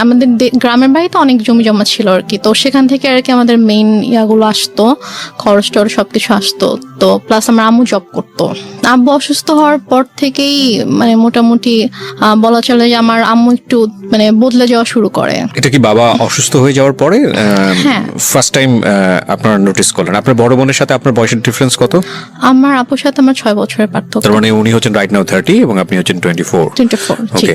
আমাদের গ্রামের বাড়িতে অনেক জমি জমা ছিল আর কি, তো সেখান থেকে আর কি আমাদের মেইন ইয়াগুলো আসতো, খরচ টরচ সবকিছু আসতো। তো প্লাস আমার আম্মু জব করতো। আব্বু অসুস্থ হওয়ার পর থেকেই মানে মোটামুটি বলা চলে যে আমার আম্মু একটু মানে বদলে যাওয়া শুরু করে। এটা কি বাবা অসুস্থ হয়ে যাওয়ার পরে ফার্স্ট টাইম আপনারা নোটিস করলেন? আপনার বড় বোনের সাথে আপনার বয়সের ডিফারেন্স কত? আমার আপুর সাথে আমার 6 বছরের পার্থক্য। তার মানে উনি হচ্ছেন রাইট নাও 30 এবং আপনি হচ্ছেন 24। ওকে,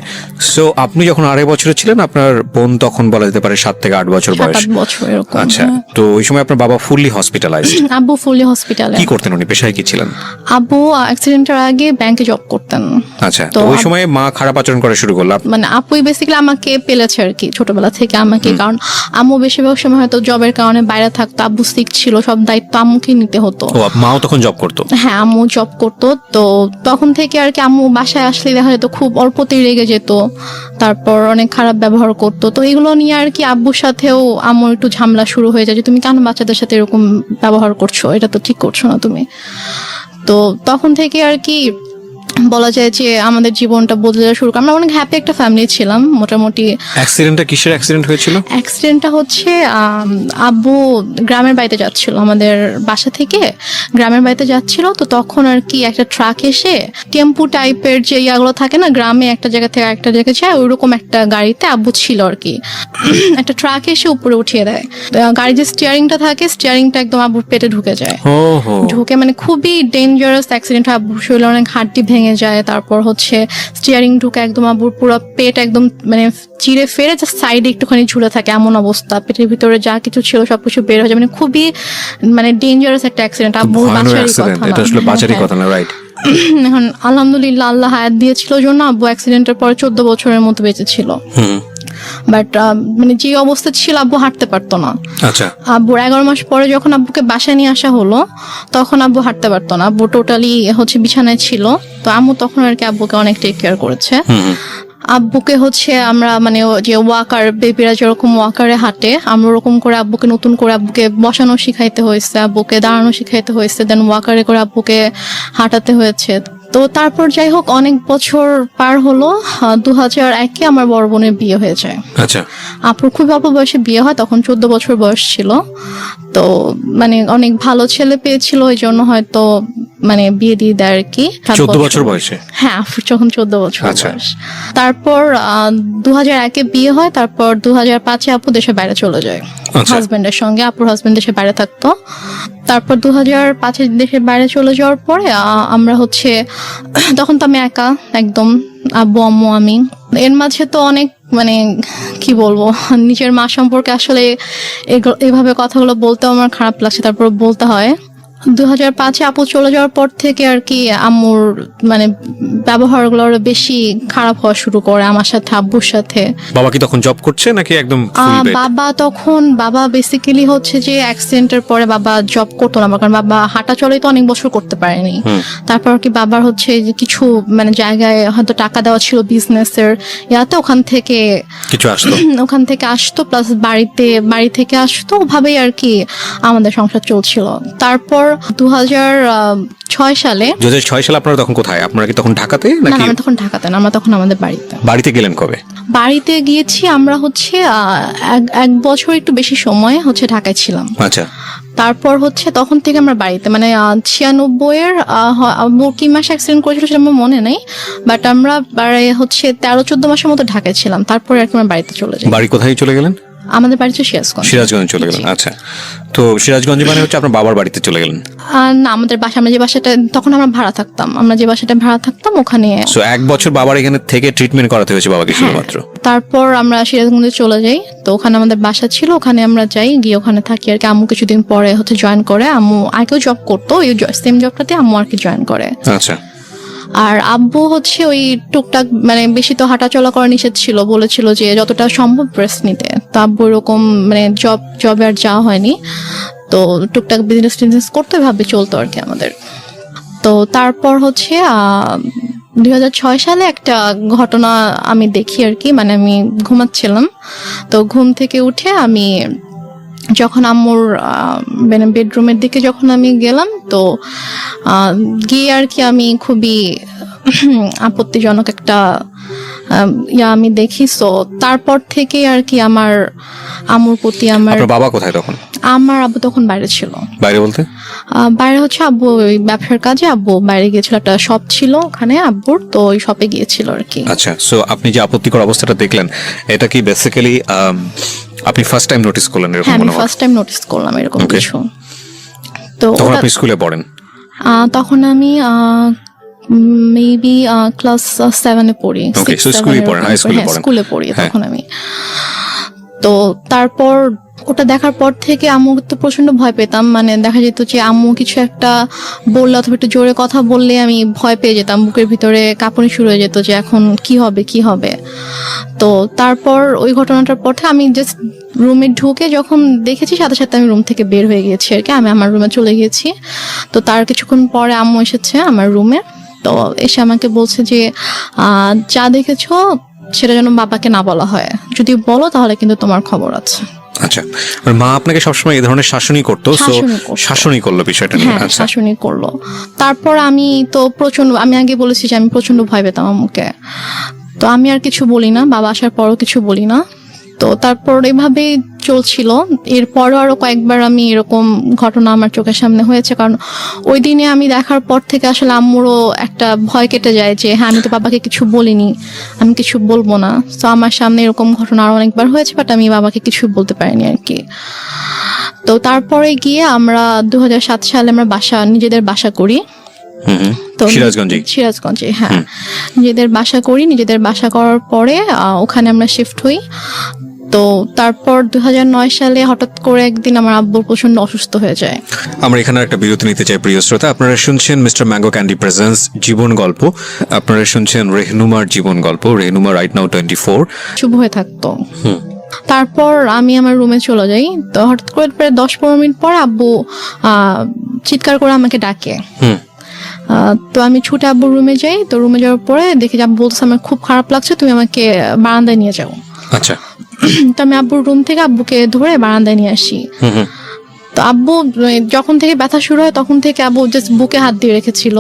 সো আপনি যখন 2.5 বছরে ছিলেন, আপনার বোন তখন বলা যেতে পারে 7 থেকে 8 বছর বয়স। 7-8 বছর এরকম। আচ্ছা, তো ওই সময় আপনার বাবা ফুললি হসপিটালাইজড? আব্বু ফুললি হসপিটালে। কি করতেন উনি, পেশায় কি ছিলেন? আব্বু অ্যাক্সিডেন্টের আগে ব্যাংকে জব করতেন। আচ্ছা, তো ওই সময় মা খারাপ আচরণ করা শুরু করলো? মানে আপুই বেসিক্যালি আমাকে পেলেছে আর কি ছোটবেলা থেকে আমাকে, কারণ আম্মু বেশিরভাগ সময় হয়তো জবের কারণে বাইরে থাকতো, আব্বু সিক ছিল, সব দায়িত্ব আম্মুকে নিতে হতো। ও, মাও তখন জব করতো? হ্যাঁ, আম্মু জব করতো। তো তখন থেকে আর কি আম্মু বাসায় আসলে দেখা যেত খুব অল্পতেই রেগে যেত, তারপর অনেক খারাপ ব্যবহার করতো। তো এগুলো নিয়ে আর কি আব্বুর সাথেও আম্মুর একটু ঝামেলা শুরু হয়ে যায় যে তুমি কেন বাচ্চাদের সাথে এরকম ব্যবহার করছো, এটা তো ঠিক করছো না তুমি। তো তখন থেকে আর কি বলা যায় যে আমাদের জীবনটা বদলে যাওয়া শুরু করে। আমরা অনেক হ্যাপি একটা ফ্যামিলি ছিলাম মোটামুটি। অ্যাক্সিডেন্টটা কিসের অ্যাক্সিডেন্ট হয়েছিল? অ্যাক্সিডেন্টটা হচ্ছে আব্বু গ্রামের বাড়িতে যাচ্ছিল, আমাদের বাসা থেকে গ্রামের বাড়িতে যাচ্ছিল। তো তখন আর কি একটা ট্রাক এসে টেম্পু টাইপের যে ইয়াগুলো থাকে না, গ্রামে একটা জায়গা থেকে একটা জায়গায় যায়, ওইরকম একটা গাড়িতে আব্বু ছিল আর কি। একটা ট্রাক এসে উপরে উঠিয়ে দেয়। গাড়ির যে স্টিয়ারিংটা থাকে, স্টিয়ারিংটা একদম আব্বুর পেটে ঢুকে যায়। ঢুকে মানে খুবই ডেঞ্জারাস অ্যাক্সিডেন্ট। আব্বুর শরীরে অনেক হাড্ডি ভেঙে যায়। তারপর হচ্ছে স্টিয়ারিং ঢুকে একদম আব্বুর পুরো পেট একদম মানে চিড়ে ফেরে জাস্ট সাইডে একটুখানি ঝুলে থাকে এমন অবস্থা। পেটের ভিতরে যা কিছু ছিল সবকিছু বের হয়ে যায়। মানে খুবই মানে ডেঞ্জারাস একটা অ্যাক্সিডেন্ট। আব্বুর বাঁচারই কথা না। রাইট। এখন আলহামদুলিল্লাহ আল্লাহ হায়াত দিয়েছিল জন্য আব্বু অ্যাক্সিডেন্টের পরে 14 বছরের মতো বেঁচে ছিল। বাট মানে যে অবস্থা ছিল আব্বু হাঁটতে পারতো না। আচ্ছা, আব্বুর 11 মাস পরে যখন আব্বুকে বাসায় নিয়ে আসা হলো, তখন আব্বু হাঁটতে পারতো না। আব্বু টোটালি হচ্ছে বিছানায় ছিল। তো আম্মু তখন আর কি আব্বুকে অনেক টেক কেয়ার করেছে। আব্বুকে হচ্ছে আমরা মানে যে ওয়াকার, বেবিরা যেরকম ওয়াকারে হাঁটে, আমরা ওরকম করে আব্বুকে নতুন করে আব্বুকে বসানো শিখাইতে হয়েছে, আব্বুকে দাঁড়ানো শিখাইতে হয়েছে, দেন ওয়াকারে করে আব্বুকে হাঁটাতে হয়েছে। তো তারপর যাই হোক অনেক বছর পার হলো। 2001-এ আমার বড় বোনের বিয়ে হয়ে যায়। আচ্ছা, আপুর খুব অল্প বয়সে বিয়ে হয়, তখন 14 বছর বয়স ছিল। তো মানে অনেক ভালো ছেলে পেয়েছিল, ওই জন্য হয়তো মানে বিয়ে দিয়ে দেয় আর কি। 14 বছর বয়সে? হ্যাঁ, আপুর যখন 14 বছর বয়স। তারপর 2001-এ বিয়ে হয়। তারপর 2005-এ আপু দেশের বাইরে চলে যায় হাজবেন্ডের সঙ্গে। আপুর হাজবেন্ড দেশের বাইরে থাকতো। তারপর 2005-এ দেশের বাইরে চলে যাওয়ার পরে আমরা হচ্ছে তখন তো আমি একা একদম, আব্বু আম্মু আমি। এর মাঝে তো অনেক মানে কি বলবো, নিজের মা সম্পর্কে আসলে এভাবে কথাগুলো বলতেও আমার খারাপ লাগছে, তারপর বলতে হয়। 2005-এ আপু চলে যাওয়ার পর থেকে আর কি আম্মুর মানে ব্যবহারগুলো আরো বেশি খারাপ হওয়া শুরু করে আমার সাথে, আব্বুর সাথে। বাবা কি তখন জব করছে নাকি একদম? বাবা বেসিক্যালি হচ্ছে যে অ্যাক্সিডেন্টের পরে বাবা জব করতো না, কারণ বাবা হাঁটা চলাই তো অনেক বছর করতে পারেনি। তারপর কি বাবার হচ্ছে যে কিছু মানে জায়গায় হয়তো টাকা দেওয়া ছিল বিজনেসের ইয়াতে, ওখান থেকে আসতো প্লাস বাড়ি থেকে আসতো, ওভাবেই আর কি আমাদের সংসার চলছিল। তারপর 2006 সালে আপনারা তখন কোথায়? আপনারা কি তখন ঢাকাতে নাকি? না, আমরা তখন ঢাকাতে না, আমরা তখন আমাদের বাড়িতে গেলেন কবে? বাড়িতে গিয়েছি আমরা হচ্ছে 1 বছর একটু বেশি সময় হচ্ছে ঢাকায় ছিলাম। আচ্ছা, তারপর হচ্ছে তখন থেকে আমরা বাড়িতে মানে 96-এর কি মাসে অ্যাক্সিডেন্ট করেছিল সেটা আমার মনে নেই, বাট আমরা হচ্ছে 13-14 মাসের মতো ঢাকায় ছিলাম। তারপরে আর কি আমরা বাড়িতে চলে যাই। বাড়ি কোথায় চলে গেলেন? আমাদের বাড়ি তো সিরাজগঞ্জ চলে গেলেন। আচ্ছা, তো সিরাজগঞ্জে মানে হচ্ছে আপনার বাবার বাড়িতে চলে গেলেন? না, আমাদের বাসা, আমরা যে বাসাটা তখন আমরা ভাড়া থাকতাম, ওখানে। সো 1 বছর বাবার এখানে থেকে ট্রিটমেন্ট করাতে হয়েছে বাবাকে শুধুমাত্র? তারপর আমরা সিরাজগঞ্জে চলে যাই। তো ওখানে আমাদের বাসা ছিল, ওখানে আমরা যাই, গিয়ে ওখানে থাকি আর কি। আম্মু কিছুদিন পরে হচ্ছে জয়েন করে। আম্মু আগেও জব করতো, ওই সেম জবটাতে আম্মু আর কি জয়েন করে। আচ্ছা, আর আব্বু হচ্ছে ওই টুকটাক মানে বেশি তো হাঁটাচলা করা নিষেধ ছিল, বলেছিল যে যতটা সম্ভব রেস্ট নিতে। তো আব্বু এরকম মানে জবে আর যাওয়া হয়নি। তো টুকটাক বিজনেস করতে ভাবে চলতো আর কি আমাদের। তো তারপর হচ্ছে 2006 সালে একটা ঘটনা আমি দেখি আর কি, মানে আমি ঘুমাচ্ছিলাম। তো ঘুম থেকে উঠে আমি যখন আম্মুর মানে বেডরুমের দিকে যখন আমি গেলাম, তো গিয়ে আর কি আমি খুবই আপত্তিজনক একটা আমি দেখি। সো তারপর থেকে আর কি আমার আম্মুর প্রতি আপনার বাবা কোথায় তখন? আমার আব্বু তখন বাইরে ছিল। বাইরে বলতে? বাইরে হচ্ছে আব্বু ওই ব্যবসার কাজে আব্বু বাইরে গিয়েছিল, একটা শপ ছিল ওখানে আব্বুর, তো ওই শপে গিয়েছিল আর কি। আচ্ছা, সো আপনি যে আপত্তিকর অবস্থাটা দেখলেন, এটা কি বেসিক্যালি আপনি ফার্স্ট টাইম নোটিস করলেন এরকম? হ্যাঁ, আমি মনে হয় ফার্স্ট টাইম নোটিস করলাম এরকম কিছু। তো তখন আপনি স্কুলে পড়েন? তখন আমি মেবি ক্লাস 7-এ পড়ি। ওকে, সো স্কুলে পড়েন, হাই স্কুলে পড়েন। স্কুলে পড়ি তখন আমি। তো তারপর ওটা দেখার পর থেকে আম্মু তো প্রচন্ড ভয় পেতাম, মানে দেখা যেত যে আম্মু কিছু একটা বললে অথবা একটু জোরে কথা বললে আমি ভয় পেয়ে যেতাম, বুকের ভিতরে কাঁপুনি শুরু হয়ে যেত যে এখন কি হবে কি হবে। তো তারপর ওই ঘটনাটার পর থেকে আমি জাস্ট রুমে ঢুকে যখন দেখেছি সাথে সাথে আমি রুম থেকে বের হয়ে গিয়েছি আর কি, আমি আমার রুমে চলে গিয়েছি। তো তার কিছুক্ষণ পরে আম্মু এসেছে আমার রুমে, তো এসে আমাকে বলছে যে যা দেখেছো সেটা যেন বাবাকে না বলা হয়, যদি বলো তাহলে কিন্তু তোমার খবর আছে। আচ্ছা, আর মা আপনাকে সবসময় এই ধরনের শাসনই করতো? শাসনই করলো বিষয়টা নিয়ে? হ্যাঁ, শাসনই করলো। তারপর আমি তো আমি আগে বলেছি যে আমি প্রচন্ড ভয় পেতাম আম্মুকে, তো আমি আর কিছু বলি না, বাবা আসার পরও কিছু বলি না। তো তারপর এভাবে চলছিল। এরপরও আরো কয়েকবার আমি এরকম ঘটনা আমার চোখের সামনে হয়েছে, কারণ ওই দিনে আমি দেখার পর থেকে আসলে আম্মুরও একটা ভয় কেটে যায় যে হ্যাঁ আমি তো বাবাকে কিছু বলিনি, আমি কিছু বলবো না। তো আমার সামনে এরকম ঘটনা আরো অনেকবার হয়েছে, বাট আমি বাবাকে কিছু বলতে পারিনি আর কি। তো তারপরে গিয়ে আমরা 2007 সালে আমরা নিজেদের বাসা করি। তো সিরাজগঞ্জে, হ্যাঁ, নিজেদের বাসা করার পরে ওখানে আমরা শিফট হই। তো তারপর 2009 সালে হঠাৎ করে একদিন আমার আব্বু প্রচন্ড অসুস্থ হয়ে যায়। আমরা এখানে একটা বিরতি নিতে চাই প্রিয় শ্রোতা। আপনারা শুনছেন মিস্টার ম্যাঙ্গো ক্যান্ডি প্রেজেন্স জীবন গল্প। আপনারা শুনছেন রেহনুমার জীবন গল্প। রেহনুমা রাইট নাও 24 শুভ হয়ে থাকতো। তারপর আমি আমার রুমে চলে যাই। তো হঠাৎ করে প্রায় 10-15 মিনিট পর আব্বু চিৎকার করে আমাকে ডাকে। তো আমি ছুটে আব্বুর রুমে যাই। তো রুমে যাওয়ার পরে দেখি যে আব্বু বলতেছে আমার খুব খারাপ লাগছে, তুমি আমাকে বারান্দায় নিয়ে যাও। আচ্ছা। তো আমি আব্বুর রুম থেকে আব্বুকে ধরে বারান্দায় নিয়ে আসি। তো আব্বু যখন থেকে ব্যথা শুরু হয় তখন থেকে আব্বু জাস্ট বুকে হাত দিয়ে রেখেছিল,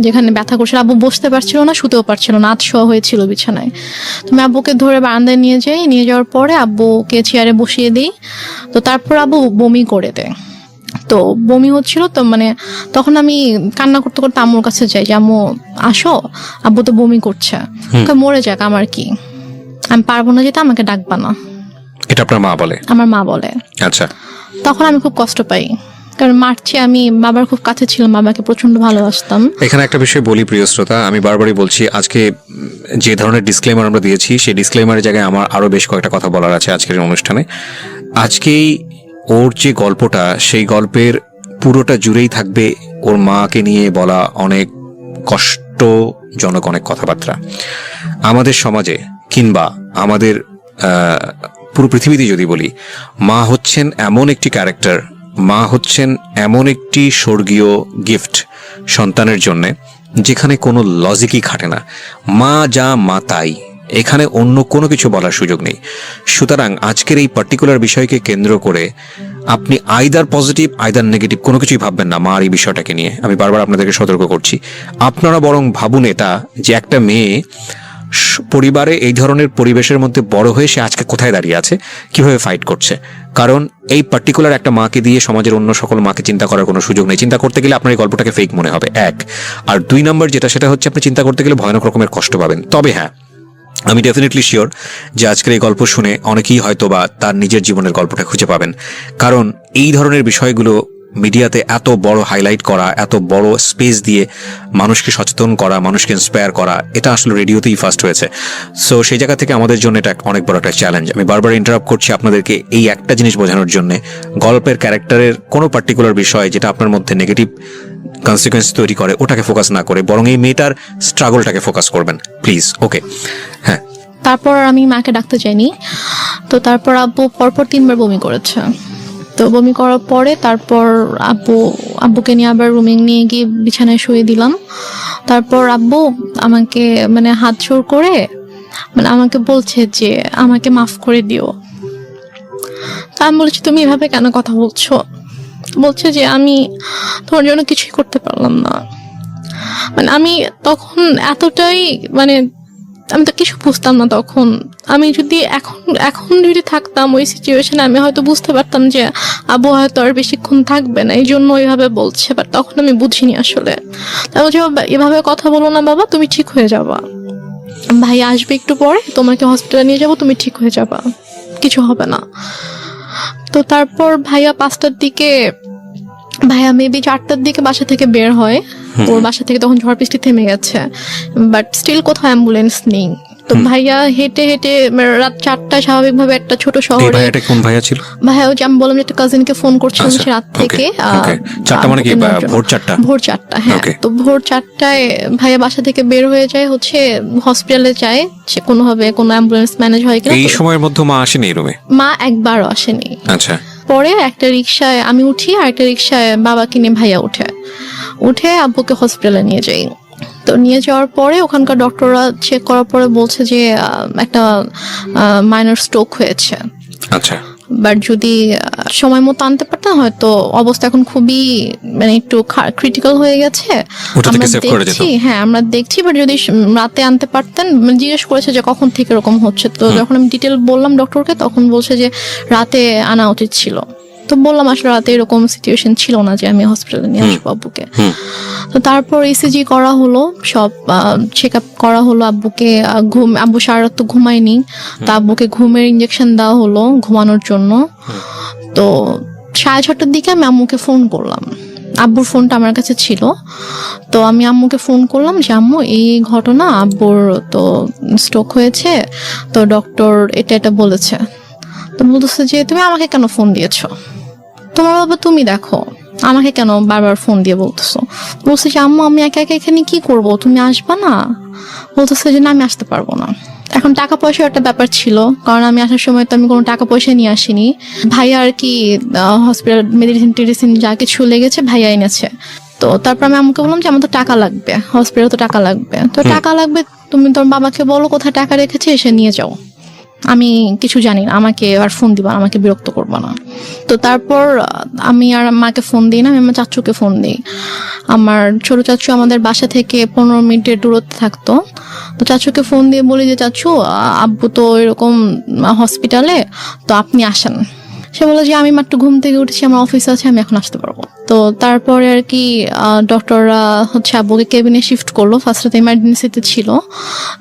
যেখানে ব্যথা করছিল। আব্বু বসতে পারছিল না, শুতেও পারছিল না, আতশোয়া হয়েছিল বিছানায়। তুমি আব্বুকে ধরে বারান্দায় নিয়ে যাওয়ার পরে আব্বুকে চেয়ারে বসিয়ে দিই। তো তারপর আব্বু বমি করে দেয়। তো বমি হচ্ছিল, তো মানে তখন আমি কান্না করতে করতে আম্মুর কাছে যাই যে আম্মু আসো, আব্বু তো বমি করছে, মরে যাক আমার কি, আমি পারবো না যেতে, আমাকে ডাকবা না। এটা আপনার মা বলে? আমার মা বলে। আচ্ছা। তখন আমি খুব কষ্ট পাই, কারণ মারছি, আমি বাবার খুব কাছে ছিলাম, বাবাকে প্রচন্ড ভালোবাসতাম। এখানে একটা বিষয় বলি প্রিয় শ্রোতা, আমি বারবারই বলছি, আজকে যে ধরনের ডিসক্লেমার আমরা দিয়েছি সেই ডিসক্লেমারের জায়গায় আমার আরো বেশ কয়েকটা কথা বলার আছে আজকের অনুষ্ঠানে। আজকেই ওর যে গল্পটা, সেই গল্পের পুরোটা জুড়েই থাকবে ওর মাকে নিয়ে বলা অনেক কষ্টজনক অনেক কথাবার্তা। আমাদের সমাজে কিংবা আমাদের পুরো পৃথিবীতে যদি বলি, মা হচ্ছেন এমন একটি ক্যারেক্টার, মা হচ্ছেন এমন একটি স্বর্গীয় গিফট সন্তানের জন্য, যেখানে কোনো লজিকই খাটে না। মা যা মা তাই, এখানে অন্য কোনো কিছু বলার সুযোগ নেই। সুতরাং আজকের এই পার্টিকুলার বিষয়কে কেন্দ্র করে আপনি আইদার পজিটিভ আইদার নেগেটিভ কোনো কিছুই ভাববেন না মার এই বিষয়টাকে নিয়ে। আমি বারবার আপনাদেরকে সতর্ক করছি। আপনারা বরং ভাবুন এটা, যে একটা মেয়ে পরিবারে এই ধরনের পরিবেশের মধ্যে বড় হয়ে সে আজকে কোথায় দাঁড়িয়ে আছে, কিভাবে ফাইট করছে। কারণ এই পার্টিকুলার একটা মাকে দিয়ে সমাজের অন্য সকল মাকে চিন্তা করার কোনো সুযোগ নেই। চিন্তা করতে গেলে আপনার এই গল্পটাকে ফেক মনে হবে, এক। আর 2 নম্বর যেটা, সেটা হচ্ছে আপনি চিন্তা করতে গেলে ভয়ানক রকমের কষ্ট পাবেন। তবে হ্যাঁ, আমি ডেফিনেটলি শিওর যে আজকের এই গল্প শুনে অনেকেই হয়তো বা তার নিজের জীবনের গল্পটা খুঁজে পাবেন। কারণ এই ধরনের বিষয়গুলো মিডিয়াতে এত বড় হাইলাইট করা, এত বড় স্পেস দিয়ে মানুষকে সচেতন করা, মানুষকে ইন্সপায়ার করা, এটা আসলে রেডিওতেই ফার্স্ট হয়েছে। সো সেই জায়গা থেকে আমাদের জন্য এটা অনেক বড় একটা চ্যালেঞ্জ। আমি বারবার ইন্টারাপ্ট করছি আপনাদেরকে এই একটা জিনিস বোঝানোর জন্য, গল্পের ক্যারেক্টারের কোনো পার্টিকুলার বিষয় যেটা আপনার মধ্যে নেগেটিভ কনসিকুয়েন্স তৈরি করে ওটাকে ফোকাস না করে বরং এই মেয়েটার স্ট্রাগলটাকে ফোকাস করবেন প্লিজ। ওকে, হ্যাঁ। তারপর আমি মাকে ডাকতে চাইনি। তো তারপর আব্বু পরপর 3বার বমি করেছে। তো বমি করার পরে তারপর আব্বুকে নিয়ে আবার রুমে নিয়ে গিয়ে বিছানায় শুয়ে দিলাম। তারপর আব্বু আমাকে মানে হাত জোড় করে মানে আমাকে বলছে যে আমাকে মাফ করে দিও। তা আমি বলছি তুমি এভাবে কেন কথা বলছো? বলছে যে আমি তোমার জন্য কিছুই করতে পারলাম না। মানে আমি তখন এতটাই মানে আমি তো কিছু বুঝতাম না তখন। আমি যদি এখন যদি থাকতাম ওই সিচুয়েশনে, আমি হয়তো বুঝতে পারতাম যে আবু হয়তো আর বেশিক্ষণ থাকবে না, এই জন্য ওইভাবে বলছে। বাট তখন আমি বুঝিনি আসলে। তাই বলছে, এভাবে কথা বলো না বাবা, তুমি ঠিক হয়ে যাবা, ভাই আসবে একটু পরে, তোমাকে হসপিটালে নিয়ে যাবো, তুমি ঠিক হয়ে যাবা, কিছু হবে না। তো তারপর ভাইয়া 5টার দিকে, ভাইয়া মেবি 4টার দিকে বাসা থেকে বের হয়। ওর বাসা থেকে তখন ঝড় বৃষ্টি থেমে গেছে, বাট স্টিল কোথাও অ্যাম্বুলেন্স নেই। তো ভাইয়া হেঁটে হেঁটে রাত 4টায় স্বাভাবিকভাবে একটা ছোট এই শহরে, ভাইয়াটা কোন ভাইয়া ছিল? ভাইয়া ওই যে আমি বললাম যে একটা কাজিনকে ফোন করছিলাম আচ্ছা, সে রাত okay, থেকে। okay. 4টা মানে কি, নেওয়ার জন্য। ভোর 4টা? ভোর 4টা, হ্যাঁ। Okay. তো ভোর 4টায় ভাইয়া বাসা থেকে বের হয়ে যায়, হচ্ছে হসপিটালে যায়, সে কোনোভাবে কোনো অ্যাম্বুলেন্স ম্যানেজ হয় কিনা। এই তো সময়ের মধ্যে মা আসেনি এই রুমে? মা একবারও আসেনি। আচ্ছা। পরে একটা রিক্সায় আমি উঠি, আর একটা রিক্সায় বাবাকে নিয়ে ভাইয়া উঠে আব্বুকে হসপিটালে নিয়ে যাই। তো নিয়ে যাওয়ার পরে ওখানকার ডক্টররা চেক করার পরে বলছে যে একটা মাইনর স্ট্রোক হয়েছে। আচ্ছা। বাট যদি সময় মতো আনতে পারতাম, হয়তো অবস্থা এখন খুবই মানে একটু ক্রিটিক্যাল হয়ে গেছে। ওটা থেকে আমরা সেভ করে যেত। দেখছি, হ্যাঁ আমরা দেখছি, বাট যদি রাতে আনতে পারতেন। জিজ্ঞেস করেছে যে কখন থেকে এরকম হচ্ছে, তো যখন আমি ডিটেল বললাম ডক্টরকে, তখন বলছে যে রাতে আনা উচিত ছিল। তো বললাম আসলে রাতে এরকম সিচুয়েশন ছিল না যে আমি হসপিটালে নিয়ে আসবো আব্বুকে। তো তারপর ইসিজি করা হলো, সব চেক আপ করা হলো আব্বুকে। আব্বু সারা রাত তো ঘুমায়নি, তা আব্বুকে ঘুমের ইঞ্জেকশন দেওয়া হলো ঘুমানোর জন্য। তো 6:30টার দিকে আমি আম্মুকে ফোন করলাম, আব্বুর ফোনটা আমার কাছে ছিল। তো আমি আম্মুকে ফোন করলাম যে আম্মু এই ঘটনা, আব্বুর তো স্ট্রোক হয়েছে, তো ডক্টর এটা বলেছে। তো বলতেছে যে তুমি আমাকে কেন ফোন দিয়েছো, তোমার বাবা তুমি দেখো, আমাকে কেন বারবার ফোন দিয়ে বলতেছো। বলছে যে আম্মু আমি একা একা এখানে কি করব, তুমি আসবা না? বলতেছে যে না আমি আসতে পারবো না। এখন টাকা পয়সার একটা ব্যাপার ছিল, কারণ আমি আসার সময় তো আমি কোনো টাকা পয়সা নিয়ে আসিনি। ভাইয়া আর কি হসপিটাল মেডিসিন যা কিছু লেগেছে ভাইয়া এনেছে। তো তারপর আমি আমাকে বললাম যে আমার তো টাকা লাগবে, হসপিটালে তো টাকা লাগবে। তো টাকা লাগবে, তুমি তোর বাবাকে বলো কোথায় টাকা রেখেছে, এসে নিয়ে যাও, আমি কিছু জানি না, আমাকে আর ফোন দিবা, আমাকে বিরক্ত করবা না। তো তারপর আমি আর মাকে ফোন দিই না, আমি আমার চাচুকে ফোন দিই। আমার ছোট চাচু আমাদের বাসা থেকে 15 মিনিটের দূরত্বে থাকতো। তো চাচুকে ফোন দিয়ে বলি যে চাচু আব্বু তো এরকম হসপিটালে, তো আপনি আসেন। সে বলে যে আমি মাত্র ঘুম থেকে উঠেছি, আমার অফিস আছে, আমি এখন আসতে পারবো। তো তারপরে আর কি ডক্টররা হচ্ছে আব্বুকে কেবিনে শিফট করলো। ফার্স্টে ইমার্জেন্সিতে ছিল,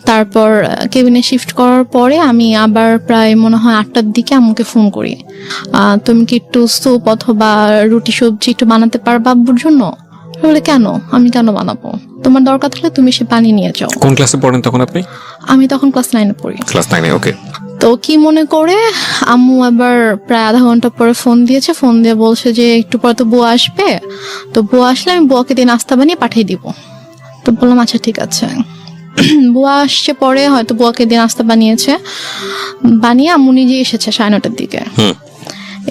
তারপর কেবিনে শিফট করার পরে আমি আবার প্রায় মনে হয় 8টার দিকে আম্মুকে ফোন করি, তুমি কি একটু স্যুপ অথবা রুটি সবজি একটু বানাতে পারবা আব্বুর জন্য? বলে কেন, আমি কেন বানাবো, তোমার দরকার থাকলে তুমি সে পানি নিয়ে যাও। কোন ক্লাসে পড়েন তখন আপনি? আমি তখন ক্লাস 9-এ পড়ি। ক্লাস 9-এ, ওকে। তো কি মনে করে আম্মু আবার প্রায় আধা ঘন্টা পরে ফোন দিয়েছে, ফোন দিয়ে বলছে যে একটু পরে তো বুয়া আসবে, তো বুয়া আসলে আমি বুয়াকে দিয়ে নাস্তা বানিয়ে পাঠিয়ে দিব। তো বললাম আচ্ছা ঠিক আছে। বুয়া আসছে পরে, হয়তো বুয়াকে দিয়ে নাস্তা বানিয়ে আম্মু নিজে এসেছে 9:30টার দিকে।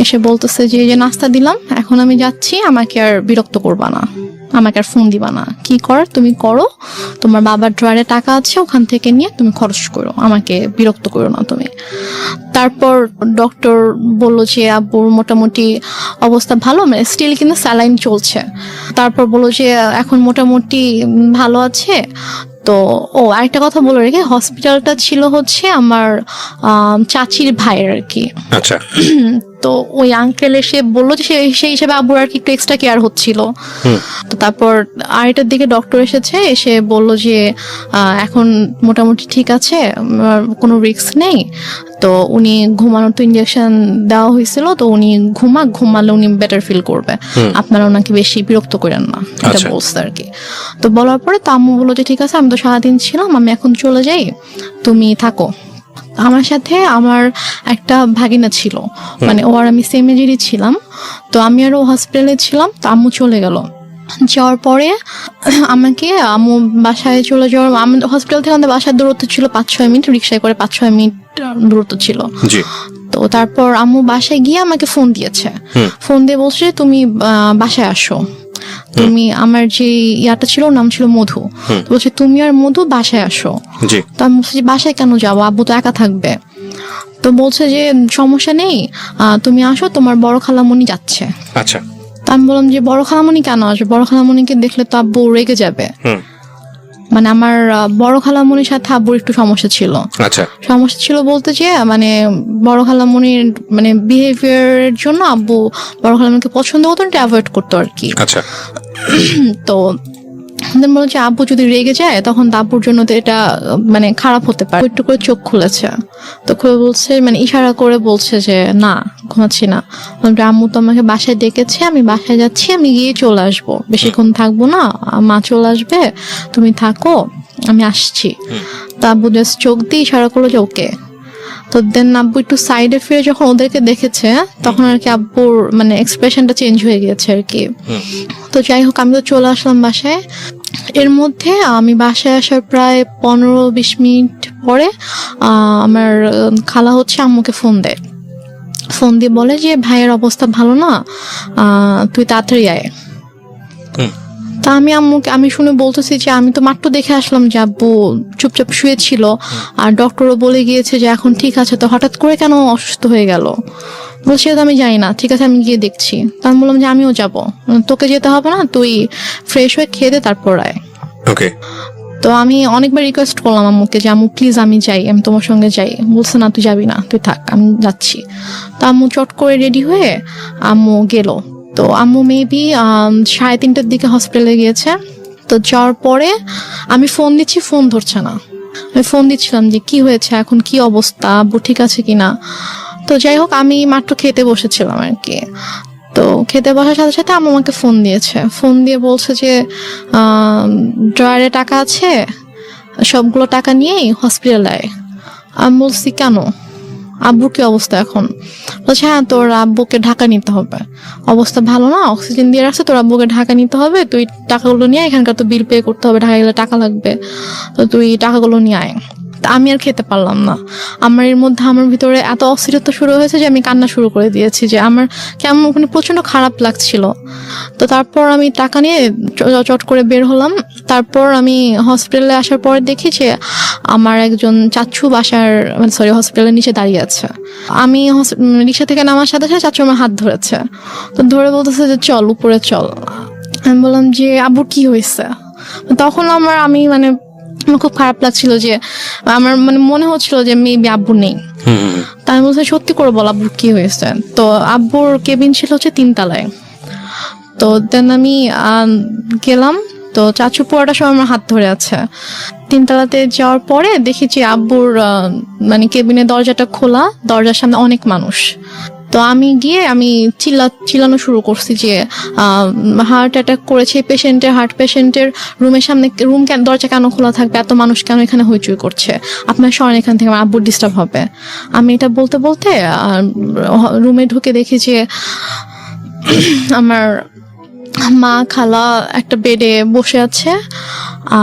এসে বলতেছে যে এই যে নাস্তা দিলাম, এখন আমি যাচ্ছি, আমাকে আর বিরক্ত করবা না, আমাকে আর ফোন দিবা না, কি করার তুমি করো, তোমার বাবার ড্রয়ারে টাকা আছে, ওখান থেকে নিয়ে তুমি খরচ করো, আমাকে বিরক্ত করো না তুমি। তারপর ডক্টর বললো যে আব্বুর মোটামুটি অবস্থা ভালো, মানে স্টিল কিন্তু স্যালাইন চলছে। তারপর বললো যে এখন মোটামুটি ভালো আছে। তো আরেকটা কথা বলে রেখে, হসপিটালটা ছিল হচ্ছে আমার চাচির ভাইয়ের আর কি। আচ্ছা। তো ওই আঙ্কেল এসে বললো যে সেই হিসেবে আব্বুর আর কি একটু এক্সট্রা কেয়ার হচ্ছিল। তো তারপর 8টার দিকে ডক্টর এসে বললো যে এখন মোটামুটি ঠিক আছে, কোনো রিস্ক নেই। তো উনি ঘুমানোর তো ইঞ্জেকশন দেওয়া হয়েছিল, তো উনি ঘুমালে উনি বেটার ফিল করবে, আপনারা ওনাকে বেশি বিরক্ত করেন না, এটা বলছে আর কি। তো বলার পরে তো আম্মু বললো যে ঠিক আছে, আমি তো সারাদিন ছিলাম, আমি এখন চলে যাই, তুমি থাকো। আমার সাথে আমার একটা ভাগিনা ছিল, মানে ও আর আমি সেম এজেরই ছিলাম। তো আমি আর ও হসপিটালে ছিলাম, তো আম্মু চলে গেল। যাওয়ার পরে আমাকে আম্মু বাসায় চলে যাওয়ার, হসপিটাল থেকে আমাদের বাসার দূরত্ব ছিল 5-6 মিনিট, রিক্সায় করে 5-6 মিনিট দূরত্ব ছিল। তো তারপর আম্মু বাসায় গিয়ে আমাকে ফোন দিয়েছে, ফোন দিয়ে বলছে তুমি বাসায় আসো, তুমি আমার যে ইয়াটা ছিল, নাম ছিল মধু, বলছে তুমি আর মধু বাসায় আসো। তো আমি বলছি বাসায় কেন যাবো, আব্বু তো একা থাকবে। তো বলছে যে সমস্যা নেই, তুমি আসো, তোমার বড় খালামণি যাচ্ছে। আচ্ছা। তো আমি বললাম যে বড় খালামণি কেন আসবে, বড় খালামণিকে দেখলে তো আব্বু রেগে যাবে। মানে আমার বড় খালামণির সাথে আব্বুর একটু সমস্যা ছিল। আচ্ছা সমস্যা ছিল বলতে যে মানে বড় খালামণির মানে বিহেভিয়ারের জন্য আব্বু বড় খালামণিকে পছন্দ করতো, এটা অ্যাভয়েড করতো আর কি। আচ্ছা তো বলো যে আব্বু যদি রেগে যায় তখন আব্বুর জন্য তো এটা মানে খারাপ হতে পারে। একটু করে চোখ খুলেছে, তো খুলে বলছে মানে ইশারা করে বলছে যে না ঘুমাচ্ছি না। আম্মু তো আমাকে বাসায় ডেকেছে, আমি বাসায় যাচ্ছি, আমি গিয়ে চলে আসবো, বেশিক্ষণ থাকবো না, মা চলে আসবে, তুমি থাকো, আমি আসছি। তো আব্বু জাস্ট চোখ দিয়ে ইশারা করলো যে ওকে। তো দেন আব্বু একটু সাইডে ফিরে যখন ওদেরকে দেখেছে তখন আর কি আব্বুর মানে এক্সপ্রেশনটা চেঞ্জ হয়ে গিয়েছে আর কি। তো যাই হোক আমি তো চলে আসলাম বাসায়। এর মধ্যে আমি বাসায় আসার প্রায় 15-20 মিনিট পরে আমার খালা হচ্ছে আম্মুকে ফোন দেয়। ফোন দিয়ে বলে যে ভাইয়ের অবস্থা ভালো না, তুই তাড়াতাড়ি আয়। তা আমি শুনে বলতেছি যে আমি তো মাত্র দেখে আসলাম যে আব্বু চুপচাপ শুয়েছিল, আর ডক্টরও বলে গিয়েছে যে এখন ঠিক আছে, তো হঠাৎ করে কেন অসুস্থ হয়ে গেল? বলছে তো আমি জানি না, ঠিক আছে আমি গিয়ে দেখছি। তা আমি বললাম যে আমিও যাব, তোকে যেতে হবে না, তুই ফ্রেশ হয়ে খেয়ে দে তারপর আয়। ওকে তো আমি অনেকবার রিকোয়েস্ট করলাম আম্মুকে যে আম্মু প্লিজ আমি যাই, আমি তোমার সঙ্গে যাই। বলছে না তুই যাবি না, তুই থাক, আমি যাচ্ছি। তো আম্মু চট করে রেডি হয়ে আম্মু গেল। তো আম্মু মেবি 3:30টার দিকে হসপিটালে গিয়েছে। তো যাওয়ার পরে আমি ফোন দিচ্ছি, ফোন ধরছে না। আমি ফোন দিচ্ছিলাম যে কি হয়েছে, এখন কি অবস্থা, আব্বু ঠিক আছে কিনা। তো যাই হোক আমি মাত্র খেতে বসেছিলাম আর কি। তো খেতে বসার সাথে সাথে আম্মু আমাকে ফোন দিয়েছে, ফোন দিয়ে বলছে যে ড্রয়ারে টাকা আছে, সবগুলো টাকা নিয়েই হসপিটালে আয়। আমি বলছি কেন, আব্বুর কি অবস্থা এখন? বলছে হ্যাঁ তোর আব্বুকে ঢাকা নিতে হবে, অবস্থা ভালো না, অক্সিজেন দিয়ে রাখছে, তোর আব্বুকে ঢাকা নিতে হবে, তুই টাকাগুলো নিয়ে আয়, এখানকার তো বিল পে করতে হবে, ঢাকা গেলে টাকা লাগবে, তো তুই টাকাগুলো নিয়ে আয়। আমি আর খেতে পারলাম না। আমার এর মধ্যে আমার ভিতরে এত অস্থিরতা শুরু হয়েছে যে আমি কান্না শুরু করে দিয়েছি, যে আমার কেমন মানে প্রচন্ড খারাপ লাগছিল। তো তারপর আমি টাকা নিয়ে চট করে বের হলাম। তারপর আমি হসপিটালে আসার পর দেখি যে আমার একজন চাচু বাসার মানে সরি হসপিটালের নিচে দাঁড়িয়ে আছে। আমি রিক্সা থেকে নামার সাথে সাথে চাচু আমার হাত ধরেছে, তো ধরে বলতেছে যে চল উপরে চল। আমি বললাম যে আব্বু কি হয়েছে? তখন আমি মানে আমার খুব খারাপ লাগছিল, যে আমার মানে মনে হচ্ছিল যে মেবি আব্বু নেই। তাই আমি বলছি সত্যি করে বল আব্বুর কি হয়েছে। তো আব্বুর কেবিন ছিল হচ্ছে 3 তলায়। তো দেন আমি গেলাম, তো চাচু পুরোটা সময় আমার হাত ধরে আছে। 3 তলাতে যাওয়ার পরে দেখি যে আব্বুর মানে কেবিনের দরজাটা খোলা, দরজার সামনে অনেক মানুষ। তো আমি গিয়ে আমি চিল্লানো শুরু করছি যে হার্ট অ্যাটাক করেছে পেশেন্টের, হার্ট পেশেন্টের রুমের সামনে দরজা কেন খোলা থাকবে, এত মানুষ কেন এখানে হইচই করছে, আপনার সরেন এখান থেকে, আমার আব্বুর ডিস্টার্ব হবে। আমি এটা বলতে বলতে রুমে ঢুকে দেখি যে আমার মা খালা একটা বেডে বসে আছে,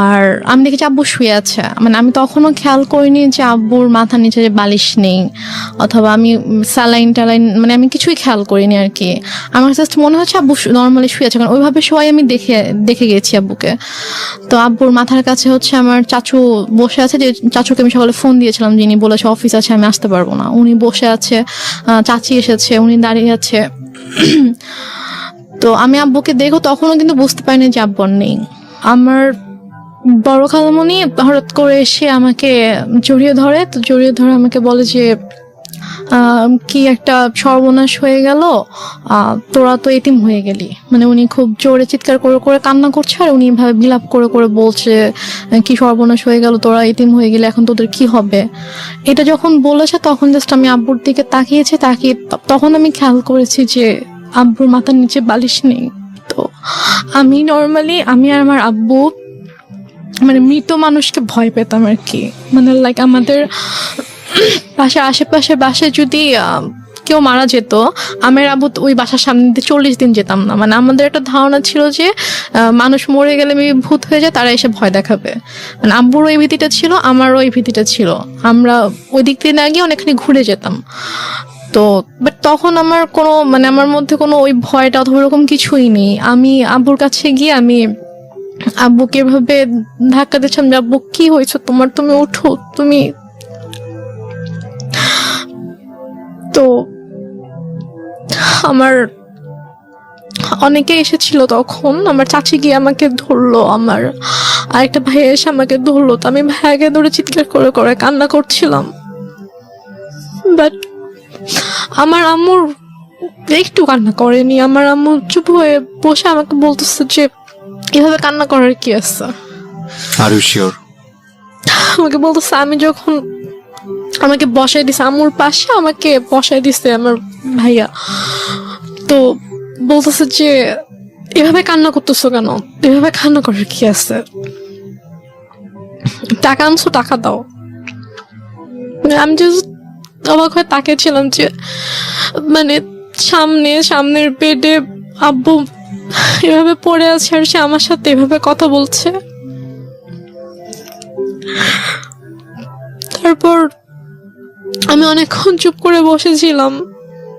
আর আমি দেখেছি আব্বু শুয়ে আছে। মানে আমি তখনও খেয়াল করিনি যে আব্বুর মাথার নিচে যে বালিশ নেই, অথবা আমি স্যালাইন ট্যালাইন মানে আমি কিছুই খেয়াল করিনি আর কি। আমার জাস্ট মনে হচ্ছে আব্বু নর্মালি শুয়ে আছে, কারণ ওইভাবে শোয়াই আমি দেখে গেছি আব্বুকে। তো আব্বুর মাথার কাছে হচ্ছে আমার চাচু বসে আছে, যে চাচুকে আমি সকালে ফোন দিয়েছিলাম, যিনি বলেছে অফিস আছে আমি আসতে পারবো না, উনি বসে আছে। চাচি এসেছে, উনি দাঁড়িয়ে আছে। তো আমি আব্বুকে দেখো তখনও কিন্তু বুঝতে পারিনি যে আব্বু নেই। আমার বড় খালামণি হঠাৎ করে এসে আমাকে জড়িয়ে ধরে, তো জড়িয়ে ধরে আমাকে বলে যে কি একটা সর্বনাশ হয়ে গেল, তোরা তো এতিম হয়ে গেলি। মানে উনি খুব জোরে চিৎকার করে করে কান্না করছে, আর উনি এভাবে বিলাপ করে করে বলছে কি সর্বনাশ হয়ে গেল, তোরা এতিম হয়ে গেলি, এখন তোদের কি হবে। এটা যখন বলেছে তখন জাস্ট আমি আব্বুর দিকে তাকিয়েছি, তখন আমি খেয়াল করেছি যে আব্বুর মাথার নিচে বালিশ নেই। তো আমি নর্মালি আমি আর আমার আব্বু মানে মৃত মানুষকে ভয় পেতাম আর কি। মানে লাইক আমাদের আশেপাশে বাসায় যদি কেউ মারা যেত, আমার আব্বু ওই বাসার সামনে দিয়ে 40 দিন যেতাম না। মানে আমাদের একটা ধারণা ছিল যে মানুষ মরে গেলে ভূত হয়ে যায়, তারা এসে ভয় দেখাবে। মানে আব্বুর ওই ভীতিটা ছিল, আমারও ওই ভীতিটা ছিল। আমরা ওই দিক দিয়ে না গিয়ে অনেকখানি ঘুরে যেতাম। তো বাট তখন আমার কোনো মানে আমার মধ্যে কোনো ওই ভয়টা অথবা এরকম কিছুই নেই। আমি আব্বুর কাছে গিয়ে আমি আব্বুকে এভাবে ধাক্কা দিচ্ছিলাম যে আব্বু কি হয়েছে তোমার, তুমি ওঠো তুমি। তো আমার অনেকে এসেছিল তখন, আমার চাচি গিয়ে আমাকে ধরলো, আমার আরেকটা ভাইয়া এসে আমাকে ধরলো, তো আমি ভাইয়াকে ধরে চিৎকার করে করে কান্না করছিলাম। বাট আমার আম্মুর একটু কান্না করেনি, আমার আম্মু চুপ হয়ে বসে আমাকে বলতেছে যে এভাবে কান্না করার কি আছে। Are you sure? আমাকে বলতেছে, আমি যখন আমাকে বসাই দিছে আম্মুর পাশে, আমাকে বসাই দিছে আমার ভাইয়া, তো বলতেছে যে এভাবে কান্না করতেছো কেন, এভাবে কান্না করার কি আছে, টাকা আনছো টাকা দাও। আমি জাস্ট অবাক হয়ে তাকিয়েছিলাম যে মানে সামনের বেডে আব্বু এভাবে পড়ে আছে আর সে আমার সাথে এভাবে কথা বলছে। তারপর আমি অনেকক্ষণ চুপ করে বসেছিলাম।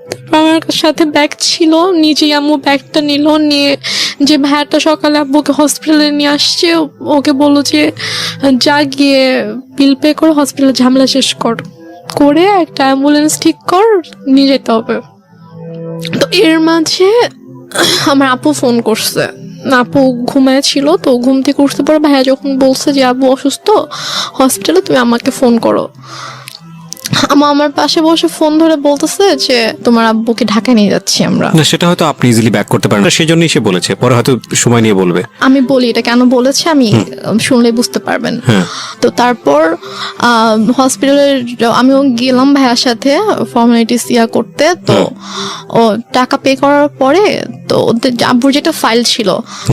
তারপর আমার সাথে ব্যাগ ছিল, নিজেই আম্মু ব্যাগটা নিল, নিয়ে যে ভাইয়াটা সকালে আব্বুকে হসপিটালে নিয়ে আসছে ওকে বললো যে যা গিয়ে বিল পে করে হসপিটালে ঝামেলা শেষ করে একটা অ্যাম্বুলেন্স ঠিক কর, নিয়ে যেতে হবে। তো এর মাঝে আমার আপু ফোন করছে, আপু ঘুমায় ছিল, তো ঘুম থেকে উঠতে পরে ভাইয়া যখন বলছে যে আব্বু অসুস্থ হসপিটালে, তুমি আমাকে ফোন করো। আমার পাশে বসে ফোন ধরে বলতেছে যে তোমার আব্বুকে ঢাকায় নিয়ে যাচ্ছি আমরা। না, সেটা হয়তো আপনি ইজিলি ব্যাক করতে পারেন না, সেজন্যই সে বলেছে, পরে হয়তো সময় নিয়ে বলবে। আমি বলি এটা কেন বলেছে, আমি শুনলেই বুঝতে পারবেন। তো তারপর হসপিটালে আমিও গেলাম ভাইয়ার সাথে ফর্মালিটিস করতে। তো ও টাকা পে করার পরে তো ওদের আব্বুর যেটা ফাইল ছিল,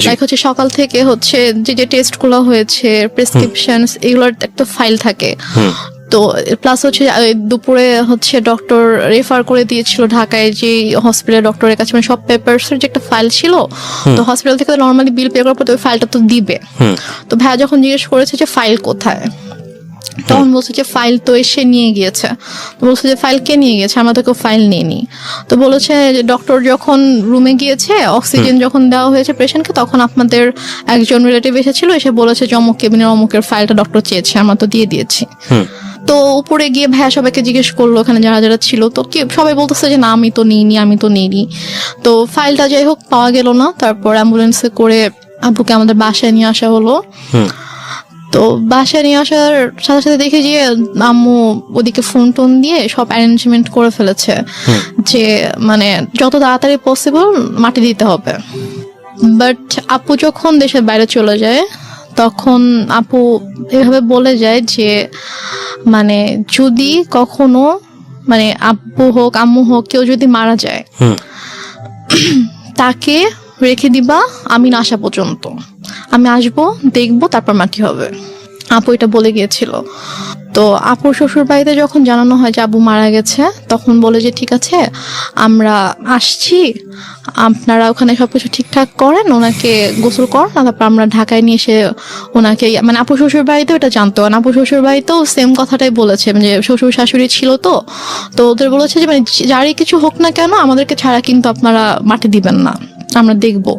লাইক হচ্ছে সকাল থেকে হচ্ছে যে টেস্ট গুলো হয়েছে, প্রেসক্রিপশন, এগুলোর একটা ফাইল থাকে। তো প্লাস হচ্ছে দুপুরে হচ্ছে ডক্টর রেফার করে দিয়েছিল ঢাকায় যে হসপিটাল ডক্টরের কাছে, মানে সব পেপারস এর যে একটা ফাইল ছিল। তো হসপিটাল থেকে নর্মালি বিল পে করার পর ওই ফাইলটা তো দিবে। তো ভাইয়া যখন জিজ্ঞেস করেছে যে ফাইল কোথায়, তখন বলছে যে ফাইল তো এসে নিয়ে গিয়েছে। তো বলছে যে ফাইল কে নিয়ে গিয়েছে, আমরা তো কেউ ফাইল নিইনি। তো বলেছে যে ডক্টর যখন রুমে গিয়েছে, অক্সিজেন যখন দেওয়া হয়েছে পেশেন্টকে, তখন আপনাদের একজন রিলেটিভ এসেছিল, এসে বলেছে যে অমুক কেবিনের অমুকের ফাইলটা ডক্টর চেয়েছে, আমরা তো দিয়ে দিয়েছি। তো উপরে গিয়ে ভাইয়া সবাইকে জিজ্ঞেস করলো ওখানে যারা যারা ছিল, তো সবাই বলতেছে যে না আমি তো নিইনি। তো ফাইলটা যাই হোক পাওয়া গেল না। তারপর অ্যাম্বুলেন্সে করে আব্বুকে আমাদের বাসায় নিয়ে আসা হলো। তো বাসায় নিয়ে আসার সাথে সাথে দেখে যে আম্মু ওদিকে ফোন টোন দিয়ে সব অ্যারেঞ্জমেন্ট করে ফেলেছে যে মানে যত তাড়াতাড়ি পসিবল মাটি দিতে হবে। বাট আপু যখন দেশের বাইরে চলে যায়, তখন আপু এভাবে বলে যায় যে মানে যদি কখনো মানে আব্বু হোক আম্মু হোক কেউ যদি মারা যায়, তাকে রেখে দিবা আমি না আসা পর্যন্ত, আমি আসবো দেখবো তারপর মাটি হবে। আপু এটা বলে গিয়েছিল। তো আপুর শ্বশুর বাড়িতে যখন জানানো হয় যে আব্বু মারা গেছে, তখন বলে যে ঠিক আছে আমরা আসছি, আপনারা ওখানে সবকিছু ঠিকঠাক করেন, ওনাকে গোসল করেন, তারপর আমরা ঢাকায় নিয়ে এসে ওনাকে মানে আপু শ্বশুর বাড়িতেও এটা জানতো, আপু শ্বশুর বাড়িতেও সেম কথাটাই বলেছে যে শ্বশুর শাশুড়ি ছিল, তো ওদের বলেছে যে মানে যারই কিছু হোক না কেন আমাদেরকে ছাড়া কিন্তু আপনারা মাটি দিবেন না, আমরা দেখবো।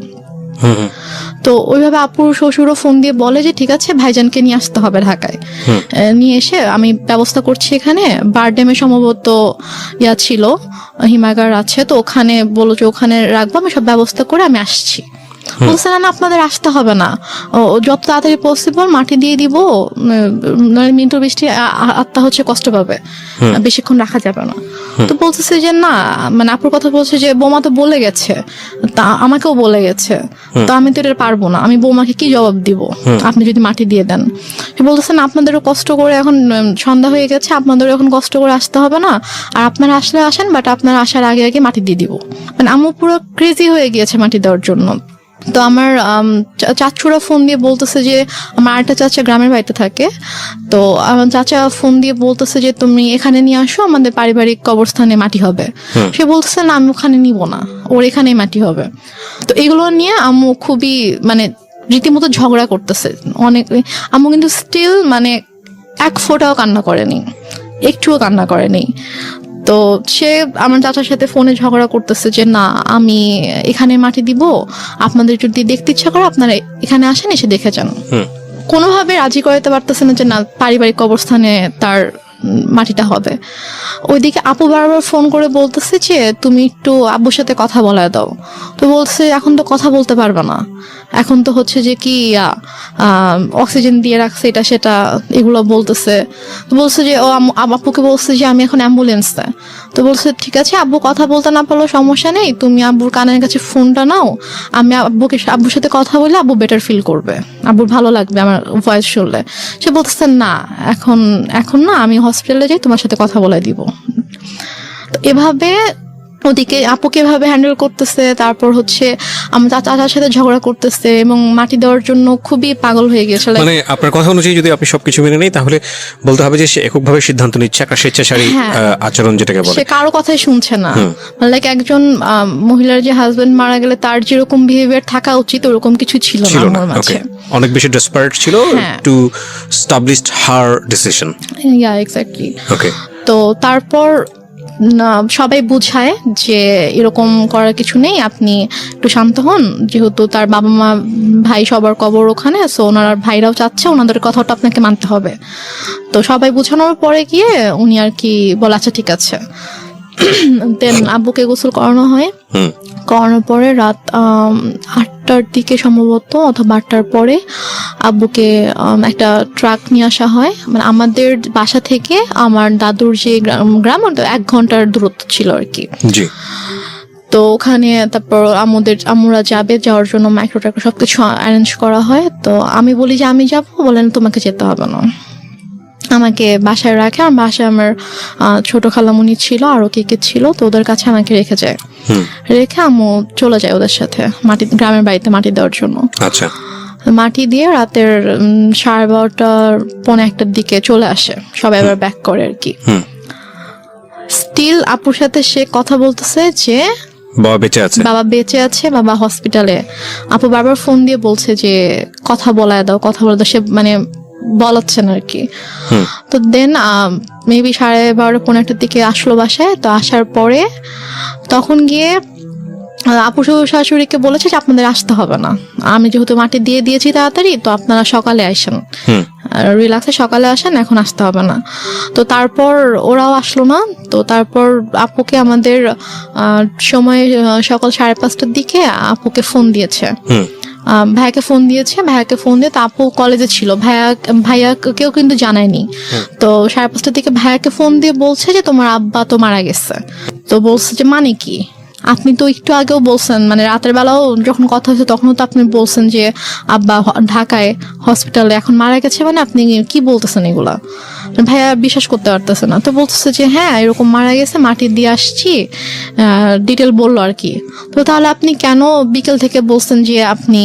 তো ওইভাবে আপুর শ্বশুরও ফোন দিয়ে বলে যে ঠিক আছে ভাইজানকে নিয়ে আসতে হবে ঢাকায়, নিয়ে এসে আমি ব্যবস্থা করছি, এখানে বারডেমে সম্ভবত ছিল হিমাগার আছে, তো ওখানে বলো যে ওখানে রাখবো, আমি সব ব্যবস্থা করে আমি আসছি। বলছে না আপনাদের আসতে হবে না, যত তাড়াতাড়ি পসিবল মাটি দিয়ে দিব, মৃত্যু বৃষ্টি আত্মা হচ্ছে কষ্ট পাবে, বেশিক্ষণ রাখা যাবে না। তো বলতেছে যে না, মানে আপুর কথা বলছে যে বৌমা তো বলে গেছে, তা আমাকেও বলে গেছে, তো আমি তো এটা পারবো না, আমি বৌমাকে কি জবাব দিব আপনি যদি মাটি দিয়ে দেন। বলতেছে না আপনাদেরও কষ্ট করে, এখন সন্ধ্যা হয়ে গেছে, আপনাদেরও এখন কষ্ট করে আসতে হবে না, আর আপনারা আসলে আসেন, বাট আপনারা আসার আগে আগে মাটি দিয়ে দিব। মানে আম্মু পুরো ক্রেজি হয়ে গিয়েছে মাটি দেওয়ার জন্য। তো আমার চাচুরা ফোন দিয়ে বলতেছে যে আমার আরেকটা চাচা গ্রামের বাড়িতে থাকে, তো আমার চাচা ফোন দিয়ে বলতেছে যে তুমি এখানে নিয়ে আসো, আমাদের পারিবারিক কবরস্থানে মাটি হবে। সে বলতেছে না আমি ওখানে নিব না, ওর এখানেই মাটি হবে। তো এগুলো নিয়ে আম্মু খুবই মানে রীতিমতো ঝগড়া করতেছে অনেক। আম্মু কিন্তু স্টিল মানে এক ফোঁটাও কান্না করেনি, একটুও কান্না করেনি। তো সে আমার চাচার সাথে ফোনে ঝগড়া করতেছে যে না আমি এখানে মাটি দিব, আপনাদের যদি দেখতে ইচ্ছা করে আপনারা এখানে আসেন, এসে দেখে যান। কোনোভাবে রাজি করাতে পারতেছে না যে না পারিবারিক কবরস্থানে তার মাটিটা হবে। ওইদিকে আপু বারবার ফোন করে বলতেছে যে তুমি একটু আব্বুর সাথে কথা বলায় দাও। তো বলছে এখন তো কথা বলতে পারবে না, এখন তো হচ্ছে যে কি অক্সিজেন দিয়ে রাখছে এটা সেটা এগুলো বলতেছে। তো বলছে যে ও আপুকে বলছে যে আমি এখন অ্যাম্বুলেন্সে। তো বলছে ঠিক আছে আব্বু কথা বলতে না পারলেও সমস্যা নেই, তুমি আব্বুর কানের কাছে ফোনটা নাও, আমি আব্বুর সাথে কথা বলে আব্বু বেটার ফিল করবে, আব্বুর ভালো লাগবে আমার ভয়েস শুনলে। সে বলতেছে না এখন না, আমি হসপিটালে যাই তোমার সাথে কথা বলে দিব। তো এভাবে ওদিকে আপুকে এভাবে হ্যান্ডেল করতেছে, তারপর হচ্ছে আমার চাচার সাথে ঝগড়া করতেছে এবং মাটি দেওয়ার জন্য খুবই পাগল হয়ে গেছে। মানে আপনার কথা অনুযায়ী যদি আপনি সবকিছু মেনে নেই তাহলে বলতে হবে যে সে এককভাবে সিদ্ধান্ত নিচ্ছে, একটা স্বেচ্ছাচারী আচরণ যেটাকে বলে। সে কারো কথাই শুনছে না। লাইক একজন মহিলার যে হাজবেন্ড মারা গেলে তার যেরকম বিহেভিয়ার থাকা উচিত ওরকম কিছু ছিল না আমার মাঝে। অনেক বেশি ডেসপারেট ছিল to establish her decision. Yeah exactly. Okay. তো তারপর সবাই বুঝায় যে এরকম করার কিছু নেই, আপনি একটু শান্ত হন, যেহেতু তার বাবা মা ভাই সবার কবর ওখানে, সো ওনার ভাইরাও চাচ্ছে ওনাদের কথাটা আপনাকে মানতে হবে। তো সবাই বুঝানোর পরে গিয়ে উনি আর কি বলে আচ্ছা ঠিক আছে। দেন আব্বুকে গোসল করানো হয়। করানোর পরে রাত 8টার দিকে সম্ভবত অথবা 8টার পরে আব্বুকে একটা ট্রাক নিয়ে আসা হয়। মানে আমাদের বাসা থেকে আমার দাদুর যে গ্রাম 1 ঘন্টার দূরত্ব ছিল আর কি। জি। তো ওখানে তারপর আমরা যাওয়ার জন্য মাইক্রো ট্রাক সবকিছু অ্যারেঞ্জ করা হয়। তো আমি বলি যে আমি যাবো, বলেন তোমাকে যেতে হবে না, আমাকে বাসায় রাখে। আর বাসায় আমার ছোট খালামুনি ছিল, আরো কে ছিল, তো ওদের কাছে আমাকে রেখে যায়। রেখে আম্মু চলে যায় ওদের সাথে গ্রামের বাড়িতে মাটি দেওয়ার জন্য। আচ্ছা। মাটি দিয়ে রাতের 12:30 পৌনে 1টার দিকে চলে আসে, সবাই আবার ব্যাক করে আর কি। স্টিল আপুর সাথে সে কথা বলতেছে যে বাবা বেঁচে আছে, বাবা হসপিটালে। আপু বারবার ফোন দিয়ে বলছে যে কথা বলে দাও। সে মানে বলাচ্ছেন আর কি। তো দেন মেবি 12:30 পৌনে 1টার দিকে আসলো বাসায়। তো আসার পরে তখন গিয়ে আপু শাশুড়িকে বলেছে যে আপনাদের আসতে হবে না, আমি যেহেতু মাটি দিয়ে দিয়েছি তাড়াতাড়ি, তো আপনারা সকালে আসেন, রিল্যাক্সে সকালে আসেন, এখন আসতে হবে না। তো তারপর ওরাও আসলো না। তো তারপর আপুকে আমাদের সময় সকাল 5:30টার দিকে আপুকে ফোন দিয়েছে, ভাইয়াকে ফোন দিয়ে তো আপু কলেজে ছিল, ভাইয়া কেউ কিন্তু জানায়নি। তো 5:30টার দিকে ভাইয়াকে ফোন দিয়ে বলছে যে তোমার আব্বা তো মারা গেছে। তো বলছে যে মানে কি, আপনি তো একটু আগেও বলছেন, মানে রাতের বেলাও যখন কথা হয়েছে তখনও তো আপনি বলছেন যে আব্বা ঢাকায় হসপিটালে, এখন মারা গেছে, মানে আপনি কি বলতেছেন এগুলা? ভাইয়া বিশ্বাস করতে পারতেছে না। তো বলতেছে যে হ্যাঁ এরকম মারা গেছে, মাটি দিয়ে আসছি, ডিটেল বললো আর কি। তো তাহলে আপনি কেন বিকেল থেকে বলছেন যে আপনি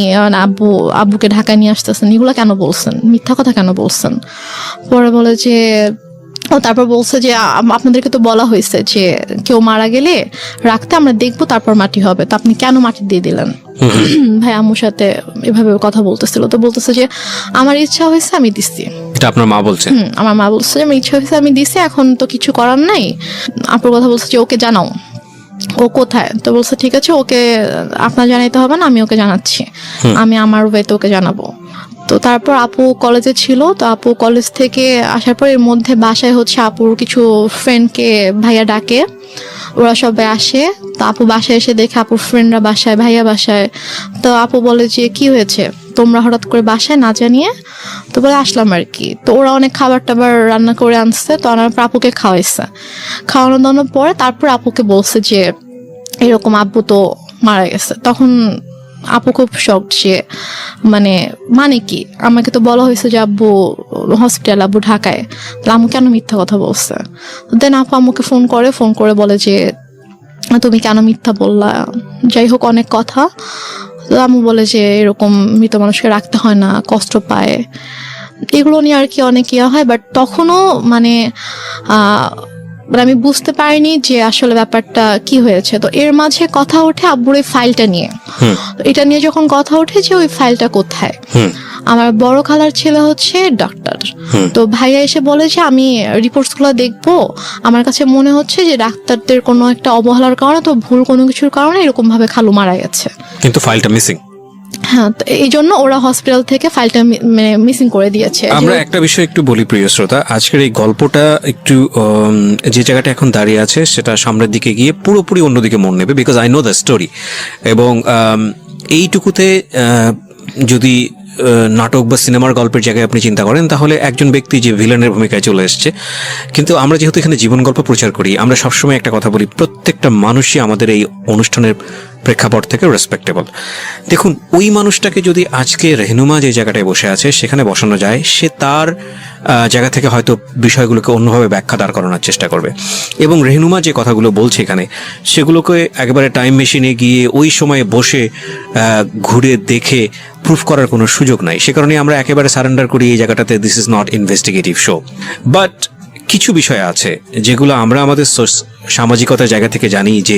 আব্বুকে ঢাকায় নিয়ে আসতেছেন, এগুলো কেন বলছেন, মিথ্যা কথা কেন বলছেন? পরে বলে যে তারপর বলছে যে আপনাদেরকে তো বলা হয়েছে যে কেউ মারা গেলে রাখতে, আমরা দেখবো তারপর মাটি হবে, তো আপনি কেন মাটি দিয়ে দিলেন? ভাই আম্মুর সাথে এভাবে কথা বলতেছিল। তো বলতেছে যে আমার ইচ্ছা হয়েছে আমি দিচ্ছি। এটা আপনার মা বলছে? আমার মা বলছে যে আমার ইচ্ছা হয়েছে আমি দিচ্ছি, এখন তো কিছু করার নাই। আপুর কথা বলছে যে ওকে জানাও, ও কোথায়? তো বলছে ঠিক আছে, ওকে আপনার জানাইতে হবে না, আমি ওকে জানাচ্ছি, আমি আমার ওয়েতে ওকে জানাবো। তো তারপর আপু কলেজে ছিল। তো আপু কলেজ থেকে আসার পর এর মধ্যে বাসায় হচ্ছে আপুর কিছু ফ্রেন্ডকে ভাইয়া ডাকে, ওরা সবাই আসে। তো আপু বাসায় এসে দেখে আপুর ফ্রেন্ডরা বাসায়, ভাইয়া বাসায়। তো আপু বলে যে কি হয়েছে তোমরা হঠাৎ করে বাসায় না জানিয়ে? তো বলে আসলাম আর কি। তো ওরা অনেক খাবার টাবার রান্না করে আনছে, তো আনার পর আপুকে খাওয়ানো দাওয়ানোর পরে তারপর আপুকে বলছে যে এরকম আব্বু তো মারা গেছে। তখন আপু খুব শক, যে মানে কি, আমাকে তো বলা হয়েছে যে আব্বু হসপিটাল, আব্বু ঢাকায়, তাহলে আম্মু কেন মিথ্যা কথা বলছে? দেন আপু আম্মুকে ফোন করে বলে যে তুমি কেন মিথ্যা বললা, যাই হোক অনেক কথা। আম্মু বলে যে এরকম মৃত মানুষকে রাখতে হয় না, কষ্ট পায়, এগুলো নিয়ে আর কি অনেক ইয়া হয়। বাট তখনও মানে আমি বুঝতে পারিনি যে আসলে ব্যাপারটা কি হয়েছে। তো এর মাঝে কথা ওঠে আব্বুর এই ফাইলটা নিয়ে। এটা নিয়ে যখন কথা ওঠে যে ওই ফাইলটা কোথায়, আমার বড় খালার ছেলে হচ্ছে ডক্টর। তো ভাইয়া এসে বলে যে আমি রিপোর্টস গুলো দেখবো, আমার কাছে মনে হচ্ছে যে ডাক্তারদের কোনো একটা অবহেলার কারণে, তো ভুল কোনো কিছুর কারণে এরকম ভাবে খালু মারা গেছে, কিন্তু ফাইলটা মিসিং। হ্যাঁ, তো এই জন্য ওরা হসপিটাল থেকে ফাইলটা মানে মিসিং করে দিয়েছে। আমরা একটা বিষয় একটু বলি প্রিয় শ্রোতা, আজকের এই গল্পটা একটু যে জায়গাটা এখন দাঁড়িয়ে আছে সেটা সামনের দিকে গিয়ে পুরোপুরি অন্যদিকে মন নেবে, because I know the story. এবং এইটুকুতে যদি নাটক বা সিনেমার গল্পের জায়গায় আপনি চিন্তা করেন তাহলে একজন ব্যক্তি যে ভিলেনের ভূমিকায় চলে এসছে। কিন্তু আমরা যেহেতু এখানে জীবন গল্প প্রচার করি, আমরা সবসময় একটা কথা বলি, প্রত্যেকটা মানুষই আমাদের এই অনুষ্ঠানের প্রেক্ষাপট থেকে রেসপেক্টেবল। দেখুন, ওই মানুষটাকে যদি আজকে রেহনুমা যে জায়গাটায় বসে আছে সেখানে বসানো যায়, সে তার জায়গা থেকে হয়তো বিষয়গুলোকে অন্যভাবে ব্যাখ্যা দাঁড় করানোর চেষ্টা করবে। এবং রেহনুমা যে কথাগুলো বলছে এখানে, সেগুলোকে একেবারে টাইম মেশিনে গিয়ে ওই সময়ে বসে ঘুরে দেখে প্রুফ করার কোনো সুযোগ নাই। সে কারণে আমরা একেবারে সারেন্ডার করি এই জায়গাটাতে, this is not investigative show. But কিছু বিষয় আছে যেগুলো আমরা আমাদের সামাজিকতার জায়গা থেকে জানি, যে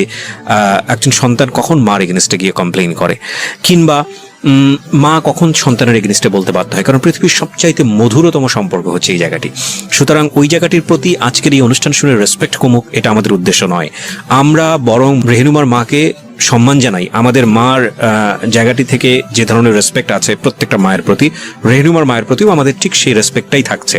একজন সন্তান কখন মার এগেনস্টে গিয়ে কমপ্লেইন করে, কিংবা মা কখন সন্তানের এগেনস্টে বলতে বাধ্য হয়, কারণ পৃথিবীর সবচাইতে মধুরতম সম্পর্ক হচ্ছে এই জায়গাটি। সুতরাং ওই জায়গাটির প্রতি আজকের এই অনুষ্ঠান শুনে রেসপেক্ট কমুক, এটা আমাদের উদ্দেশ্য নয়। আমরা বরং রেহনুমার মাকে সম্মান জানাই। আমাদের মার জায়গাটি থেকে যে ধরনের রেসপেক্ট আছে প্রত্যেকটা মায়ের প্রতি, রেহনুমার মায়ের প্রতিও আমাদের ঠিক সেই রেসপেক্টটাই থাকছে।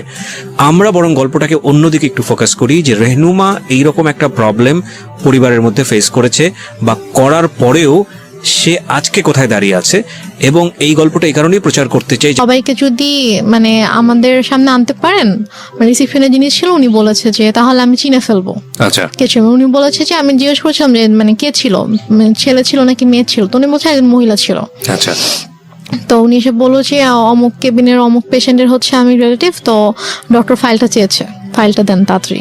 আমরা বরং গল্পটাকে অন্যদিকে একটু ফোকাস করি, যে রেহনুমা এইরকম একটা প্রবলেম পরিবারের মধ্যে ফেস করেছে, বা করার পরেও সে আজকে কোথায় দাঁড়িয়ে আছে। এবং এই গল্পটা এই কারণেই প্রচার করতে চাই, সবাইকে যদি মানে আমাদের সামনে আনতে পারেন, রিসিপশনে জিনিস ছিল, উনি বলেছে যে তাহলে আমি চিনে ফেলবো। আচ্ছা, কে ছিল উনি বলেছে যে, আমি জিজ্ঞেস করছিলাম যে মানে কে ছিল, মানে ছেলে ছিল নাকি মেয়ে ছিল, তো উনি বলছে একজন মহিলা ছিল। আচ্ছা। তো উনি এসে বললো যে অমুক কেবিনের অমুক পেশেন্টের হচ্ছে আমি রিলেটিভ, তো ডক্টর ফাইলটা চেয়েছে, ফাইলটা দেন তাড়াতাড়ি।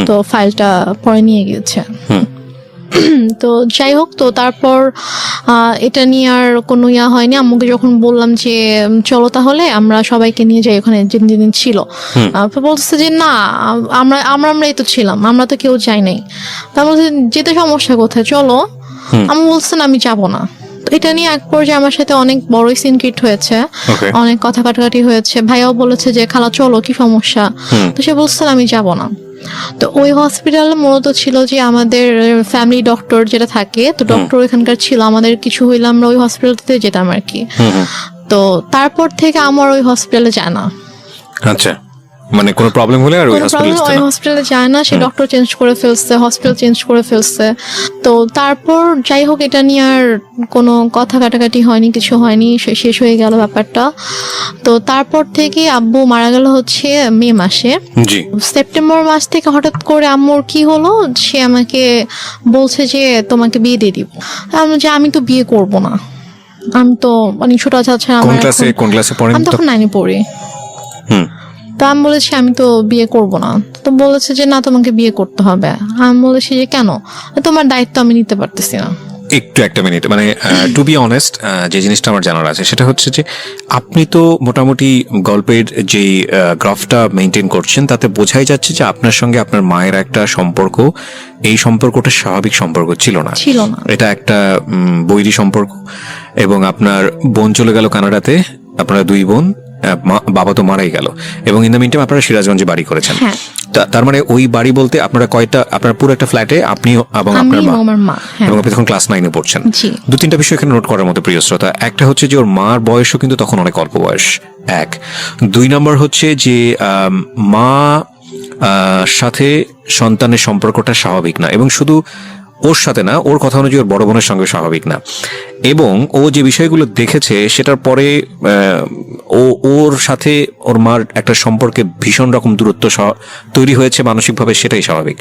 তো ফাইলটা পরে নিয়ে গিয়েছে। তো যাই হোক, তো তারপর এটা নিয়ে আর কোনো ইয়া হয়নি। আম্মুকে যখন বললাম যে চলো তাহলে আমরা সবাইকে নিয়ে যাই ওখানে যেদিন ছিল, বলতেছে যে না, আমরাই তো ছিলাম, আমরা তো কেউ যাই নাই। তা বলছে যেতে সমস্যা কোথায়, চলো। আমি বলছেন আমি যাব না। তো এটা নিয়ে এক পর্যায়ে আমার সাথে অনেক বড়ই সিন ক্রিয়েট হয়েছে, অনেক কথা কাটাকাটি হয়েছে। ভাইয়াও বলেছে যে খালা চলো, কি সমস্যা? তো সে বলছে আমি যাব না। তো ওই হসপিটালে মূলত ছিল যে আমাদের ফ্যামিলি ডক্টর যেটা থাকে, তো ডক্টর এখানকার ছিল, আমাদের কিছু হইলে আমরা ওই হসপিটালতে যেতাম আর কি। তো তারপর থেকে আমার ওই হসপিটালে যায় না। আচ্ছা, মানে কোনো প্রবলেম হলে আর ওই হসপিটালে যায় না, সে ডক্টর চেঞ্জ করে ফেলছে, হসপিটাল চেঞ্জ করে ফেলছে। তো তারপর যাই হোক, এটা নিয়ে আর কোনো কথা কাটাকাটি হয়নি, কিছু হয়নি, শেষ হয়ে গেল ব্যাপারটা। তো তারপর থেকে আব্বু মারা গেল হচ্ছে মে মাসে। সেপ্টেম্বর মাস থেকে হঠাৎ করে আম্মুর কি হলো, সে আমাকে বলছে যে তোমাকে বিয়ে দিয়ে দিব। আমি তো বিয়ে করব না, আমি তো মানে ছোট আছে, আমি তখন 9-এ পড়ি। তো আমি বলেছি আমি তো বিয়ে করব না। তো বলেছে যে না, তোমাকে বিয়ে করতে হবে। আমি বলেছি যে কেন? তোমার দায়িত্ব আমি নিতে পারতেছি না। একটু একটা মিনিট, মানে টু বি অনেস্ট, যে জিনিসটা আমার জানার আছে সেটা হচ্ছে যে আপনি তো মোটামুটি গল্পের যে গ্রাফটা মেনটেন করছেন, তাতে বোঝাই যাচ্ছে যে আপনার সঙ্গে আপনার মায়ের একটা সম্পর্ক, এই সম্পর্কটা স্বাভাবিক সম্পর্ক ছিল না। এটা একটা বৈরী সম্পর্ক। এবং আপনার বোন চলে গেল কানাডাতে, আপনারা দুই বোন, বাবা তো মারাই গেল, এবং ইন দ্য মিন টাইম আপনারা সিরাজগঞ্জে বাড়ি করেছেন। তার মানে ওই বাড়ি বলতে আপনারা কয়টা, আপনার পুরো একটা ফ্ল্যাটে আপনি এবং আপনার মা, এবং আপনি তখন ক্লাস 9-এ পড়ছেন। 2-3টা বিষয় এখানে নোট করার মতো প্রিয় শ্রোতা। একটা হচ্ছে যে ওর মার বয়সও কিন্তু তখন অনেক অল্প বয়স, 1। 2 নম্বর হচ্ছে যে মা সাথে সন্তানের সম্পর্কটা স্বাভাবিক না, এবং শুধু ওর সাথে না, ওর কথা অনুযায়ী ওর বড় বোনের সঙ্গে স্বাভাবিক না। এবং ও যে বিষয়গুলো দেখেছে সেটার পরে ওর সাথে ওর মার একটা সম্পর্কে ভীষণ রকম দূরত্ব তৈরি হয়েছে মানসিকভাবে, সেটাই স্বাভাবিক।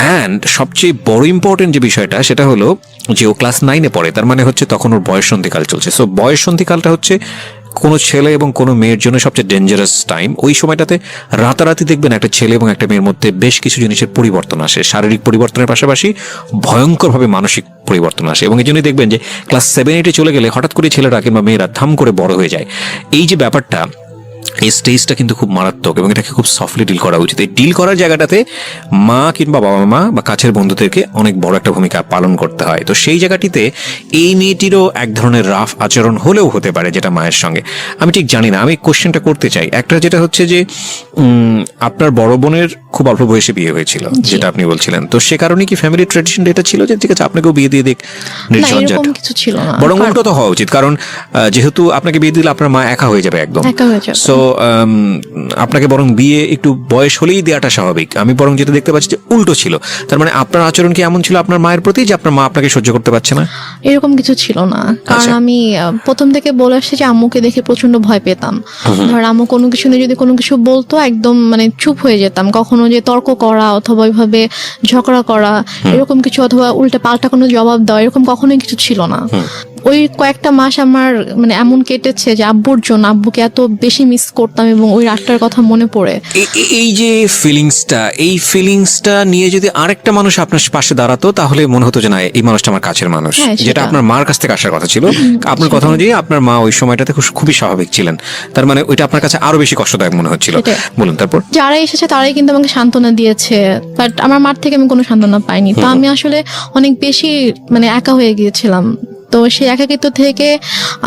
অ্যান্ড সবচেয়ে বড় ইম্পর্টেন্ট যে বিষয়টা সেটা হলো যে ও ক্লাস 9-এ পড়ে, তার মানে হচ্ছে তখন ওর বয়ঃসন্ধিকাল চলছে। সো বয়ঃসন্ধিকালটা হচ্ছে কোনো ছেলে এবং কোনো মেয়ের জন্য সবচেয়ে ডেঞ্জারাস টাইম। ওই সময়টাতে রাতারাতি দেখবেন একটা ছেলে এবং একটা মেয়ের মধ্যে বেশ কিছু জিনিসের পরিবর্তন আসে, শারীরিক পরিবর্তনের পাশাপাশি ভয়ঙ্করভাবে মানসিক পরিবর্তন আসে। এবং এই জন্যই দেখবেন যে ক্লাস 7-8-এ চলে গেলে হঠাৎ করে ছেলেরা কিংবা মেয়েরা ধাম করে বড় হয়ে যায়। এই যে ব্যাপারটা, এই স্টেজটা কিন্তু খুব মারাত্মক, এবং এটাকে খুব সফটলি ডিল করা উচিত। এই ডিল করার জায়গাটাতে মা কিংবা বাবা মা বা কাছের বন্ধুদেরকে অনেক বড় একটা ভূমিকা পালন করতে হয়। তো সেই জায়গাটিতে এই মেয়েটিরও এক ধরনের রাফ আচরণ হলেও হতে পারে, যেটা মায়ের সঙ্গে, আমি ঠিক জানি না। আমি কোশ্চেনটা করতে চাই একটা, যেটা হচ্ছে যে আপনার বড় বোনের খুব অল্প বয়সে বিয়ে হয়েছিল, জি। যেটা আপনি বলছিলেন। তো সে কারণে কি ফ্যামিলি ট্রেডিশন এটা ছিল যে ঠিক আছে আপনাকেও বিয়ে দিয়ে দিক না, নির্ঝঞ্ঝাট? এরকম কিছু ছিল না। বরং উল্টো তো হওয়া উচিত, কারণ যেহেতু আপনাকে বিয়ে দিলে আপনার মা একা হয়ে যাবে একদম। একা হয়ে যাবে। সো আপনাকে বরং বিয়ে একটু বয়স হলেই দেওয়াটা স্বাভাবিক। আমি বরং যেটা দেখতে পাচ্ছি যে উল্টো ছিল। তার মানে আপনার আচরণ কি এমন ছিল আপনার মায়ের প্রতি যে আপনার মা আপনাকে সহ্য করতে পারছে না? এরকম কিছু ছিল না, কারণ আচ্ছা। আমি প্রথম থেকে বলে আসছি যে আম্মুকে দেখে প্রচন্ড ভয় পেতাম। ধর আম্মু কোনো কিছু নিয়ে যদি কোনো কিছু বলতো একদম মানে চুপ হয়ে যেতাম, কখনো যে তর্ক করা অথবা ওইভাবে ঝগড়া করা এরকম কিছু, অথবা উল্টে পাল্টা কোনো জবাব দেওয়া এরকম কখনোই কিছু ছিল না। ওই কয়েকটা মাস আমার মানে এমন কেটেছে যে আব্বুর জন্য, আব্বুকে এত বেশি মিস করতাম এবং ওই রাতটার কথা মনে পড়ে। এই যে ফিলিংসটা নিয়ে যদি আরেকটা মানুষ আপনার পাশে দাঁড়াতো তাহলে মনে হতো যে না এই মানুষটা আমার কাছের মানুষ, হ্যাঁ, যেটা সেটা। আপনার মার কাছ থেকে আসার কথা ছিল। আপনার কথা অনুযায়ী আপনার মা ওই সময়টাতে খুবই স্বাভাবিক ছিলেন, তার মানে ওইটা আপনার কাছে আরো বেশি কষ্টদায়ক মনে হচ্ছিল। সেটাই। বলুন তারপর। যারা এসেছে তারাই কিন্তু আমাকে সান্ত্বনা দিয়েছে, বাট আমার মার থেকে আমি কোনো সান্ত্বনা পাইনি। তো আমি আসলে অনেক বেশি মানে একা হয়ে গিয়েছিলাম। তো সেই একাকিত্ব থেকে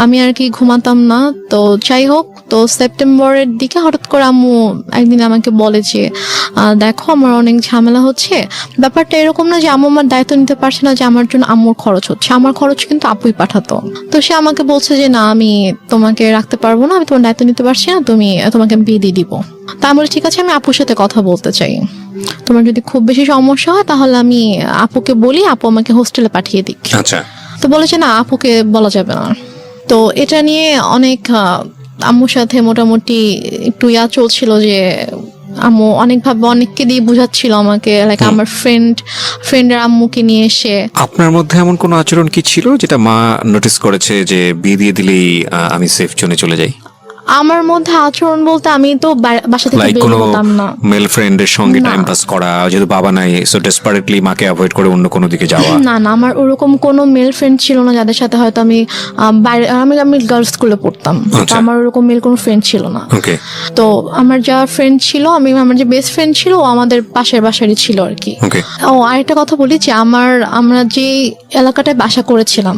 আমি আর কি ঘুমাতাম না। তো যাই হোক, তো সেপ্টেম্বরের দিকে হঠাৎ করে আম্মু একদিন আমাকে বলে যে দেখো আমার অনেক ঝামেলা হচ্ছে। ব্যাপারটা এরকম না যে আম্মু আমার দায়িত্ব নিতে পারছে না, যে আমার জন্য আম্মুর খরচ হচ্ছে, আমার খরচ কিন্তু আপুই পাঠাতো। তো সে আমাকে বলছে যে না আমি তোমাকে রাখতে পারবো না, আমি তোমার দায়িত্ব নিতে পারছি না, তোমাকে আমি বিয়ে দিয়ে দিব। তা আমি বলি ঠিক আছে, আমি আপুর সাথে কথা বলতে চাই, তোমার যদি খুব বেশি সমস্যা হয় তাহলে আমি আপুকে বলি, আপু আমাকে হোস্টেলে পাঠিয়ে দিক। আচ্ছা। তো বলেছে না আপুকে বলা যাবে না। তো এটা নিয়ে অনেক আম্মুর সাথে মোটামুটি একটু চলছিল যে আম্মু অনেকভাবে অনেককে দিয়ে বুঝাচ্ছিল আমাকে, লাইক আমার ফ্রেন্ডের আম্মুকে নিয়ে এসে। আপনার মধ্যে এমন কোনো আচরণ কি ছিল যেটা মা নোটিস করেছে যে বিয়ে দিয়ে দিলেই আমি সেফ জোনে চলে যাই? আমার মধ্যে আচরণ বলতে আমি তো বাসা থেকে লাইক বের কোনো হতাম না। মেল ফ্রেন্ডের সঙ্গে না। টাইম পাস করা, যেহেতু বাবা নাই সো ডেসপারেটলি মাকে অ্যাভয়েড করে অন্য কোনো দিকে যাওয়া? না না, আমার ওরকম কোনো মেল ফ্রেন্ড ছিল না যাদের সাথে হয়তো আমি বাইরে, আমি গার্লস স্কুলে পড়তাম, তো আচ্ছা। আমার ওরকম মেল কোনো ফ্রেন্ড ছিল না। ওকে। তো আমার যা ফ্রেন্ড ছিল, আমার যে বেস্ট ফ্রেন্ড ছিল ও আমাদের পাশের বাসারই ছিল আর কি। ওকে। ও আরেকটা কথা বলি যে আমরা যে এলাকাটায় বাসা করেছিলাম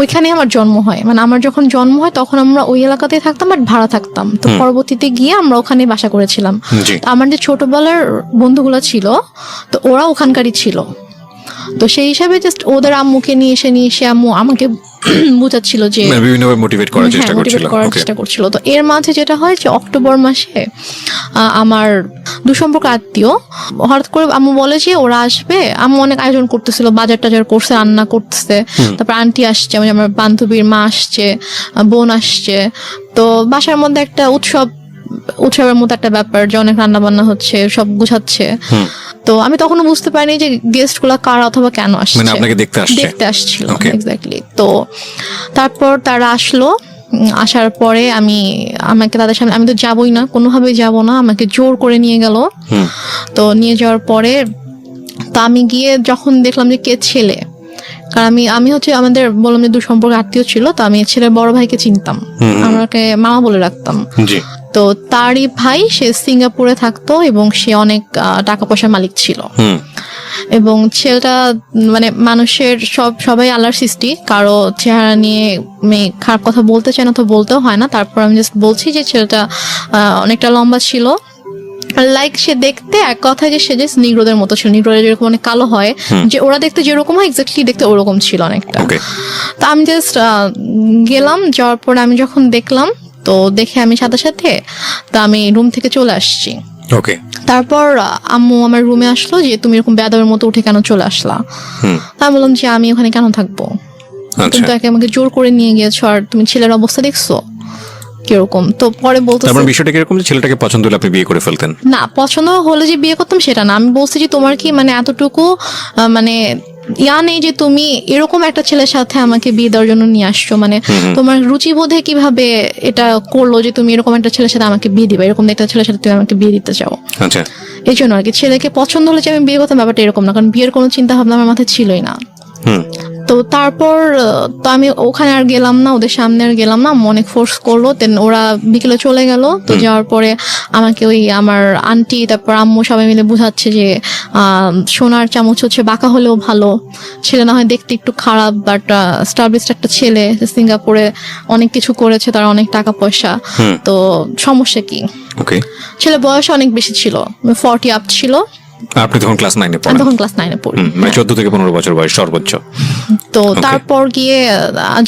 ওইখানে আমার জন্ম হয়, মানে আমার যখন জন্ম হয় তখন আমরা ওই এলাকাতেই থাকতাম, বাট ভাড়া থাকতাম। তো পরবর্তীতে গিয়ে আমরা ওখানে বাসা করেছিলাম। জি। তো আমার যে ছোটবেলার বন্ধুগুলো ছিল তো ওরা ওখানকারই ছিল। তো সেই হিসাবে জাস্ট ওদের আম্মুকে নিয়ে এসে আম্মু আমাকে বুঝাচ্ছিল যে মানে বিভিন্নভাবে মোটিভেট করার হ্যাঁ, চেষ্টা করছিল। motivate করার ওকে। চেষ্টা করছিল। তো এর মাঝে যেটা হয় যে অক্টোবর মাসে আমার দুসম্পর্ক আত্মীয় হঠাৎ করে আম্মু বলে যে ওরা আসবে। আম্মু অনেক আয়োজন করতেছিল, বাজার টাজার করছে, রান্না করতেছে, তারপর আন্টি আসছে, মানে আমার বান্ধবীর মা আসছে, বোন আসছে। তো বাসার মধ্যে একটা উৎসবের মতো একটা ব্যাপার, যে অনেক রান্না বান্না হচ্ছে, সব গুছাচ্ছে। তো আমি তখনও বুঝতে পারিনি যে গেস্ট গুলা কারা অথবা কেন আসছে, মানে আপনাকে দেখতে আসছিল। Okay. এক্স্যাক্টলি। তো তারপর তারা আসলো। আসার পরে আমাকে তাদের সামনে, আমি তো যাবই না, কোনোভাবেই যাব না, আমাকে জোর করে নিয়ে গেল। তো নিয়ে যাওয়ার পরে তো আমি গিয়ে যখন দেখলাম যে কে ছেলে, কারণ আমি হচ্ছে আমাদের বললাম যে দুসম্পর্ক আত্মীয় ছিল, তো আমি ছেলের বড় ভাইকে চিনতাম, আমাকে মামা বলে রাখতাম। জি। তো তারই ভাই, সে সিঙ্গাপুরে থাকতো এবং সে অনেক টাকা পয়সার মালিক ছিল। এবং ছেলেটা মানে মানুষের সবাই আল্লাহর সৃষ্টি, কারো চেহারা নিয়ে খারাপ কথা বলতে চায় না, তো বলতেও হয় না। তারপর আমি জাস্ট বলছি যে ছেলেটা অনেকটা লম্বা ছিল, লাইক সে দেখতে এক কথায় যে সে জাস্ট নিগ্রোদের মতো ছিল, নিগ্রোদের যেরকম অনেক কালো হয়, যে ওরা দেখতে যেরকম হয় এক্স্যাক্টলি দেখতে ওরকম ছিল অনেকটা। ওকে। তো আমি জাস্ট গেলাম, যাওয়ার পরে আমি যখন দেখলাম, তো দেখে আমি সাথে সাথে তো আমি রুম থেকে চলে আসছি। ওকে। তারপর আম্মু আমার রুমে আসলো যে তুমি এরকম বেয়াদবের মতো উঠে কেন চলে আসলা। আমি বললাম যে আমি ওখানে কেন থাকবো, তুমি তো আমাকে জোর করে নিয়ে গিয়েছো, আর তুমি ছেলের অবস্থা দেখছো কিরকম। তো পরে বলতে তারপর বিষয়টা কিরকম যে ছেলেটাকে পছন্দ হলে আপনি বিয়ে করে ফেলতেন? না, পছন্দ হলে যে বিয়ে করতাম সেটা না, আমি বলছি যে তোমার কি মানে এতটুকু মানে নেই যে তুমি এরকম একটা ছেলের সাথে আমাকে বিয়ে দেওয়ার জন্য নিয়ে আসছো, মানে তোমার রুচিবোধে কিভাবে এটা করলো যে তুমি এরকম একটা ছেলের সাথে আমাকে বিয়ে দিবা, এরকম একটা ছেলের সাথে তুমি আমাকে বিয়ে দিতে চাও। আচ্ছা। এই জন্য আর কি, ছেলেকে পছন্দ হলে যে আমি বিয়ে করতাম ব্যাপারটা এরকম না, কারণ বিয়ের কোনো চিন্তা ভাবনা আমার মাথায় ছিলই না। তো তারপর তো আমি ওখানে আর গেলাম না, ওদের সামনে আর গেলাম না, আম্মু অনেক ফোর্স করলো। দেন ওরা বিকেলে চলে গেল। তো যাওয়ার পরে আমাকে ওই আমার আন্টি তারপর আম্মু সবাই মিলে বুঝাচ্ছে যে সোনার চামচ হচ্ছে বাঁকা হলেও ভালো, ছেলে না হয় দেখতে একটু খারাপ বাট স্টাবলিশড একটা ছেলে, সিঙ্গাপুরে অনেক কিছু করেছে, তার অনেক টাকা পয়সা, তো সমস্যা কি? ওকে, ছেলে বয়স অনেক বেশি ছিল, 40 আপ ছিল। আপনি তখন ক্লাস 9-এ আমি পড়েন? তখন ক্লাস 9-এ পড়ি। মানে 14 থেকে 15 বছর বয়স সর্বোচ্চ। তো তারপর গিয়ে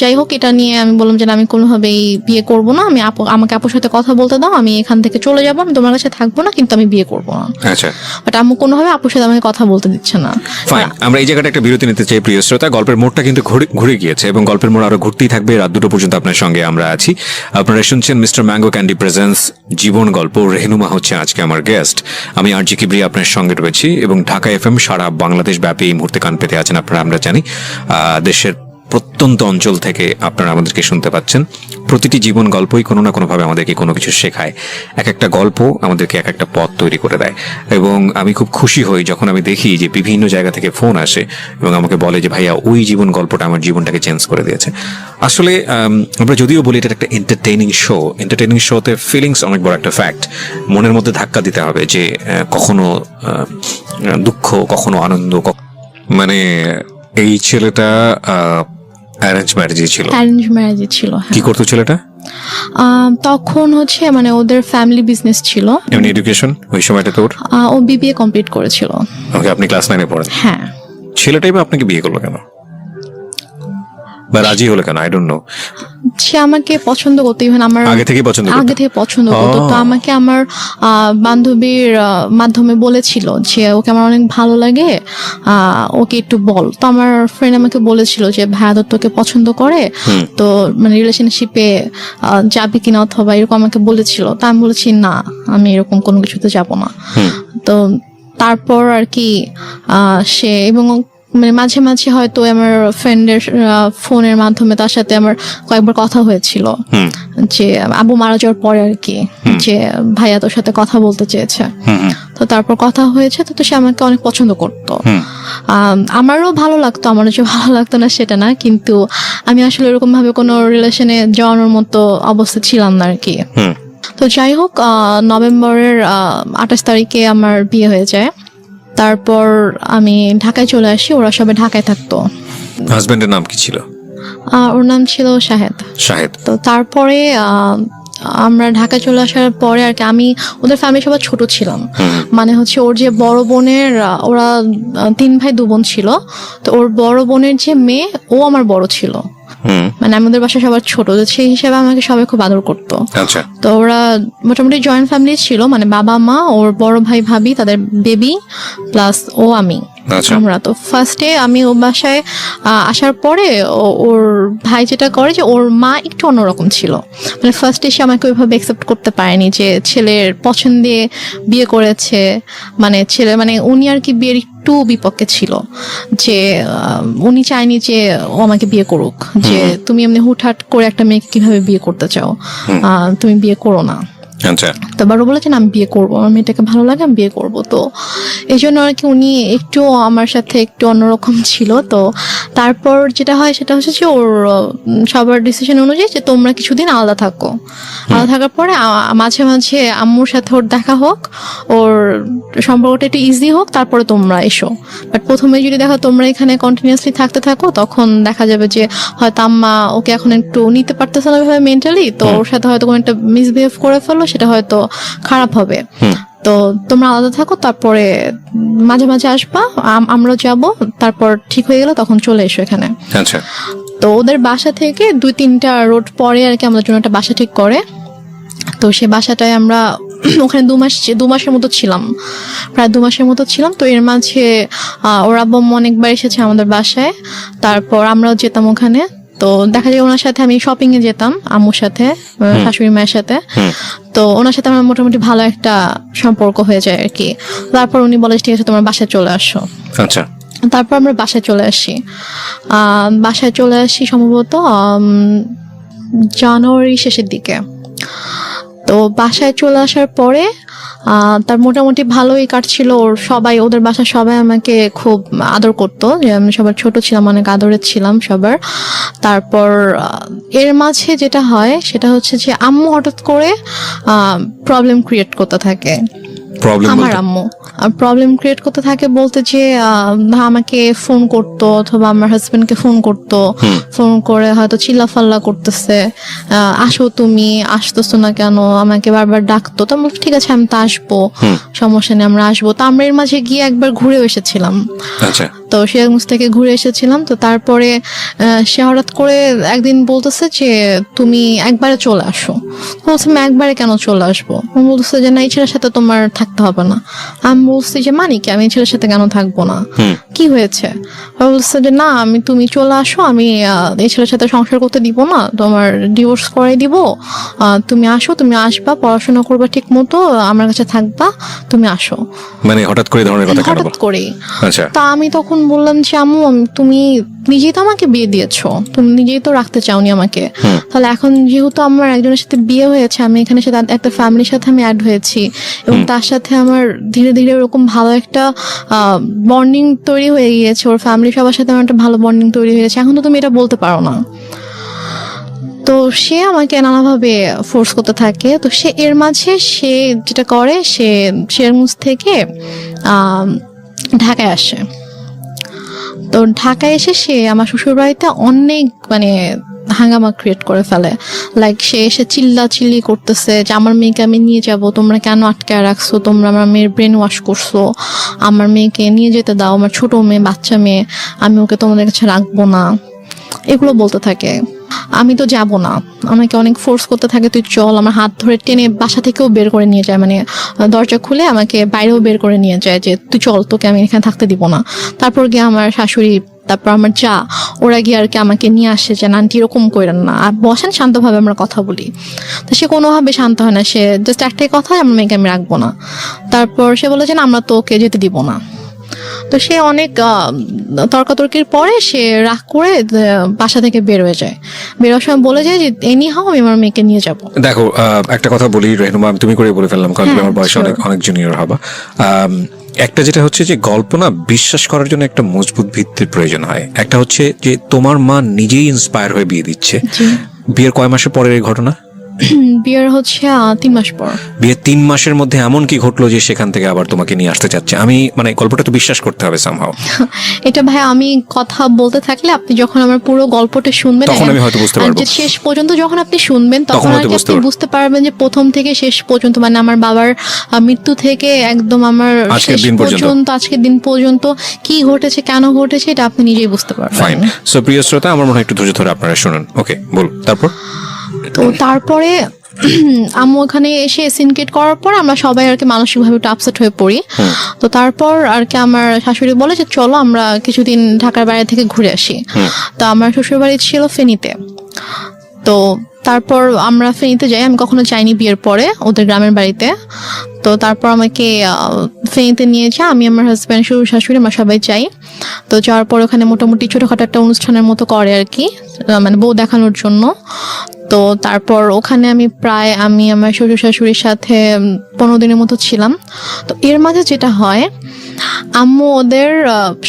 যাই হোক, এটা নিয়ে আমি বললাম যে না, আমি কোনোভাবেই বিয়ে করব না, আমি আমাকে আপুর সাথে কথা বলতে দাও, আমি এখান থেকে চলে যাবো, আমি তোমার কাছে থাকবো না, কিন্তু আমি বিয়ে করবো না। আচ্ছা, বাট আম্মু কোনোভাবে আপুর সাথে আমাকে কথা বলতে দিচ্ছে না। ফাইন। আমরা এই জায়গাটা একটা বিরতি নিতে চাই প্রিয় শ্রোতা। গল্পের মোড়টা কিন্তু ঘুরে গিয়েছে এবং গল্পের মোড় আরো ঘুরতেই থাকবে। রাত 2টো পর্যন্ত আপনার সঙ্গে আমরা আছি। আপনারা শুনছেন মিস্টার ম্যাঙ্গো ক্যান্ডি প্রেজেন্স জীবন গল্প। রেহনুমা হচ্ছে আজকে আমার গেস্ট। আমি আরজি কিবরিয়া আপনার সঙ্গে রয়েছি এবং ঢাকা এফএম সারা বাংলাদেশ ব্যাপী এই মুহূর্তে কান পেতে আছেন আপনারা, আমরা জানি। দেশের প্রত্যন্ত অঞ্চল থেকে আপনারা আমাদেরকে শুনতে পাচ্ছেন। প্রতিটি জীবন গল্পই কোনো না কোনোভাবে আমাদেরকে কোনো কিছু শেখায়। এক একটা গল্প আমাদেরকে এক একটা পথ তৈরি করে দেয় এবং আমি খুব খুশি হই যখন আমি দেখি যে বিভিন্ন জায়গা থেকে ফোন আসে এবং আমাকে বলে যে ভাইয়া ওই জীবন গল্পটা আমার জীবনটাকে চেঞ্জ করে দিয়েছে। আসলে আমরা যদিও বলি এটা একটা এন্টারটেইনিং শোতে ফিলিংস অনেক বড় একটা ফ্যাক্ট। মনের মধ্যে ধাক্কা দিতে হবে যে কখনো দুঃখ, কখনো আনন্দ। মানে এই ছেলেটা অ্যারেঞ্জ ম্যারেজই ছিল? অ্যারেঞ্জ ম্যারেজই ছিল। কি করতো ছেলেটা তখন হচ্ছে মানে ওদের ফ্যামিলি বিজনেস ছিল। এমনি এডুকেশন ওই সময়টা তোর? ও বিবিএ কমপ্লিট করেছিল। ওকে, আপনি ক্লাস 9-এ পড়েন? হ্যাঁ। ছেলেটাই বা আপনাকে বিয়ে করলো কেন বা রাজি হলো কেন? I don't know. সে আমাকে পছন্দ করতো, ইভেন আমার আগে থেকে পছন্দ করতো? আগে থেকে পছন্দ করতো। তো আমাকে আমার বান্ধবীর মাধ্যমে বলেছিল যে ওকে আমার অনেক ভালো লাগে, ওকে একটু বল। তো আমার ফ্রেন্ড আমাকে বলেছিল যে ভাইয়া তো তোকে পছন্দ করে, তো মানে রিলেশনশিপে যাবি কিনা অথবা এরকম আমাকে বলেছিল। তা আমি বলেছি না, আমি এরকম কোনো কিছুতে যাব না। তো তারপর আর কি সে এবং মানে মাঝে মাঝে হয়তো আমার ফ্রেন্ডের ফোনের মাধ্যমে তার সাথে আমার কয়েকবার কথা হয়েছিল যে আবু মারা যাওয়ার পরে আর কি, যে ভাইয়া তোর সাথে কথা বলতে চেয়েছে। তো তারপর কথা হয়েছে, তো সে আমাকে অনেক পছন্দ করতো। আমারও ভালো লাগতো, আমারও যে ভালো লাগতো না সেটা না, কিন্তু আমি আসলে এরকম ভাবে কোনো রিলেশনে যাওয়ানোর মতো অবস্থা ছিলাম না আর কি। তো যাই হোক, নভেম্বরের 28 তারিখে আমার বিয়ে হয়ে যায়। তারপর আমি ঢাকায় চলে আসি, ওরা সবাই ঢাকায় থাকতো। হাজবেন্ডের নাম কি ছিল? ওর নাম ছিল শাহেদ। তো তারপরে আমরা ঢাকা চলে আসার পরে আর কি আমি ওদের ফ্যামিলি সবাই ছোট ছিলাম। মানে হচ্ছে ওর যে বড় বোনের, ওরা 3 ভাই 2 বোন ছিল, তো ওর বড় বোনের যে মেয়ে ও আমার বড় ছিল। মানে আমাদের বাসা সবার ছোট, সেই হিসাবে আমাকে সবাই খুব আদর করতো। তো ওরা মোটামুটি জয়েন্ট ফ্যামিলি ছিল, মানে বাবা মা, ওর বড় ভাই ভাবি, তাদের বেবি প্লাস ও আমি, আমরা। তো ফার্স্টে আমি ও বাসায় আসার পরে ওর ভাই যেটা করে যে ওর মা একটু অন্যরকম ছিল। মানে ফার্স্টে সে আমাকে ওইভাবে অ্যাকসেপ্ট করতে পারেনি যে ছেলের পছন্দে বিয়ে করেছে, মানে ছেলে মানে উনি আর কি বিয়ের একটু বিপক্ষে ছিল, যে উনি চায়নি যে ও আমাকে বিয়ে করুক, যে তুমি এমনি হুটহাট করে একটা মেয়েকে কিভাবে বিয়ে করতে চাও, তুমি বিয়ে করো না। তো বারো বলেছেন আমি বিয়ে করবো, আমার মেয়েটাকে ভালো লাগে, আমি বিয়ে করবো। তো এই জন্য আর কি উনি একটু আমার সাথে একটু অন্যরকম ছিল। তো তারপর যেটা হয় সেটা হচ্ছে যে ওর সবার ডিসিশন অনুযায়ী যে তোমরা কিছুদিন আলাদা থাকো, আলাদা থাকার পরে মাঝে মাঝে আম্মুর সাথে ওর দেখা হোক, ওর সম্পর্কটা একটু ইজি হোক, তারপরে তোমরা এসো। বাট প্রথমে যদি দেখো তোমরা এখানে কন্টিনিউয়াসলি থাকতে থাকো, তখন দেখা যাবে যে হয়তো আম্মা ওকে এখন একটু নিতে পারতেছে না ভাবে মেন্টালি, তো ওর সাথে হয়তো কোনো একটা মিসবিহেভ করে ফেলো, সেটা হয়তো খারাপ হবে। তো তোমরা আলাদা থাকো, তারপরে মাঝে মাঝে আসবা, আমরা যাব, তারপর ঠিক হয়ে গেলে তখন চলে এসো এখানে। তো ওদের বাসা থেকে 2-3টা রোড পরে আর কি আমাদের জন্য একটা বাসা ঠিক করে। তো সে বাসাটায় আমরা ওখানে 2 মাসের মতো ছিলাম, প্রায় 2 মাসের মতো ছিলাম। তো এর মাঝে ওর আব্বু অনেকবার এসেছে আমাদের বাসায়, তারপর আমরাও যেতাম ওখানে। তো দেখা যায় ওনার সাথে আমি শপিং এ যেতাম, আম্মুর সাথে, শাশুড়ি মায়ের সাথে। তো ওনার সাথে আমার মোটামুটি ভালো একটা সম্পর্ক হয়ে যায় আর কি। তারপর উনি বলে ঠিক আছে তোমার বাসায় চলে আসো। তারপর আমরা বাসায় চলে আসি সম্ভবত জানুয়ারি শেষের দিকে। তো তো বাসায় চলে আসার পরে তার মোটামুটি ভালোই কাটছিল। ওদের বাসার সবাই আমাকে খুব আদর করতো, যে আমি সবার ছোট ছিলাম, অনেক আদরের ছিলাম সবার। তারপর এর মাঝে যেটা হয় সেটা হচ্ছে যে আম্মু হঠাৎ করে প্রবলেম ক্রিয়েট করতে থাকে। আমার আম্মু প্রবলেম ক্রিয়েট করতে থাকে বলতে যে আমাকে ফোন করতো অথবা আমার হাজবেন্ডকে ফোন করতো, ফোন করে হয়তো চিল্লাফাল্লা করতেছে, আসো তুমি, আসতেছো না কেন, আমাকে বারবার ডাকতো। তো আমি ঠিক আছে আমি তো আসবো, সমস্যা নেই আমরা আসবো। তো আমরা এর মাঝে গিয়ে একবার ঘুরেও এসেছিলাম। তো সিরাজগঞ্জ থেকে ঘুরে এসেছিলাম। তো তারপরে সে হঠাৎ করে একদিন বলতেছে যে তুমি একবারে চলে আসো। বলছে আমি একবারে কেন চলে আসবো? বলতেছে যে না, এই ছেলের সাথে তোমার থাকতে হবে না। আমি বলছি যে মানে কি, আমি এই ছেলের সাথে কেন থাকবো না, কি হয়েছে? বলছে যে না, তুমি চলে আসো, আমি এই ছেলের সাথে সংসার করতে দিব না, তোমার ডিভোর্স করাই দিব। তুমি আসো, তুমি আসবা, পড়াশোনা করবা ঠিক মতো, আমার কাছে থাকবা, তুমি আসো। মানে হঠাৎ করে ধরনের কথা, হঠাৎ করে। আচ্ছা। তা আমি তখন বললাম যে আম্মু, তুমি নিজেই তো আমাকে বিয়ে দিয়েছো, তুমি নিজেই তো রাখতে চাওনি আমাকে, তাহলে এখন যেহেতু আমার একজনের সাথে বিয়ে হয়েছে, আমি এখানে সাথে একটা ফ্যামিলির সাথে আমি অ্যাড হয়েছি, এবং তার সাথে আমার ধীরে ধীরে ওরকম ভালো একটা বন্ডিং তৈরি হয়ে গিয়েছে, ওর ফ্যামিলি সবার সাথে আমার একটা ভালো বন্ডিং তৈরি হয়ে গেছে, এখন তো তুমি এটা বলতে পারো না। তো সে আমাকে নানাভাবে ফোর্স করতে থাকে। তো সে এর মাঝে সে যেটা করে, সে সিরাজগঞ্জ থেকে ঢাকায় আসে। তো ঢাকায় এসে সে আমার শ্বশুর বাড়িতে অনেক হাঙ্গামা ক্রিয়েট করে ফেলে। লাইক সে এসে চিল্লি করতেছে যে আমার মেয়েকে আমি নিয়ে যাব, তোমরা কেন আটকায় রাখছো, তোমরা আমার মেয়ের ব্রেন ওয়াশ করছো, আমার মেয়েকে নিয়ে যেতে দাও, আমার ছোট মেয়ে, বাচ্চা মেয়ে, আমি ওকে তোমাদের কাছে রাখবো না, এগুলো বলতে থাকে। আমি তো যাব না, আমাকে অনেক ফোর্স করতে থাকে, তুই চল। আমার হাত ধরে টেনে বাসা থেকেও বের করে নিয়ে যায়, দরজা খুলে আমাকে বাইরেও বের করে নিয়ে যায় যে তুই চল, তোকে আমি এখানে থাকতে দিব না। তারপর গিয়ে আমার শাশুড়ি, তারপর আমার যা, ওরা গিয়ে আর কি আমাকে নিয়ে আসে যে আন্টি এরকম করেন না, আর বসেন শান্তভাবে আমরা কথা বলি। তো সে কোনোভাবে শান্ত হয় না, সে জাস্ট একটাই কথা, আমার মেয়েকে আমি রাখবো না। তারপর সে বলে যে আমরা তো ওকে যেতে দিব না। তো সে অনেক তর্কাতর্কির পরে সে রাগ করে বাসা থেকে বের হয়ে যায়। বেরোর সময় বলে যায় যে এনি হাও আমি আমার মেয়েকে নিয়ে যাব। দেখো, একটা কথা বলি রেহনুমা, আমি তুমি করে বলে ফেললাম, কারণ তুমি আমার বয়সে অনেক জুনিয়র হবা। একটা যেটা হচ্ছে যে গল্প না বিশ্বাস করার জন্য একটা মজবুত ভিত্তির প্রয়োজন হয়। একটা হচ্ছে যে তোমার মা নিজেই ইন্সপায়ার হয়ে বিয়ে দিচ্ছে। বিয়ের কয় মাসের পরের এই ঘটনা? বিয়ের হচ্ছে 3 মাস পর। বিয়ের 3 মাসের মধ্যে এমন কি ঘটলো যে সেখান থেকে আবার তোমাকে নিয়ে আসতে চাচ্ছে? আমি গল্পটা তো বিশ্বাস করতে হবে সামহাও। এটা ভাই আমি কথা বলতে থাকলে আপনি যখন আমার পুরো গল্পটা শুনবেন তখন আমি হয়তো বুঝতে পারবো, শেষ পর্যন্ত যখন আপনি শুনবেন তখন আপনি বুঝতে পারবেন যে প্রথম থেকে শেষ পর্যন্ত, আমার বাবার মৃত্যু থেকে একদম আমার শেষ পর্যন্ত, আজকের দিন পর্যন্ত কি ঘটেছে, কেন ঘটেছে, এটা আপনি নিজেই বুঝতে পারবেন। ফাইন। সো প্রিয় শ্রোতা, আমার মনে হয় একটু ধৈর্য ধরে আপনারা শুনুন। ওকে, বল। তো তারপরে আম্মু ওখানে এসে সিনকেট করার পর আমরা সবাই আর কি মানসিকভাবে একটু আপসেট হয়ে পড়ি। তো তারপর আর কি আমার শাশুড়ি বলে যে চলো আমরা কিছুদিন ঢাকার বাইরে থেকে ঘুরে আসি। তো আমার শ্বশুর বাড়ি ছিল ফেনীতে। তো তারপর আমরা ফেনীতে যাই, আমি কখনো যাইনি বিয়ের পরে ওদের গ্রামের বাড়িতে। তো তারপর আমাকে ফেনীতে নিয়ে যায়, আমি আমার হাজব্যান্ড, শ্বশুর শাশুড়ি, আমরা সবাই যাই। তো যাওয়ার পর ওখানে মোটামুটি ছোটখাটো একটা অনুষ্ঠানের মতো করে আর কি, বউ দেখানোর জন্য। তো তারপর ওখানে আমি আমার শ্বশুর শাশুড়ির সাথে 15 দিনের মতো ছিলাম। তো এর মাঝে যেটা হয়, আম্মু ওদের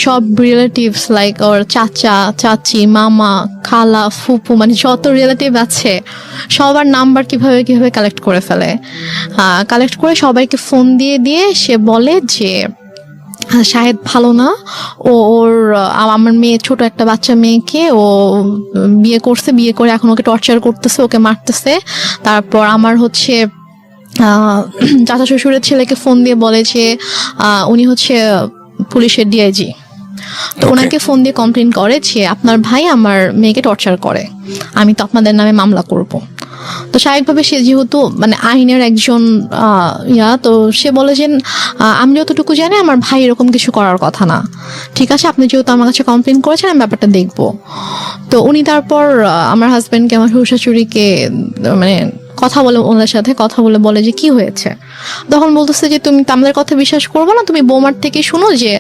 সব রিলেটিভস লাইক ওর চাচা, চাচি, মামা, খালা, ফুপু, যত রিলেটিভ আছে সবার নাম্বার কিভাবে কালেক্ট করে ফেলে। কালেক্ট করে সবাইকে ফোন দিয়ে সে বলে যে শাহেদ ভালো না, আমার মেয়ে, ছোট একটা বাচ্চা মেয়েকে ও বিয়ে করছে, বিয়ে করে এখন ওকে টর্চার করতেছে, ওকে মারতেছে। তারপর আমার হচ্ছে চাচা শ্বশুরের ছেলেকে ফোন দিয়ে বলে যে উনি হচ্ছে পুলিশের ডিআইজি। তো ওনাকে ফোন দিয়ে কমপ্লেন করে যে আপনার ভাই আমার মেয়েকে টর্চার করে, আমি তো আপনাদের নামে মামলা করব। তো স্বাভাবিকভাবে সে যেহেতু আইনের একজন তো সে বলে যে আমি যতটুকু জানি আমার ভাই এরকম কিছু করার কথা না, ঠিক আছে আপনি যেহেতু আমার কাছে কমপ্লেন করেছেন আমি ব্যাপারটা দেখবো। তো উনি তারপর আমার হাজব্যান্ডকে, আমার শ্বশুর শাশুড়িকে কথা বলে, ওনার সাথে কথা বলে যে কি হয়েছে। তখন বলতেছে যে তুমি আমাদের কথা বিশ্বাস করবো না, তুমি বৌমার থেকে শুনো যে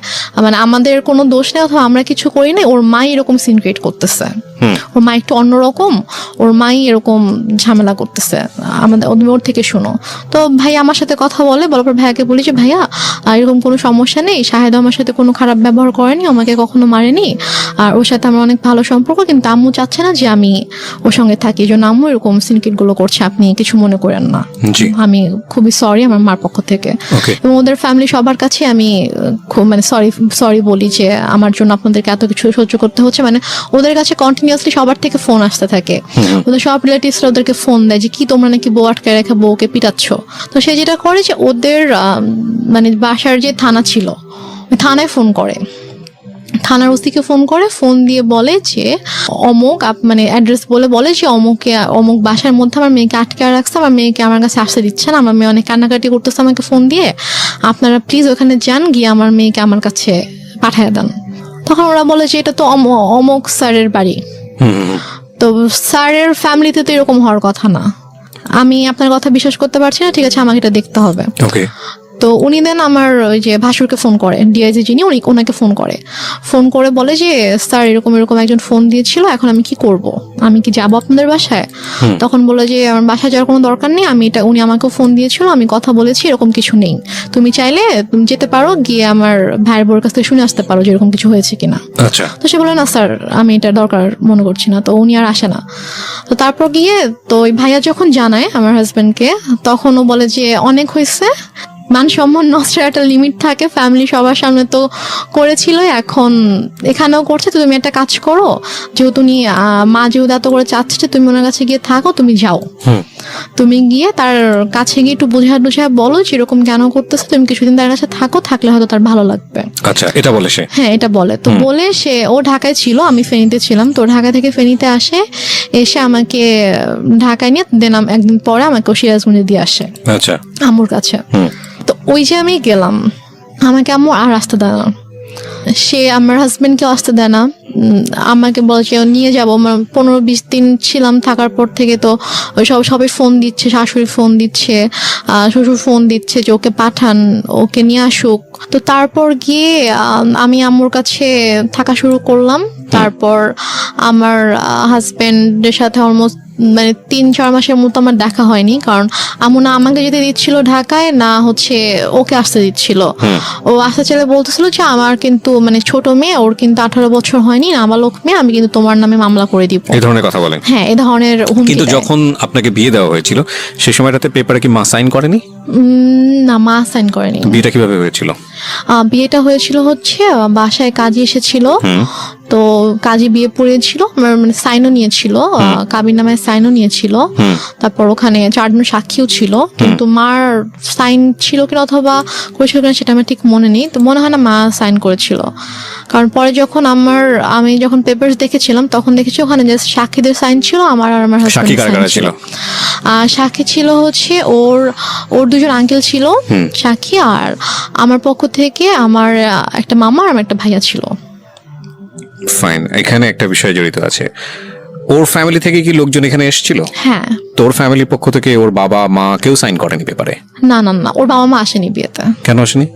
আমাদের কোনো দোষ নেই অথবা আমরা কিছু করি না, ওর মা এরকম সিন ক্রিয়েট করতেছে। ওর মা একটু অন্যরকম, ওর মাই এরকম ঝামেলা করতেছে, আমাদের ওর থেকে শুনো। তো ভাই আমার সাথে কথা বলে, বলার পর ভাইয়াকে বলি যে ভাইয়া এরকম কোনো সমস্যা নেই, শাহেদ আমার সাথে কোনো খারাপ ব্যবহার করেনি, আমাকে কখনো মারেনি, আর ওর সাথে আমার অনেক ভালো সম্পর্ক, কিন্তু আম্মু চাচ্ছে না যে আমি ওর সঙ্গে থাকি, এই জন্য আম্মু এরকম সিনকিট গুলো করছে, আপনি কিছু মনে করেন না, জি। আমি খুবই সরি আমার মার পক্ষ থেকে। Okay. এবং ওদের ফ্যামিলি সবার কাছে আমি খুব মানে সরি বলি যে আমার জন্য আপনাদেরকে এত কিছু সহ্য করতে হচ্ছে। মানে ওদের কাছে কন্টিনিউয়াসলি সবার থেকে ফোন আসতে থাকে, ওদের সব রিলেটিভসরা ওদেরকে ফোন দেয় যে কি তোমরা নাকি বউ আটকায় রেখে বউকে পিটাচ্ছ। তো সে যেটা করে যে ওদের মানে বাসার যে থানা ছিল ওই থানায় ফোন করে, থানার ওসিকে ফোন করে, ফোন দিয়ে বলে যে অমুক মানে অ্যাড্রেস বলে যে অমুক বাসার মধ্যে আমার মেয়েকে আটকে রাখছে, আমার মেয়েকে আমার কাছে আসতে দিচ্ছে না, আমার মেয়ে অনেক কান্নাকাটি করতেছে আমাকে ফোন দিয়ে, আপনারা প্লিজ ওখানে যান, গিয়ে আমার মেয়েকে আমার কাছে পাঠিয়ে দেন। তখন ওরা বলে যে এটা তো অমুক স্যারের বাড়ি, তো স্যারের ফ্যামিলিতে তো এরকম হওয়ার কথা না, আমি আপনার কথা বিশ্বাস করতে পারছি না, ঠিক আছে আমাকে এটা দেখতে হবে। ওকে। তো উনি দেন আমার ওই যে ভাসুরকে ফোন করে, ডিআইজি যিনি ওনাকে ফোন করে বলে যে স্যার এরকম একজন ফোন দিয়েছিল, এখন আমি কি করব, আমি কি যাবো আপনাদের বাসায়? তখন বলে যে আমার বাসায় যাওয়ার কোনো দরকার নেই, উনি আমাকে ফোন দিয়েছিল, আমি কথা বলেছি, এরকম কিছু নেই, তুমি চাইলে তুমি যেতে পারো, গিয়ে আমার ভাইয়ের বোর কাছ থেকে শুনে আসতে পারো যে এরকম কিছু হয়েছে কিনা। আচ্ছা। তো সে বলে না স্যার আমি এটা দরকার মনে করছি না, তো উনি আর আসে না। তো তারপর গিয়ে তো ওই ভাইয়া যখন জানায় আমার হাজবেন্ডকে, তখন ও বলে যে অনেক হয়েছে, মান সম্মান নষ্টের একটা লিমিট থাকে, ফ্যামিলি সবার সামনে তো করেছিল, এখন এখানেও করছে, তো তুমি একটা কাজ করো, যেহেতু উনি মা যেহেতু এত করে চাচ্ছে তুমি ওনার কাছে গিয়ে থাকো, তুমি যাও, তুমি গিয়ে তার কাছে গিয়ে একটু বুঝা বলো যে এরকম কেন করতেছে, তুমি কিছুদিন তার কাছে থাকো, থাকলে হয়তো তার ভালো লাগবে। আচ্ছা, এটা বলে সে? হ্যাঁ এটা বলে। তো বলে সে, ও ঢাকায় ছিল, আমি ফেনীতে ছিলাম, তো ঢাকা থেকে ফেনীতে আসে, এসে আমাকে ঢাকায় নিয়ে দেন একদিন পরে আমাকে সিরাজগঞ্জে দিয়ে আসে আচ্ছা আম্মুর কাছে। তো ওই যে আমি গেলাম, আমাকে আম্মু আর আসতে দেয় না, সে আমার হাজবেন্ডকেও আসতে দেয় না, আমাকে বলে যে নিয়ে যাবো, 15-20 দিন ছিলাম, থাকার পর থেকে তো ওই সবাই ফোন দিচ্ছে, শাশুড়ি ফোন দিচ্ছে, শ্বশুর ফোন দিচ্ছে যে ওকে পাঠান, ওকে নিয়ে আসুক। তো তারপর গিয়ে আমি আম্মুর কাছে থাকা শুরু করলাম। তারপর আমার হাজবেন্ডের সাথে অলমোস্ট মানে 3-4 মাসের মতো আমার দেখা হয়নি, কারণ আম্মু না আমাকে যেতে দিচ্ছিল ঢাকায়, না হচ্ছে ওকে আসতে দিচ্ছিল। ও আসতে চাইলে বলতেছিল যে আমার কিন্তু মানে ছোট মেয়ে, ওর কিন্তু 18 বছর হয়নি, না আমার লোক মেয়ে, আমি কিন্তু তোমার নামে মামলা করে দিব, এই ধরনের কথা বলেন? হ্যাঁ এই ধরনের হুমকি কিন্তু দেয়। যখন আপনাকে বিয়ে দেওয়া হয়েছিল সেই সময়টাতে পেপারে কি মা সাইন করেনি? না মা সাইন করেনি। বিয়েটা কিভাবে হয়েছিল? বিয়েটা হয়েছিল হচ্ছে বাসায় কাজী এসেছিল, তো কাজী বিয়ে পড়িয়েছিল, মানে সাইনও নিয়েছিল, কাবির নামে সাইনও নিয়েছিল, তারপর ওখানে 4 জন সাক্ষীও ছিল, কিন্তু মার সাইন ছিল কিনা অথবা করেছিল কিনা সেটা আমার ঠিক মনে নেই, তো মনে হয় না মা সাইন করেছিল। কারণ পরে যখন আমি যখন পেপারস দেখেছিলাম তখন দেখেছি ওখানে যে সাক্ষীদের সাইন ছিল, আমার আর আমার সাক্ষী কারা কারা হাজবেন্ডের ছিল? সাক্ষী ছিল হচ্ছে ওর 2জন আঙ্কেল ছিল সাক্ষী, আর আমার পক্ষ থেকে আমার একটা মামা আর আমার একটা ভাইয়া ছিল। ফাইন, এখানে একটা বিষয় জড়িত আছে, ওর ফ্যামিলি থেকে কি লোকজন এখানে এসেছিল? হ্যাঁ। তোর ফ্যামিলির পক্ষ থেকে ওর বাবা মা কেউ সাইন করেনি পেপারে? না, ওর বাবা মা আসেনি বিয়েতে। কেন আসেনি?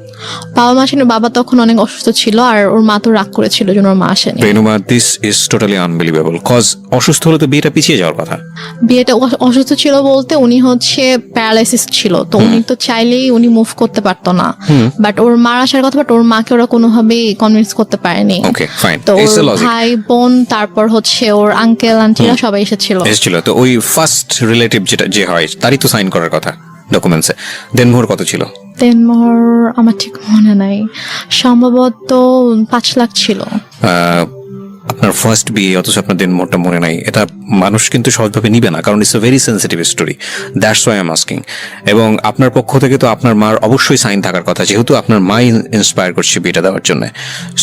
বাবা মা আসেনি, বাবা তখন অনেক অসুস্থ ছিল, আর ওর মা তো রাগ করেছিল জন্য ওর মা আসেনি। Renuma, this is totally unbelievable, cause অসুস্থ হলে তো বিয়েটা পিছিয়ে যাওয়ার কথা। বিয়েটা অসুস্থ ছিল বলতে উনি হচ্ছে প্যারালাইসিস ছিল, তো উনি তো চাইলেই উনি মুভ করতে পারতো না, বাট ওর মার আসার কথা, বাট ওর মাকে ওরা কোনোভাবেই কনভিন্স করতে পারেনি। ওকে ফাইন, তো ইটস আ ওর লজিক। ভাই বোন তারপর হচ্ছে ওর আঙ্কেল আন্টিরা সবাই এসেছিল, তো ওই ফার্স্ট রিলেটিভ যে হয় তারই তো সাইন করার কথা ডকুমেন্টসে। দেনমোহর কত ছিল? দেনমোহর আমার ঠিক মনে নাই, সম্ভবত 5 লাখ ছিল। আপনার ফার্স্ট বিয়ে অথচ আপনার দেনমোহরটা মনে নাই, এটা মানুষ কিন্তু সহজভাবে নিবে না, কারণ it's a very sensitive story, that's why I am asking. এবং আপনার পক্ষ থেকে তো আপনার মার অবশ্যই সাইন থাকার কথা, যেহেতু আপনার মাই ইন্সপায়ার করছে বিয়েটা দেওয়ার জন্য,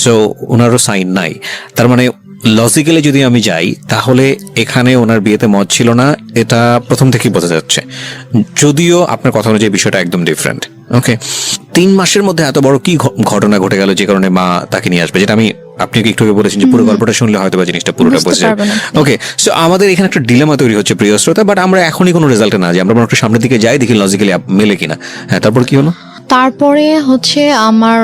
সো ওনারও সাইন নাই। তার মানে লজিক্যালি যদি আমি যাই তাহলে এখানে ওনার বিয়েতে মত ছিল না, এটা প্রথম থেকেই বোঝা যাচ্ছে, যদিও আপনার কথা অনুযায়ী বিষয়টা একদম ডিফারেন্ট। ওকে, 3 মাসের মধ্যে এত বড় কি ঘটনা ঘটে গেল যে কারণে মা তাকে নিয়ে আসবে, যেটা আমি আপনি একটু আগে বলেছেন যে পুরো গল্পটা শুনলে হয়তো বা জিনিসটা পুরোটা বুঝতে বুঝে যাবে। পারবেন আপনি। ওকে, সো আমাদের এখানে একটা ডিলেমা তৈরি হচ্ছে প্রিয় শ্রোতা, বাট আমরা এখনই কোনো রেজাল্টে না যাই, আমরা একটু সামনের দিকে যাই, দেখি লজিক্যালি মেলে কিনা। হ্যাঁ, তারপর কি হলো? তারপরে হচ্ছে আমার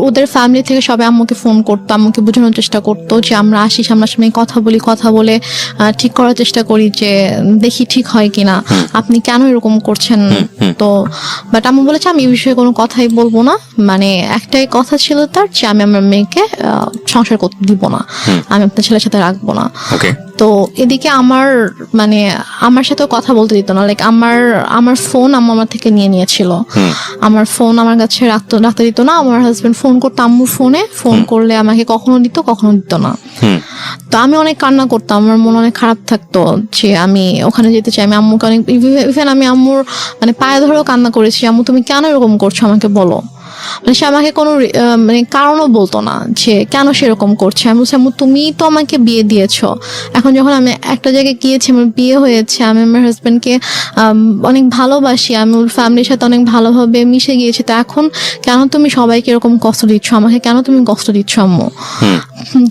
ওদের ফ্যামিলি থেকে সবাই আম্মুকে ফোন করতো, আম্মুকে বোঝানোর চেষ্টা করতো যে আমরা আসি সামনাসামনি কথা বলে ঠিক করার চেষ্টা করি যে দেখি ঠিক হয় কিনা, আপনি কেন এরকম করছেন। তো বাট আম্মু বলেছে আমি এই বিষয়ে কোনো কথাই বলবো না, মানে একটাই কথা ছিল তার যে আমি আমার মেয়েকে সংসার করতে দিব না, আমি আপনার ছেলের সাথে রাখবো না। ওকে, তো এদিকে আমার সাথে কথা বলতে দিত না, লাইক আমার ফোন আম্মু আমার থেকে নিয়েছিল, আমার ফোন আমার কাছে রাখতে দিত না। আমার হাজবেন্ড ফোন করতো আম্মুর ফোন করলে আমাকে কখনো দিত কখনো দিত না। তো আমি অনেক কান্না করতাম, আমার মন অনেক খারাপ থাকতো যে আমি ওখানে যেতে চাই। আমি আম্মুকে অনেক ইভেন আমি আম্মুর মানে পায়ে ধরেও কান্না করেছি, আম্মু তুমি কেন এরকম করছো আমাকে বলো। মানে সে আমাকে কোনো মানে কারণও বলতো না যে কেন সেরকম করছে। আমি বলছি আম্মু তুমি তো আমাকে বিয়ে দিয়েছো, এখন যখন আমি একটা জায়গায় গিয়েছি আমার বিয়ে হয়েছে, আমি আমার হাজবেন্ডকে অনেক ভালোবাসি, আমি ওর ফ্যামিলির সাথে অনেক ভালোভাবে মিশে গিয়েছি, তো এখন কেন তুমি সবাইকে এরকম কষ্ট দিচ্ছ, আমাকে কেন তুমি কষ্ট দিচ্ছ আম্মু।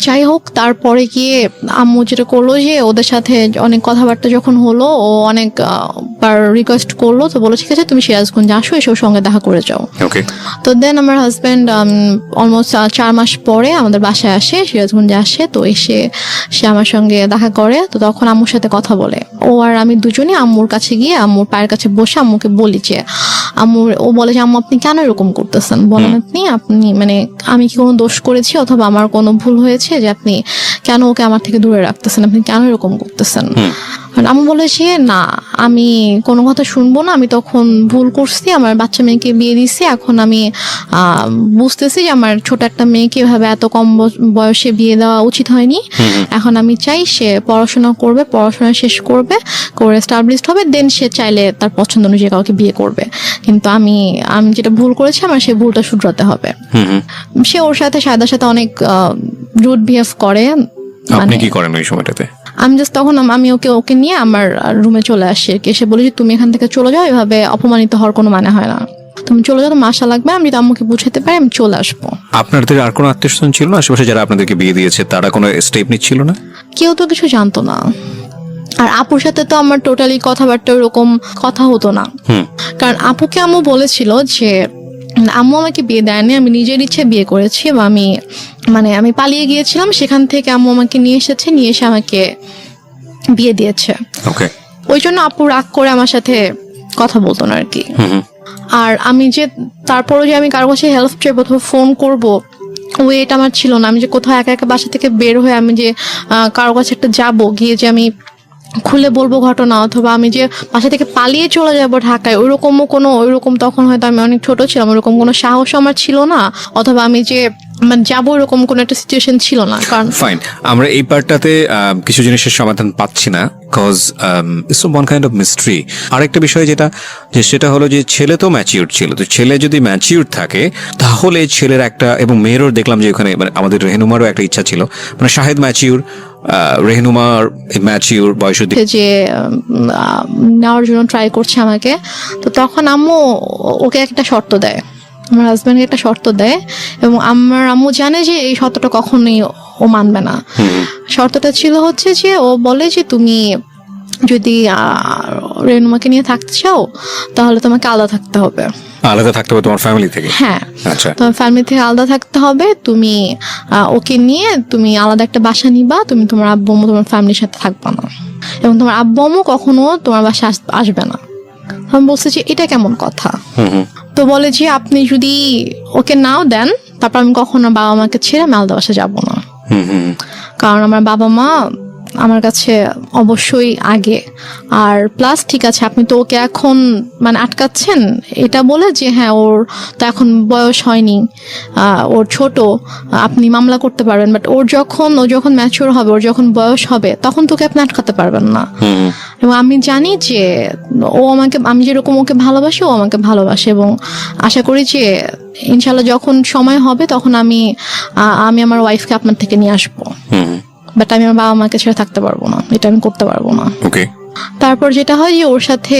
যাই হোক, তারপরে গিয়ে আম্মু যেটা করলো যে ওদের সাথে অনেক কথাবার্তা যখন হলো, ও অনেক বার রিকোয়েস্ট করলো, তো বলো ঠিক আছে তুমি সিরাজগঞ্জ আসো, এসে ওর সঙ্গে দেখা করে যাও। ওকে, তো দেন আমার হাজব্যান্ড অলমোস্ট 4 মাস পরে আমাদের বাসায় আসে, সিরাজগঞ্জে আসে। তো এসে সে আমার সঙ্গে দেখা করে, তো তখন আম্মুর সাথে কথা বলে। ও আর আমি দুজনে আম্মুর কাছে গিয়ে আম্মুর পায়ের কাছে বসে আম্মুকে বলি যে ও বলে যে আম্মু আপনি কেন এরকম করতেছেন, বলেন আপনি মানে আমি কি কোনো দোষ করেছি অথবা আমার কোনো ভুল হয়েছে যে আপনি কেন ওকে আমার থেকে দূরে রাখতেছেন, আপনি কেন এরকম করতেছেন। আম্মু বলে যে না আমি কোনো কথা শুনবো না, আমি তখন ভুল করছি, আমার বাচ্চা মেয়েকে বিয়ে দিছি, এখন আমি বুঝতেছি যে আমার ছোট একটা মেয়েকে এভাবে এত কম বয়সে বিয়ে দেওয়া উচিত হয়নি। এখন আমি চাই সে পড়াশোনা করবে, পড়াশোনা শেষ করে এস্টাবলিশড হবে, দেন সে চাইলে তার পছন্দ অনুযায়ী কাউকে বিয়ে করবে, কিন্তু আমি যেটা ভুল করেছি আমার সেই ভুলটা শুধরাতে হবে। সে ওর সাথে সায়দার সাথে অনেক রুড বিহেভ করে। আপনি কি করেন ওই সময়টাতে? আমি জাস্ট তখন আমি ওকে নিয়ে আমার রুমে চলে আসি, এসে বলি যে তুমি এখান থেকে চলে যাও, এভাবে অপমানিত হওয়ার কোনো মানে হয় না, তুমি চলে যাও, তোমার আশা লাগবে, আমি যদি আম্মুকে বুঝাতে পারি আমি চলে আসবো। আপনাদের আর কোনো আত্মীয়স্বজন ছিল না আশেপাশে যারা আপনাদেরকে বিয়ে দিয়েছে, তারা কোনো স্টেপ নিচ্ছিল না? কেউ তো কিছু জানতো না, আর আপুর সাথে তো আমার টোটালি কথাবার্তা ওরকম কথা হতো না, কারণ আপুকে আম্মু বলেছিল যে আম্মু আমাকে বিয়ে দেয়নি, আমি নিজের ইচ্ছে বিয়ে করেছি, বা আমি পালিয়ে গিয়েছিলাম, সেখান থেকে আম্মু আমাকে নিয়ে এসে আমাকে বিয়ে দিয়েছে। ওকে, ওই জন্য আপু রাগ করে আমার সাথে কথা বলতো না আর কি। আর আমি যে তারপরে যে আমি কারো কাছে হেল্প চাইবো অথবা ফোন করবো, এটা আমার ছিল না। আমি যে কোথাও একা একা বাসা থেকে বের হয়ে আমি যে কারো কাছে একটা যাবো, গিয়ে যে আমি খুলে বলবো ঘটনা, অথবা আমি যে বাসা থেকে পালিয়ে চলে যাবো ঢাকায়, ওইরকম তখন হয়তো আমি অনেক ছোট ছিলাম, ওইরকম কোনো সাহস আমার ছিল না, অথবা আমি যে যাবো এরকম কোনো একটা সিচুয়েশন ছিল না। কারণ ফাইন, আমরা এই পার্টটাতে কিছু জিনিসের সমাধান পাচ্ছি না, cause it's one kind of mystery. আরেকটা বিষয় সেটা হলো যে ছেলে তো ম্যাচিউর ছিল, তো ছেলে যদি ম্যাচিউর থাকে তাহলে ছেলের একটা, এবং মেয়েরও দেখলাম যে ওখানে মানে আমাদের রেহনুমারও একটা ইচ্ছা ছিল, মানে শাহেদ ম্যাচিউর, রেহনুমার ম্যাচিউর বয়স যে নেওয়ার জন্য ট্রাই করছে আমাকে, তো তখন আম্মু ওকে একটা শর্ত দেয়, আমার হাজব্যান্ডকে একটা শর্ত দেয়, এবং আমার আম্মু জানে যে এই শর্তটা কখনোই ও মানবে না। শর্তটা ছিল হচ্ছে যে ও বলে যে তুমি যদি রেনুমাকে নিয়ে থাকতে চাও তাহলে তোমাকে আলাদা থাকতে হবে। আলাদা থাকতে হবে তোমার ফ্যামিলি থেকে? হ্যাঁ, আচ্ছা, তোমার ফ্যামিলি থেকে আলাদা থাকতে হবে, তুমি ওকে নিয়ে তুমি আলাদা একটা বাসা নিবা, তুমি তোমার আব্বু আম্মু তোমার ফ্যামিলির সাথে থাকবা না, এবং তোমার আব্বু আম্মু কখনো তোমার বাসায় আসবে না। আমি বলছি যে এটা কেমন কথা। তো বলে যে আপনি যদি ওকে নাও দেন তারপর আমি কখনো বাবা মাকে ছেড়ে আমি আলাদা বাসা যাবো না, কারণ আমার বাবা মা আমার কাছে অবশ্যই আগে। আর প্লাস ঠিক আছে আপনি তো ওকে এখন আটকাচ্ছেন এটা বলে যে হ্যাঁ ওর তো এখন বয়স হয়নি, ওর ছোট, আপনি মামলা করতে পারবেন, বাট ও যখন ম্যাচিওর হবে, ওর যখন বয়স হবে তখন তোকে আপনি আটকাতে পারবেন না। এবং আমি জানি যে আমি যেরকম ওকে ভালোবাসি ও আমাকে ভালোবাসে, এবং আশা করি যে ইনশাল্লাহ যখন সময় হবে তখন আমি আমার ওয়াইফকে আপনার থেকে নিয়ে আসবো, বাট আমি আমার বাবা মাকে ছেড়ে থাকতে পারবো না, এটা আমি করতে পারবো না। তারপর যেটা হয় যে ওর সাথে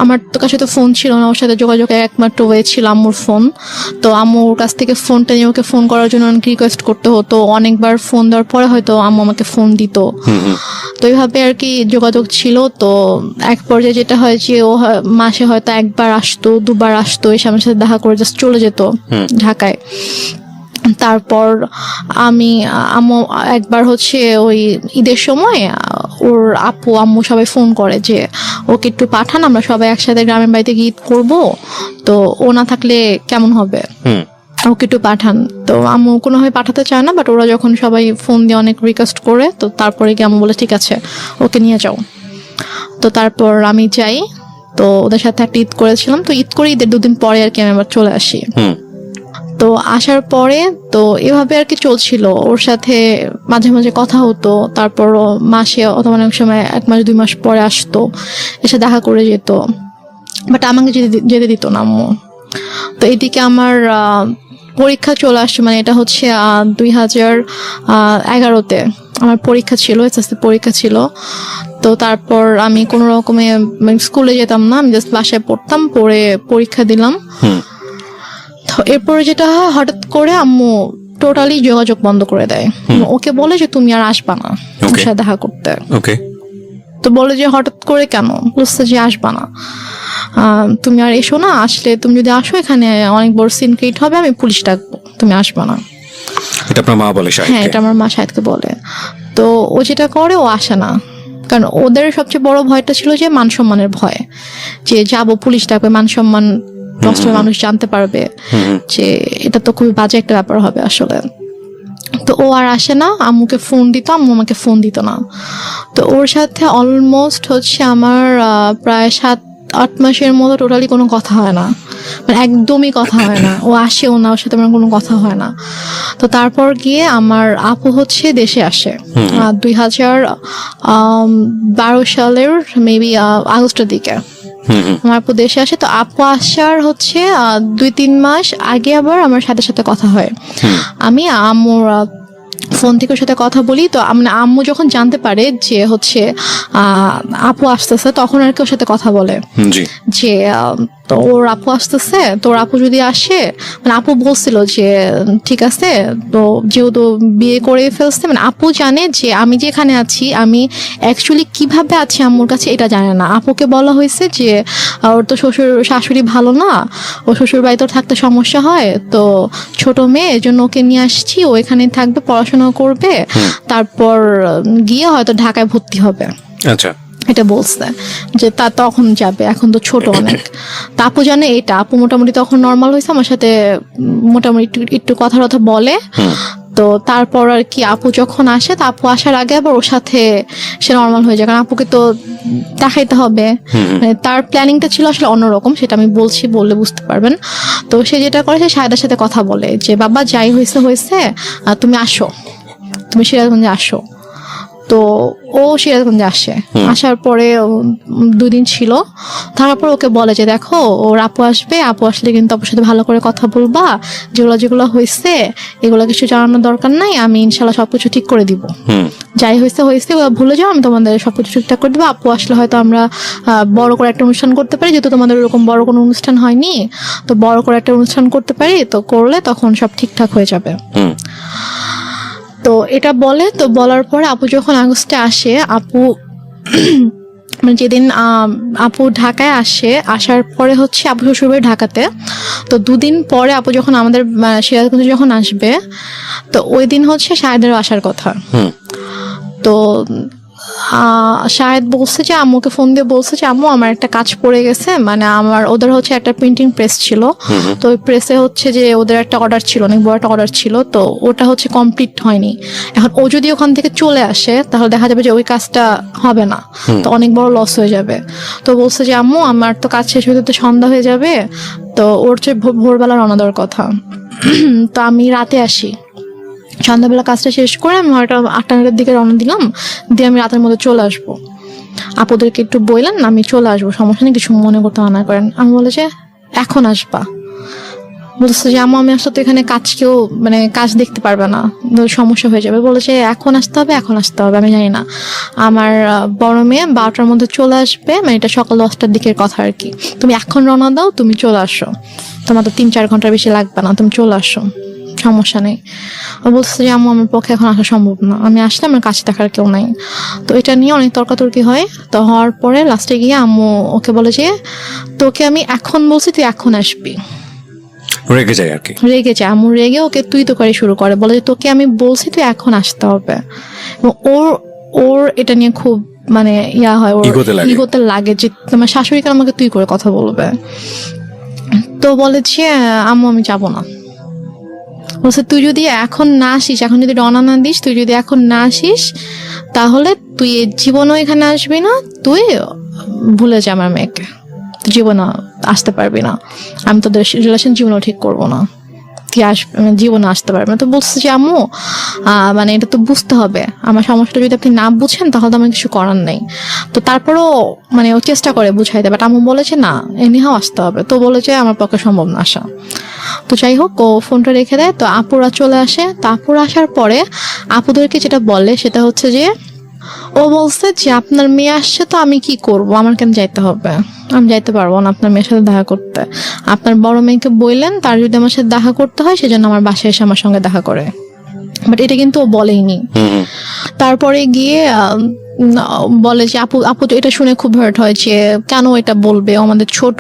আমার তো কাছে তো ফোন ছিল না, ওর সাথে যোগাযোগের একমাত্র ওয়ে ছিল আম্মুর ফোন। তো আম্মুর কাছ থেকে ফোনটা নিয়ে ওকে ফোন করার জন্য অনেক রিকোয়েস্ট করতে হতো, অনেকবার ফোন দেওয়ার পরে হয়তো আম্মু আমাকে ফোন দিত। তো এইভাবে আর কি যোগাযোগ ছিল। তো এক পর্যায়ে যেটা হয় যে ও মাসে হয়তো একবার আসতো, দুবার আসতো, এসে আমার সাথে দেখা করে জাস্ট চলে যেত ঢাকায়। তারপর আম্মু একবার হচ্ছে ওই ঈদের সময় ওর আপু আম্মু সবাই ফোন করে যে ওকে একটু পাঠান, আমরা সবাই একসাথে গ্রামের বাড়িতে গিয়ে ঈদ করবো, তো ও না থাকলে কেমন হবে, ওকে একটু পাঠান। তো আম্মু কোনোভাবে পাঠাতে চায় না, বাট ওরা যখন সবাই ফোন দিয়ে অনেক রিকোয়েস্ট করে, তো তারপরে কি আম্মু বলে ঠিক আছে ওকে নিয়ে যাও। তো তারপর আমি যাই, তো ওদের সাথে একটা ঈদ করেছিলাম। তো ঈদ করে ঈদের 2 দিন পরে আর কি আমি আবার চলে আসি। তো আসার পরে তো এভাবে আর কি চলছিল, ওর সাথে মাঝে মাঝে কথা হতো, তারপর মাসে অথবা অনেক সময় 1 মাস 2 মাস পরে আসতো, এসে দেখা করে যেত, বাট আমাকে যেতে দিত না আম্মু। তো এদিকে আমার পরীক্ষা চলে আসছে, মানে এটা হচ্ছে 2011-তে আমার পরীক্ষা ছিল, এসএসসি পরীক্ষা ছিল। তো তারপর আমি কোনো রকমে স্কুলে যেতাম না, আমি জাস্ট বাসায় পড়তাম, পড়ে পরীক্ষা দিলাম। তো এরপরে যেটা হয়, হঠাৎ করে আম্মু টোটালি যোগাযোগ বন্ধ করে দেয়। ওকে বলে যে তুমি আর আসবা না ওর সাথে দেখা করতে। তো বলে যে হঠাৎ করে কেন, বলছে যে আসবা না, তুমি আর এসো না, আসলে তুমি যদি আসো এখানে অনেক বড় সিন ক্রিয়েট হবে, আমি পুলিশ ডাকবো, তুমি আসবা না। এটা আপনার মা বলে? হ্যাঁ, এটা আমার মা শাহেদকে বলে। তো ও যেটা করে, ও আসে না, কারণ ওদের সবচেয়ে বড় ভয়টা ছিল যে মান সম্মানের ভয়, যে যাবো পুলিশ ডাকবে, মান সম্মান নষ্ট, মানুষ জানতে পারবে, যে এটা তো খুবই বাজে একটা ব্যাপার হবে আসলে। তো ও আর আসে না, আম্মুকে ফোন দিত, আম্মু আমাকে ফোন দিত না। তো ওর সাথে অলমোস্ট হচ্ছে আমার প্রায় 7-8 মাসের মতো টোটালি কোনো কথা হয় না, মানে একদমই কথা হয় না। ও আসেও না, ওর সাথে আমার কোনো কথা হয় না। তো তারপর গিয়ে আমার আপু হচ্ছে দেশে আসে 2012 সালের মেবি আগস্টের দিকে আমার আপু দেশে আসে। তো আপু আসার হচ্ছে 2-3 মাস আগে আবার আমার সাথে সাথে কথা হয়। আমি আম্মুর ফোন থেকে ওর সাথে কথা বলি। তো আম্মু যখন জানতে পারে যে হচ্ছে আপু আসতেছে, তখন আর কি ওর সাথে কথা বলে যে তো ওর আপু আসতেছে, তো ওর আপু যদি আসে, মানে আপু বলছিল যে ঠিক আছে, তো যেহেতু বিয়ে করে ফেলছে, মানে আপু জানে যে আমি যেখানে আছি, আমি অ্যাকচুয়ালি কিভাবে আছি আম্মুর কাছে এটা জানে না। আপুকে বলা হয়েছে যে ওর তো শ্বশুর শাশুড়ি ভালো না, ও শ্বশুর বাড়িতে থাকতে সমস্যা হয়, তো ছোট মেয়ে, এজন্য ওকে নিয়ে আসছি, ও এখানে থাকবে, পড়াশোনা করবে, তারপর গিয়ে হয়তো ঢাকায় ভর্তি হবে। আচ্ছা, এটা বলছে যে তা তখন যাবে, এখন তো ছোট অনেক। তা আপু জানে এটা, আপু মোটামুটি তখন নর্মাল হয়েছে, আমার সাথে মোটামুটি একটু কথা বলে। তো তারপর আর কি আপু যখন আসে, তা আপু আসার আগে আবার ওর সাথে সে নর্মাল হয়ে যায়, কারণ আপুকে তো দেখাইতে হবে। মানে তার প্ল্যানিংটা ছিল আসলে অন্যরকম, সেটা আমি বলছি, বললে বুঝতে পারবেন। তো সে যেটা করে, সে শাহেদার সাথে কথা বলে যে বাবা যাই হয়েছে তুমি আসো, তুমি সিরাজগঞ্জে আসো। তো ও সিরাজগঞ্জে আসে, আসার পরে 2 দিন ছিল, তারপর ওকে বলে যে দেখো ওর আপু আসবে, আপু আসলে কিন্তু আপুর সাথে ভালো করে কথা বলবা, যেগুলো হয়েছে এগুলো কিছু জানানোর দরকার নাই, আমি ইনশাল্লাহ সবকিছু ঠিক করে দিব, যাই হয়েছে ওগুলো ভুলে যাও, আমি তোমাদের সবকিছু ঠিকঠাক করে দেবো। আপু আসলে হয়তো আমরা বড় করে একটা অনুষ্ঠান করতে পারি, যেহেতু তোমাদের ওরকম বড় কোনো অনুষ্ঠান হয়নি, তো বড় করে একটা অনুষ্ঠান করতে পারি, তো করলে তখন সব ঠিকঠাক হয়ে যাবে। তো এটা বলে, তো বলার পরে আপু যখন আগস্টে আসে, আপু মানে যেদিন আপু ঢাকায় আসে, আসার পরে হচ্ছে আপু শ্বশুরবাড়ি ঢাকাতে, তো 2 দিন পরে আপু যখন আমাদের সিরাজগঞ্জে যখন আসবে, তো ওই দিন হচ্ছে শাহেদেরও আসার কথা। তো শাহেদ বলছে যে আম্মুকে ফোন দিয়ে বলছে যে আম্মু আমার একটা কাজ পড়ে গেছে, মানে ওদের হচ্ছে একটা প্রিন্টিং প্রেস ছিল, তো ওই প্রেসে হচ্ছে যে ওদের একটা অর্ডার ছিল, অনেক বড় একটা অর্ডার ছিল, তো ওটা হচ্ছে কমপ্লিট হয়নি। এখন ও যদি ওখান থেকে চলে আসে, তাহলে দেখা যাবে যে ওই কাজটা হবে না, তো অনেক বড় লস হয়ে যাবে। তো বলছে যে আম্মু আমার তো কাজ শেষ হতে তো সন্ধ্যা হয়ে যাবে, তো ওর চেয়ে ভোরবেলা রওনা দেওয়ার কথা। তো আমি রাতে আসি, সন্ধ্যাবেলা কাজটা শেষ করে আমি হয়তো 8টার দিকে রওনা দিলাম, দিয়ে আমি রাতের মধ্যে চলে আসবো। আপুদেরকে একটু বললেন আমি চলে আসবো, সমস্যা নেই, কিছু মনে করতে মানা করেন। আমি বলে যে এখন আসবা, বলছে যে আমি আসলে তো এখানে মানে কাজ দেখতে পারবে না, সমস্যা হয়ে যাবে। বলে যে এখন আসতে হবে, আমি জানি না, আমার বড় মেয়ে 12টার মধ্যে চলে আসবে, মানে এটা সকাল 10টার দিকের কথা আর কি, তুমি এখন রওনা দাও, তুমি চলে আসো, তোমার তো 3-4 ঘন্টার বেশি লাগবে না, তুমি চলে আসো। সমস্যা নেই। ও বলছে যে আম্মু আমার পক্ষে এখন আসা সম্ভব না, আমি আসলে আমার কাছে দেখার কেউ নাই। তো এটা নিয়ে অনেক তর্কাতর্কি হয়। তো হওয়ার পরে লাস্টে গিয়ে আম্মু ওকে বলে যে তোকে আমি এখন বলছি তুই এখন আসবি। রেগে যায় আর কি। রেগে যায়, আম্মু রেগে ওকে তুই তো করে শুরু করে, বলে যে তোকে আমি বলছি তুই এখন আসতে হবে। এবং ওর এটা নিয়ে খুব মানে ইয়া হয়, ওর ইগোতে লাগে যে তোমার শাশুড়িকে আমাকে তুই করে কথা বলবে। তো বলে যে আম্মু আমি যাবো না। বলছে তুই যদি এখন না আসিস, এখন যদি রওনা না দিস, তুই যদি এখন না আসিস তাহলে তুই জীবনও এখানে আসবি না, তুই ভুলে যা আমার মেয়েকে, তুই জীবনে আসতে পারবি না, আমি তোদের রিলেশন জীবনও ঠিক করবো না, তুই আসবে জীবনে আসতে পারবে না। তো বলছে যে আম্মু মানে এটা তো বুঝতে হবে, আমার সমস্যাটা যদি আপনি না বুঝেন তাহলে তো আমার কিছু করার নেই। তো তারপরও মানে ও চেষ্টা করে বুঝাইতে, বাট আম্মু বলেছে না এনিহাও আসতে হবে। তো বলেছে আমার পক্ষে সম্ভব না আসা। তো যাই হোক ও ফোনটা রেখে দেয়। তো আপুরা চলে আসে। তো আপুরা আসার পরে আপুদেরকে যেটা বলে সেটা হচ্ছে যে ও বলছে যে আপনার মেয়ে আসছে তো আমি কি করব, আমার কেন যাইতে হবে, আমি যাইতে পারবো না আপনার মেয়ের সাথে দেখা করতে। আপনার বড় মেয়েকে বললেন তার যদি আমার সাথে দেখা করতে হয় সেজন্য আমার বাসায় এসে আমার সঙ্গে দেখা করে, বাট এটা কিন্তু ও বলেইনি। তারপরে গিয়ে বলে যে আপু তো এটা শুনে খুব হার্ট হয় যে কেন এটা বলবে, ও আমাদের ছোট,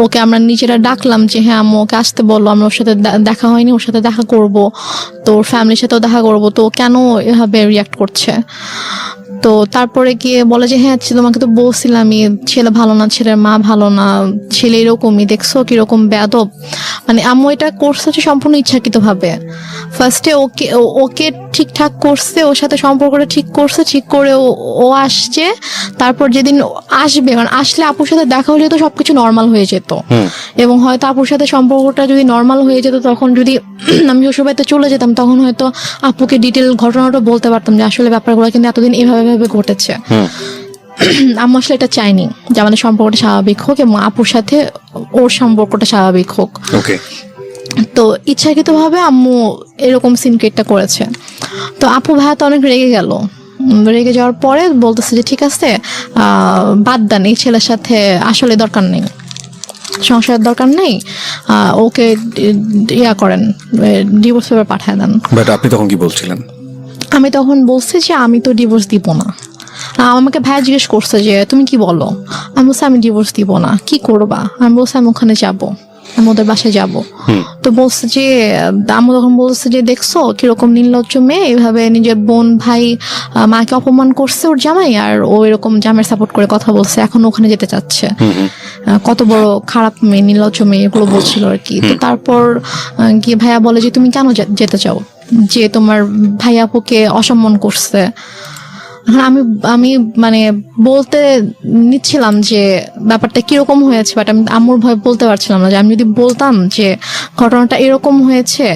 ওকে আমরা নিজেরা ডাকলাম যে হ্যাঁ আম্মু ওকে আসতে বললো, আমরা ওর সাথে দেখা হয়নি, ওর সাথে দেখা করব, তো ওর ফ্যামিলির সাথেও দেখা করব, তো কেন এভাবে রিয়াক্ট করছে। তো তারপরে গিয়ে বলে যে হ্যাঁ তোমাকে তো বলছিলামই ছেলে ভালো না, ছেলের মা ভালো না, ছেলে এরকমই, দেখছো কিরকম বেয়াদব। মানে আম্মু এটা করছে যে সম্পূর্ণ ইচ্ছাকৃত ভাবে। ফার্স্টে ওকে ঠিকঠাক করছে, ওর সাথে সম্পর্কটা ঠিক করছে, ঠিক করে ও আসছে। তারপর যেদিন আসবে, কারণ আসলে আপুর সাথে দেখা হলে তো সবকিছু নর্মাল হয়ে যেত, এবং হয়তো আপুর সাথে সম্পর্কটা যদি নর্মাল হয়ে যেত তখন যদি আমি শ্বশুরবাড়িতে চলে যেতাম তখন হয়তো আপুকে ডিটেল ঘটনাটা বলতে পারতাম যে আসলে ব্যাপারগুলো কিন্তু এতদিন এভাবে ঘটেছে। আম্মু আসলে এটা চাইনি যে আমাদের সম্পর্কটা স্বাভাবিক হোক এবং আপুর সাথে ওর সম্পর্কটা স্বাভাবিক হোক। তো ইচ্ছাকৃত ভাবে আম্মু এরকম সিন ক্রিয়েটটা করেছে। তো আপু ভাইয়া তো অনেক রেগে গেল। রেগে যাওয়ার পরে বলতেছে যে ঠিক আছে বাদ দেন, এই ছেলের সাথে আসলে দরকার নেই, সংসারের দরকার নেই, ওকে ইয়া করেন, ডিভোর্স পেপার পাঠায় দেন। বাট আপনি তখন কি বলছিলেন? আমি তখন বলছি যে আমি তো ডিভোর্স দিব না। আমাকে ভাইয়া জিজ্ঞেস করছে যে তুমি কি বলো, আমি বলছি আমি ডিভোর্স দিব না, কি করবা? আমি বলছি আমি ওখানে যাবো, আমি ওদের বাসায় যাবো। তো বলছে যে আমি তখন বলছে যে দেখছো কিরকম নির্লজ্জ মেয়ে, এভাবে নিজের বোন ভাই মাকে অপমান করছে ওর জামাই, আর ও এরকম জামাইয়ের সাপোর্ট করে কথা বলছে, এখন ওখানে যেতে চাচ্ছে, কত বড় খারাপ মেয়ে, নির্লজ্জ মেয়ে, এগুলো বলছিল আর কি। তো তারপর গিয়ে ভাইয়া বলে যে তুমি কেন যেতে চাও, যে তোমার ভাই আপুকে অসম্মান করছে। আমি আমি মানে বলতে নিচ্ছিলাম যে ব্যাপারটা কিরকম হয়েছে, বাট আমি আম্মুর ভয় বলতে পারছিলাম না, যে আমি যদি বলতাম যে ঘটনাটা এরকম হয়েছে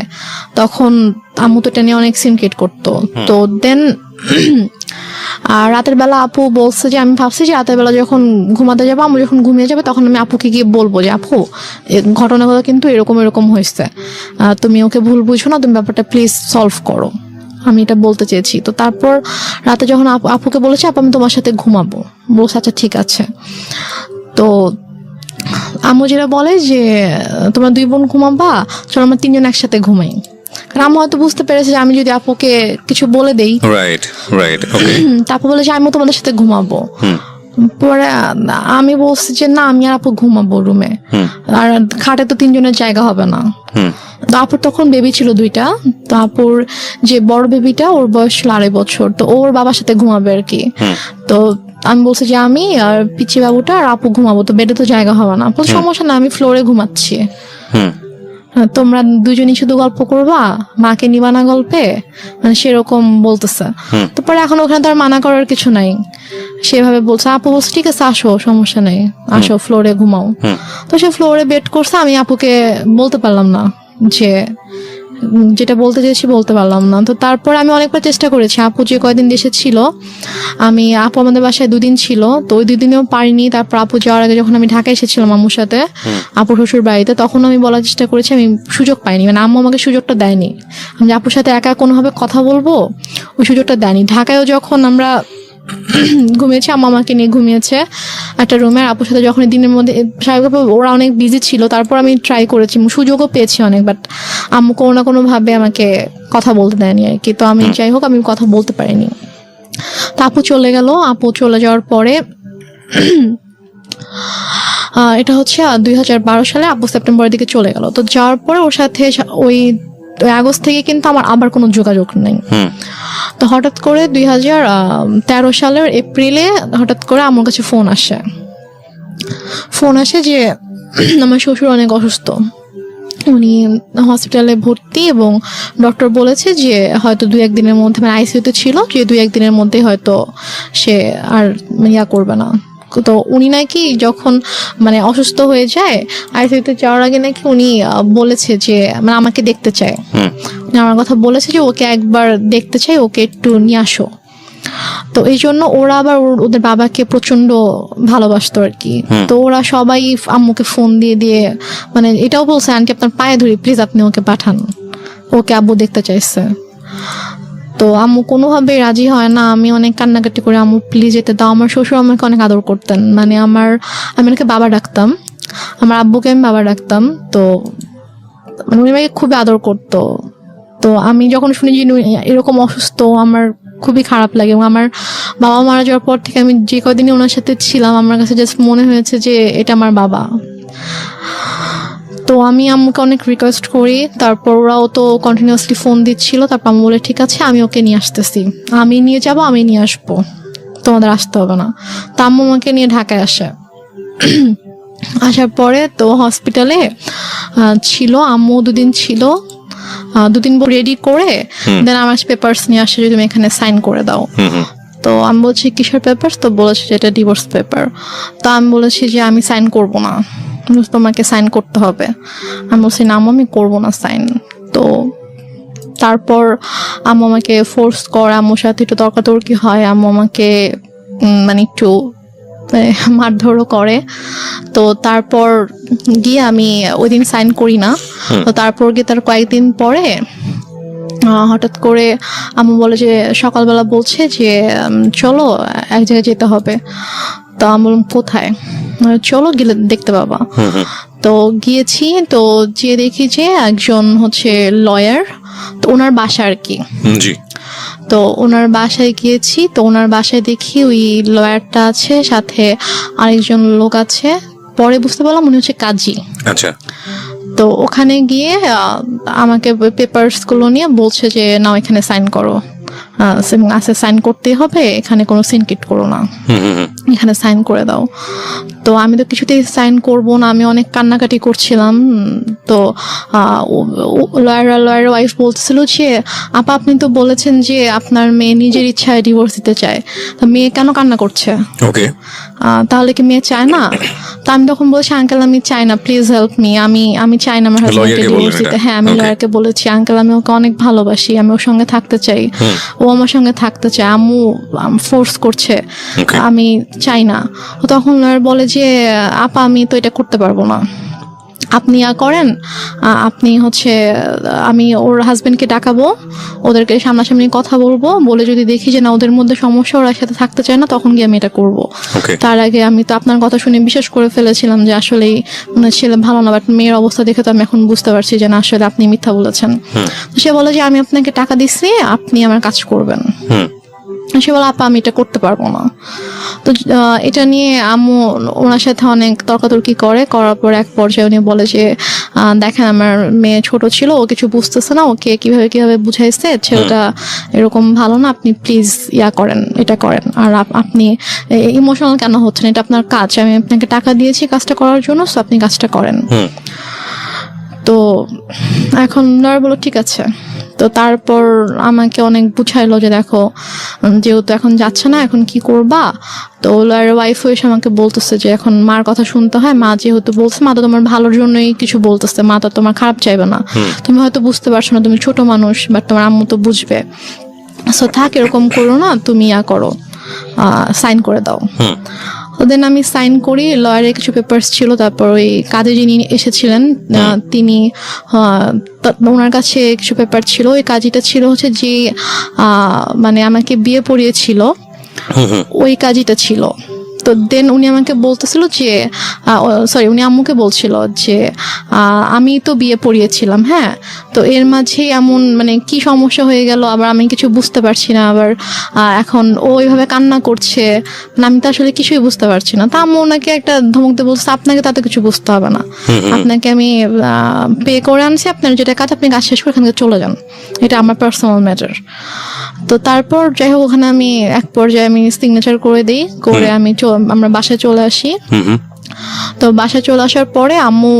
তখন আম্মু তো এটা নিয়ে অনেক সিন ক্রিয়েট করতো। তো দেন আর রাতের বেলা আপু বলছে যে আমি ভাবছি যে রাতের বেলা যখন ঘুমাতে যাবো, আম্মু যখন ঘুমিয়ে যাবে তখন আমি আপুকে গিয়ে বলবো যে আপু ঘটনাগুলো কিন্তু এরকম এরকম হয়েছে, তুমি ওকে ভুল বুঝো না, তুমি ব্যাপারটা প্লিজ সলভ করো, আমি এটা বলতে চেয়েছি। তো তারপর রাতে যখন আপুকে বলেছে আপু আমি তোমার সাথে ঘুমাবো, বলছে আচ্ছা ঠিক আছে। তো আম্মু যেটা বলে যে তোমরা দুই বোন ঘুমাবা, চলো আমরা তিনজন একসাথে ঘুমাই। কারণ আম্মু হয়তো বুঝতে পেরেছে যে আমি যদি আপুকে কিছু বলে দেই, তারপর বলে যে আমিও তোমাদের সাথে ঘুমাবো। পরে আমি বলছি যে না আমি আর আপু ঘুমাবো রুমে, আর খাটে তো তিনজনের জায়গা হবে না। তো আপুর তখন বেবি ছিল 2টা। তো আপুর যে বড় বেবিটা ওর বয়স ছিল 2.5 বছর, তো ওর বাবার সাথে ঘুমাবে আর কি। তো আমি বলছি যে আমি আর পিচি বাবুটা আর আপু ঘুমাবো, তো বেডে তো জায়গা হবে না। সমস্যা না, আমি ফ্লোরে ঘুমাচ্ছি, তোমরা দুজনই শুধু গল্প করবা, মাকে নিবা না গল্পে, মানে সেরকম বলতেছে। তো পরে এখন ওখানে তার মানা করার কিছু নাই, সেভাবে বলছে। আপু বলছে ঠিক আছে আসো, সমস্যা নেই, আসো ফ্লোরে ঘুমাও। তো সে ফ্লোরে বেড করছে, আমি আপুকে বলতে পারলাম না, যে যেটা বলতে চেয়েছি বলতে পারলাম না। তো তারপর আমি অনেকবার চেষ্টা করেছি, আপু যে কয়দিন দেশে ছিল, আপু আমাদের বাসায় 2 দিন ছিল, তো ওই 2 দিনেও পারিনি। তারপর আপু যাওয়ার আগে যখন আমি ঢাকায় এসেছিলাম আম্মুর সাথে আপুর শ্বশুর বাড়িতে, তখন আমি বলার চেষ্টা করেছি, আমি সুযোগ পাইনি, মানে আম্মু আমাকে সুযোগটা দেয়নি, আমি আপুর সাথে একা কোনোভাবে কথা বলবো ওই সুযোগটা দেয়নি। ঢাকায়ও যখন আমরা ঘুমিয়েছে, আম্মু আমাকে নিয়ে ঘুমিয়েছে একটা রুমে। আর আপুর সাথে যখন দিনের মধ্যে স্বাভাবিকভাবে ওরা অনেক বিজি ছিল, তারপর আমি ট্রাই করেছি, সুযোগও পেয়েছি অনেক, বাট আম্মু কোনো না কোনো ভাবে আমাকে কথা বলতে দেয়নি আর কি। তো আমি যাই হোক আমি কথা বলতে পারিনি। তো আপু চলে গেল। আপু চলে যাওয়ার পরে এটা হচ্ছে 2012 সালে আপু সেপ্টেম্বরের দিকে চলে গেল। তো যাওয়ার পরে ওর সাথে ওই আগস্ট থেকে কিন্তু আমার আবার কোনো যোগাযোগ নেই। তো হঠাৎ করে 2013 সালের এপ্রিলে হঠাৎ করে আমার কাছে ফোন আসে যে আমার শ্বশুর অনেক অসুস্থ, উনি হসপিটালে ভর্তি এবং ডক্টর বলেছে যে হয়তো 2-1 দিনের মধ্যে, মানে আইসিইউতে ছিল, যে 2-1 দিনের মধ্যে হয়তো সে আর ইয়া করবে না। তো উনি নাকি যখন মানে অসুস্থ হয়ে যায় আইসিইউতে যাওয়ার আগে নাকি উনি বলেছে যে মানে আমাকে দেখতে চায়, আমার কথা বলেছে যে ওকে একবার দেখতে চাই, ওকে একটু নিয়ে আসো। তো এই জন্য ওরা আবার ওদের বাবাকে প্রচন্ড ভালোবাসতো আর কি। তো ওরা সবাই আম্মুকে ফোন দিয়ে মানে এটাও বলছে, আন্টি আপনার পায়ে ধরি প্লিজ আপনি ওকে পাঠান, ওকে আব্বু দেখতে চাইছে। তো আম্মু কোনোভাবে রাজি হয় না। আমি অনেক কান্নাকাটি করে আম্মু প্লিজ যেতে দাও। আমার শ্বশুর আমাকে অনেক আদর করতেন, মানে আমি ওনাকে বাবা ডাকতাম, আমার আব্বুকে আমি বাবা ডাকতাম। তো মানে উনি আমাকে খুবই আদর করতো। তো আমি যখন শুনি যে এরকম অসুস্থ আমার খুবই খারাপ লাগে। এবং আমার বাবা মারা যাওয়ার পর থেকে আমি যে কদিনই ওনার সাথে ছিলাম আমার কাছে জাস্ট মনে হয়েছে যে এটা আমার বাবা। তো আমি আম্মুকে অনেক রিকোয়েস্ট করি, তারপর ওরাও তো কন্টিনিউয়াসলি ফোন দিচ্ছিল। তারপর আম্মু বলে ঠিক আছে আমি ওকে নিয়ে আসতেছি, আমি নিয়ে যাব, আমি নিয়ে আসবো, তোমাদের আসতে হবে না। তো আম্মু আমাকে নিয়ে ঢাকায় আসার পরে তো হসপিটালে ছিল আম্মু 2 দিন ছিল। 2 দিন রেডি করে দেন আমার পেপারস নিয়ে আসে যে তুমি এখানে সাইন করে দাও। তো আমি বলছি কিসের পেপার? তো বলেছে যে এটা ডিভোর্স পেপার। তো আমি বলেছি যে আমি সাইন করব না, তোমাকে সাইন করতে হবে। আমি বলছি না আম্মু আমি করবো না সাইন। তো তারপর আম্মু আমাকে ফোর্স করে, আম্মুর সাথে একটু তর্কাতর্কি হয়, আম্মু আমাকে মানে একটু মারধরও করে। তো তারপর গিয়ে আমি ওই দিন সাইন করি না। তো তারপর গিয়ে তার কয়েকদিন পরে হঠাৎ করে আম্মু বলে যে সকালবেলা বলছে যে চলো এক জায়গায় যেতে হবে। তো আমি বললাম কোথায়? চলো গেলে দেখতে পাবা। তো গিয়েছি, তো গিয়ে দেখি যে একজন হচ্ছে লয়ার, তো ওনার বাসা আর কি। তো ওনার বাসায় গিয়েছি, তো ওনার বাসায় দেখি ওই লয়ারটা আছে, সাথে আরেকজন লোক আছে। পরে বুঝতে পারলাম উনি হচ্ছে কাজী। আচ্ছা। তো ওখানে গিয়ে আমাকে পেপারস গুলো নিয়ে বলছে যে নাও এখানে সাইন করো, সাইন করতে হবে, এখানে কোনো সিনকিট করো না, এখানে সাইন করে দাও। তো আমি তো কিছুতেই সাইন করব না, আমি অনেক কান্নাকাটি করছিলাম। তো লয়ার ওয়াইফ বলছিল যে আপা আপনি তো বলেছেন যে আপনার মেয়ে নিজের ইচ্ছায় ডিভোর্স দিতে চায়, তো মেয়ে কেন কান্না করছে? ওকে, তাহলে কি মেয়ে চায় না? তো আমি তখন বলছি আঙ্কেল আমি চাই না, প্লিজ হেল্প মি, আমি চাই না আমার হাজবেন্ডকে ডিভোর্স দিতে। হ্যাঁ আমি লয়ারকে বলেছি আঙ্কেল আমি ওকে অনেক ভালোবাসি, আমি ওর সঙ্গে থাকতে চাই, ও আমার সঙ্গে থাকতে চায়, আম্মু ফোর্স করছে, আমি চাই না। তখন লয়ার বলে যে আপা আমি তো এটা করতে পারবো না, আপনি করেন, আপনি হচ্ছে আমি ওর হাজবেন্ডকে ডাকাবো, ওদেরকে সামনাসামনি কথা বলবো, বলে যদি দেখি যে না ওদের মধ্যে সমস্যা, ওরা সাথে থাকতে চায় না, তখন গিয়ে আমি এটা করবো। তার আগে আমি তো আপনার কথা শুনে বিশ্বাস করে ফেলেছিলাম যে আসলেই ছেলে ভালো না, বাট মেয়ের অবস্থা দেখে তো আমি এখন বুঝতে পারছি যে না আসলে আপনি মিথ্যা বলেছেন। সে বলে যে আমি আপনাকে টাকা দিচ্ছি, আপনি আমার কাজ করবেন। সে বলে আপা আমি এটা করতে পারবো না। তো এটা নিয়ে আম্মু ওনার সাথে অনেক তর্কাতর্কি করার পর এক পর্যায়ে উনি বলে যে দেখেন আমার মেয়ে ছোট ছিল, ও কিছু বুঝতেছে না, ওকে কিভাবে বুঝাইছে, ছেলেটা এরকম ভালো না, আপনি প্লিজ করেন, এটা করেন। আর আপনি ইমোশনাল কেন হচ্ছেন, এটা আপনার কাজ, আমি আপনাকে টাকা দিয়েছি কাজটা করার জন্য, সো আপনি কাজটা করেন। তো এখন লয়ার বলো ঠিক আছে। তো তারপর আমাকে অনেক বুঝাইলো যে দেখো যেহেতু এখন যাচ্ছে না, এখন কি করবা? তো লয়ার ওয়াইফ এসে আমাকে বলতেছে যে এখন মার কথা শুনতে হয়, মা যেহেতু বলছে, মা তো তোমার ভালোর জন্যই কিছু বলতেছে, মা তো তোমার খারাপ চাইবে না, তুমি হয়তো বুঝতে পারছো না, তুমি ছোট মানুষ, বাট তোমার আম্মু তো বুঝবে, সো থাক এরকম করো না, তুমি করো, সাইন করে দাও। দেন আমি সাইন করি, লয়ারের কিছু পেপারস ছিল, তারপর ওই কাজে যিনি এসেছিলেন তিনি ওনার কাছে কিছু পেপার ছিল, ওই কাজীটা ছিল হচ্ছে যে মানে আমাকে বিয়ে পড়িয়েছিল, ওই কাজটা ছিল। তো দেন উনি আমাকে বলতেছিল যে উনি আম্মুকে বলছিল যে আমি তো বিয়ে পড়িয়েছিলাম, হ্যাঁ, তো এর মাঝে এমন মানে কি সমস্যা হয়ে গেল, আবার আমি কিছু বুঝতে পারছি না, আবার এখন ও ওইভাবে কান্না করছে, মানে আমি তো আসলে কিছুই বুঝতে পারছি না। তা আম্মু ওনাকে একটা ধমক দিয়ে বলছে, আপনাকে তাতে কিছু বুঝতে হবে না, আপনাকে আমি পে করে আনছি, আপনার যেটা কাজ আপনি কাজ শেষ করে এখান থেকে চলে যান, এটা আমার পার্সোনাল ম্যাটার। তো তারপর যাই হোক ওখানে আমি এক পর্যায়ে আমি সিগনেচার করে দিই, করে আমরা বাসায় চলে আসি। তো বাসায় চলে আসার পরে আম্মু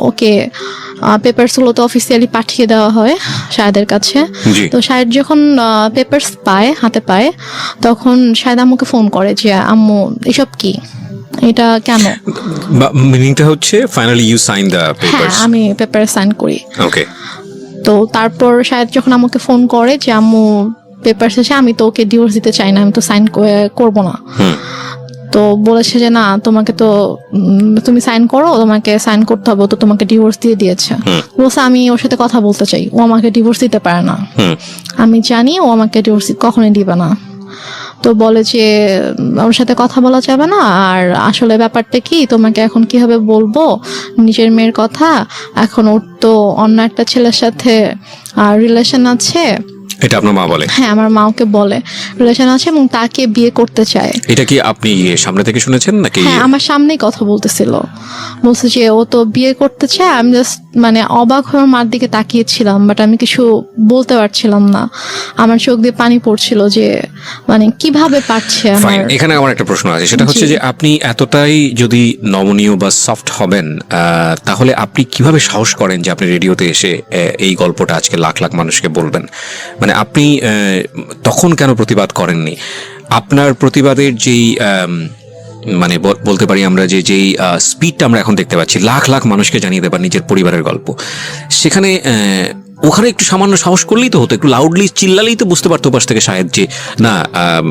ওকে পেপারস গুলো তো অফিসিয়ালি পাঠিয়ে দেওয়া হয় শাহেদের কাছে। তো শাহেদ যখন পেপারস হাতে পায় তখন শাহেদ আম্মুকে ফোন করে যে আম্মু এসব কি, এটা কেন? মিনিংটা হচ্ছে finally you sign the papers? হ্যাঁ, আমি পেপারে সাইন করি। ওকে। তো তারপর শাহেদ যখন আমাকে ফোন করে যে আম্মু পেপার শেষে আমি তো ওকে ডিভোর্স দিতে চাই না, আমি তো সাইন করবো না, তো বলেছে যে না তোমাকে তো তুমি সাইন করো, তোমাকে সাইন করতে হবে, তো তোমাকে ডিভোর্স দিয়ে দিয়েছে। বলছে আমি ওর সাথে কথা বলতে চাই, ও আমাকে ডিভোর্স দিতে পারে না, আমি জানি ও আমাকে ডিভোর্স কখনোই দিবে না। তো বলে যে ওর সাথে কথা বলা যাবে না, আর আসলে ব্যাপারটা কি তোমাকে এখন কিভাবে বলবো নিজের মেয়ের কথা, এখন ওর তো অন্য একটা ছেলের সাথে রিলেশন আছে। এটা আপনার মা বলে? হ্যাঁ, আমার মা ওকে বলে রিলেশন আছে এবং তাকে বিয়ে করতে চায়। এটা কি আপনি সামনে থেকে শুনেছেন নাকি? হ্যাঁ, আমার সামনেই কথা বলতেছিল, বলছে যে ও তো বিয়ে করতে চায়। আমি জাস্ট মানে অবাক হয়ে মার দিকে তাকিয়েছিলাম, বাট আমি কিছু বলতে পারছিলাম না, আমার চোখ দিয়ে পানি পড়ছিল যে মানে কিভাবে পারছে। এখানে আমার একটা প্রশ্ন আছে, সেটা হচ্ছে যে আপনি এতটাই যদি নমনীয় বা সফট হবেন, তাহলে আপনি কিভাবে সাহস করেন যে আপনি রেডিওতে এসে এই গল্পটা আজকে লাখ লাখ মানুষকে বলবেন? মানে আপনি তখন কেন প্রতিবাদ করেননি? আপনার প্রতিবাদের যেই মানে বলতে পারি আমরা যেই স্পিডটা আমরা এখন দেখতে পাচ্ছি, লাখ লাখ মানুষকে জানিয়ে দেবার নিজের পরিবারের গল্প, সেখানে ওখানে একটু সামান্য সাহস করলেই তো হতো, একটু লাউডলি চিল্লালেই তো বুঝতে পারতো পাশ থেকে শাহেদ যে না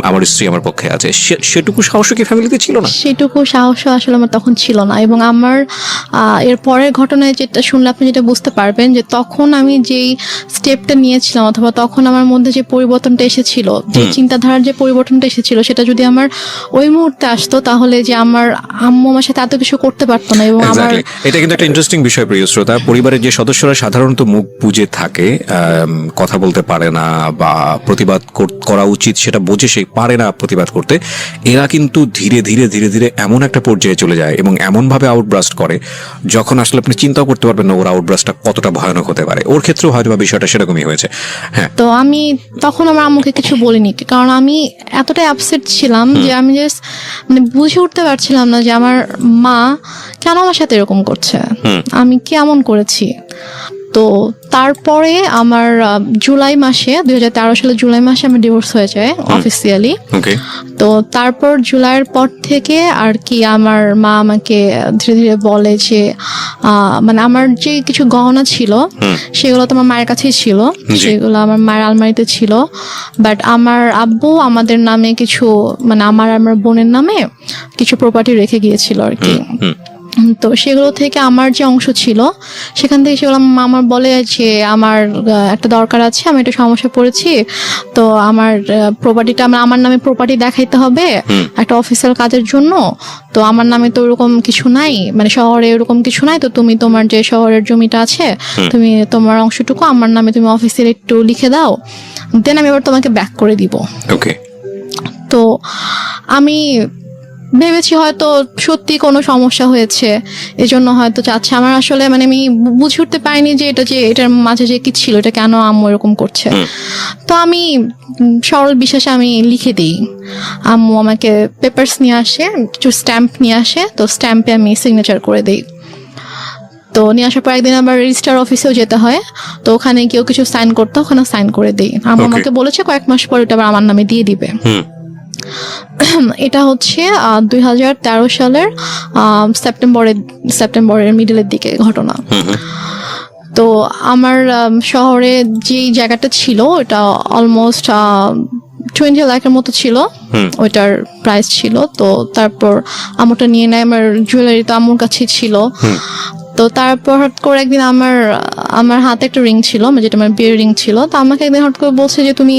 আমার স্ত্রী আমার পক্ষে আছে। সেটুকু সাহস কি ফ্যামিলিতে ছিল না? সেটুকু সাহস আসলে আমার তখন ছিল না। এবং আমার এর পরের ঘটনায় যেটা শুনলে আপনি যেটা বুঝতে পারবেন যে তখন আমি যেই স্টেপটা নিয়েছিলাম, অথবা তখন আমার মধ্যে যে পরিবর্তনটা এসেছিল, যে চিন্তাধারার যে পরিবর্তনটা এসেছিল, সেটা যদি আমার ওই মুহূর্তে আসতো তাহলে যে আমার আম্মু আমার সাথে এত কিছু করতে পারতো না। এবং আমার এটা কিন্তু একটা ইন্টারেস্টিং বিষয় প্রিয় শ্রোতা, পরিবারের যে সদস্যরা সাধারণত মুখ বুজে থাকে, কথা বলতে পারে না বা প্রতিবাদ করা উচিত সেটা বোঝে সে পারে না প্রতিবাদ করতে, এরা কিন্তু ধীরে ধীরে ধীরে ধীরে এমন একটা পর্যায়ে চলে যায় এবং এমন ভাবে আউটব্রাস্ট করে যখন আসলে আপনি চিন্তাও করতে পারবেন না ওর আউটব্রাস্টটা কতটা ভয়ানক হতে পারে। ওর ক্ষেত্রেও হয়তো বা বিষয়টা সেরকমই হয়েছে। হ্যাঁ, তো আমি তখন আমার আম্মুকে কিছু বলিনি, কারণ আমি এতটাই আপসেট ছিলাম যে আমি জাস্ট মানে বুঝে উঠতে পারছিলাম না যে আমার মা কেন আমার সাথে এরকম করছে, আমি কেমন করেছি। তো তারপরে আমার জুলাই মাসে 2013 সালে জুলাই মাসে আমার ডিভোর্স হয়ে যায় অফিসিয়ালি। তো তারপর জুলাইয়ের পর থেকে আর কি আমার মা আমাকে ধীরে ধীরে বলে যে মানে আমার যে কিছু গহনা ছিল সেগুলো তো আমার মায়ের কাছেই ছিল, সেগুলো আমার মায়ের আলমারিতে ছিল, বাট আমার আব্বু আমাদের নামে কিছু মানে আমার বোনের নামে কিছু প্রপার্টি রেখে গিয়েছিল আর কি। তো সেগুলো থেকে আমার যে অংশ ছিল সেখান থেকে সেগুলো আমার বলে যে আমার একটা দরকার আছে, আমি একটা সমস্যা পড়েছি, তো আমার প্রপার্টিটা আমার নামে প্রপার্টি দেখাইতে হবে একটা অফিসিয়াল কাজের জন্য, তো আমার নামে তো ওরকম কিছু নাই, মানে শহরে ওরকম কিছু নাই, তো তুমি তোমার যে শহরের জমিটা আছে তুমি তোমার অংশটুকু আমার নামে তুমি অফিসিয়াল একটু লিখে দাও, দেন আমি এবার তোমাকে ব্যাক করে দিব। তো আমি ভেবেছি হয়তো সত্যি কোনো সমস্যা হয়েছে, এজন্য হয়তো চাচ্ছে। আমার আসলে মানে আমি বুঝে উঠতে পারিনি যে এটার মাঝে যে কি ছিল, এটা কেন আম্মু এরকম করছে। তো আমি সরল বিশ্বাসে আমি লিখে দিই, আম্মু আমাকে পেপারস নিয়ে আসে, কিছু স্ট্যাম্প নিয়ে আসে, তো স্ট্যাম্পে আমি সিগনেচার করে দিই। তো নিয়ে আসার পর একদিন আবার রেজিস্ট্রার অফিসেও যেতে হয়, তো ওখানে কেউ কিছু সাইন করতে, ওখানে সাইন করে দিই। আম্মু আমাকে বলেছে কয়েক মাস পর এটা আবার আমার নামে দিয়ে দিবে। এটা হচ্ছে 2013 সালের সেপ্টেম্বরের মিডলের দিকে ঘটনা। তো আমার শহরে যে জায়গাটা ছিল ওটা অলমোস্ট 20 লাখের মতো ছিল, ওইটার প্রাইস ছিল। তো তারপর আমুটা নিয়ে নেয়, আমার জুয়েলারি তো আম্মুর কাছেই ছিল। তো তারপর হঠাৎ করে একদিন আমার হাতে একটা রিং ছিল, যেটা আমার বিয়ের রিং ছিল। তো আমাকে একদিন হঠাৎ করে বলছে যে তুমি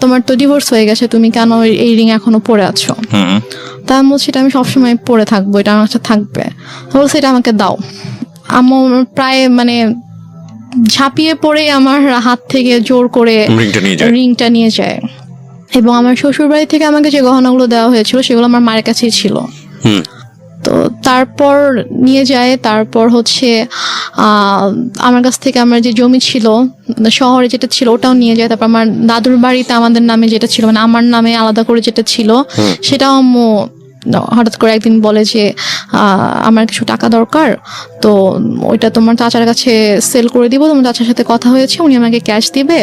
তোমার তো ডিভোর্স হয়ে গেছে, তুমি কেন এই রিং এখনো পরে আছো? তা আমি বলছি এটা আমি সবসময় পরে থাকবো, এটা আমার কাছে থাকবে। বলছে এটা আমাকে দাও। আমার প্রায় মানে ঝাঁপিয়ে পড়ে আমার হাত থেকে জোর করে রিংটা নিয়ে যায়। এবং আমার শ্বশুর বাড়ি থেকে আমাকে যে গহনাগুলো দেওয়া হয়েছিল সেগুলো আমার মায়ের কাছেই ছিল। তো তারপর নিয়ে যায়, তারপর হচ্ছে আমার কাছ থেকে আমার যে জমি ছিল শহরে যেটা ছিল ওটাও নিয়ে যায়। তারপর আমার দাদুর বাড়িতে আমাদের নামে যেটা ছিল, মানে আমার নামে আলাদা করে যেটা ছিল সেটাও আম্মু হঠাৎ করে একদিন বলে যে আমার কিছু টাকা দরকার, তো ওইটা তোমার চাচার কাছে সেল করে দিব, তোমার চাচার সাথে কথা হয়েছে, উনি আমাকে ক্যাশ দিবে,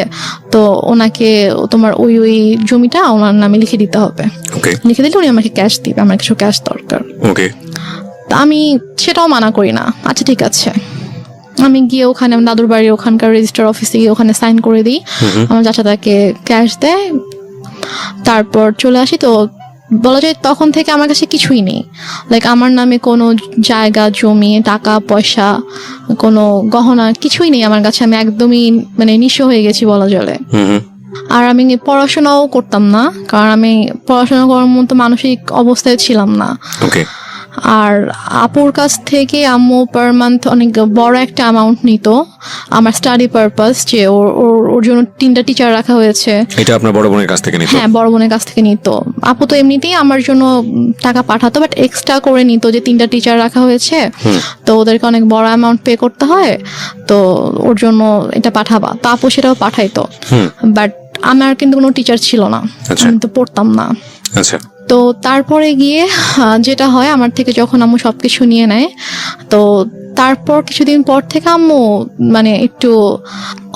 তো ওনাকে তোমার ওই জমিটা ওনার নামে লিখে দিতে হবে। লিখে দিলে উনি আমাকে ক্যাশ দিবে, আমার কিছু ক্যাশ দরকার। আমি সেটাও মানা করি না, আচ্ছা ঠিক আছে। আমি গিয়ে ওখানে আমার দাদুর বাড়ি ওখানকার রেজিস্টার অফিসে গিয়ে ওখানে সাইন করে দিই, আমার চাচা তাকে ক্যাশ দেয়, তারপর চলে আসি। তো বলা যায় তখন থেকে আমার কাছে কিছুই নেই, লাইক আমার নামে কোনো জায়গা জমি টাকা পয়সা কোনো গহনা কিছুই নেই আমার কাছে। আমি একদমই মানে নিঃস্ব হয়ে গেছি বলা চলে। আর আমি পড়াশোনাও করতাম না, কারণ আমি পড়াশোনা করার মতো মানসিক অবস্থায় ছিলাম না। আর আপুর কাছ থেকে আম্মু পার মান্থ অনেক বড় একটা অ্যামাউন্ট নিত আমার স্টাডি পারপাস, যে ওর জন্য 3টা টিচার রাখা হয়েছে। এটা আপনার বড় বোনের কাছ থেকে নিত? হ্যাঁ, বড় বোনের কাছ থেকে নিত। আপু তো এমনিতেই আমার জন্য টাকা পাঠাতো, বাট এক্সট্রা করে নিত যে 3টা টিচার রাখা হয়েছে, তো ওদেরকে অনেক বড় অ্যামাউন্ট পে করতে হয়, তো ওর জন্য এটা পাঠাবা। তো আপু সেটাও পাঠাইতো, বাট আমার কিন্তু কোনো টিচার ছিল না, আমি তো পড়তাম না। তো তারপরে গিয়ে যেটা হয়, আমার থেকে যখন আম্মু সবকিছু নিয়ে নেয়, তো তারপর কিছুদিন পর থেকে আম্মু মানে একটু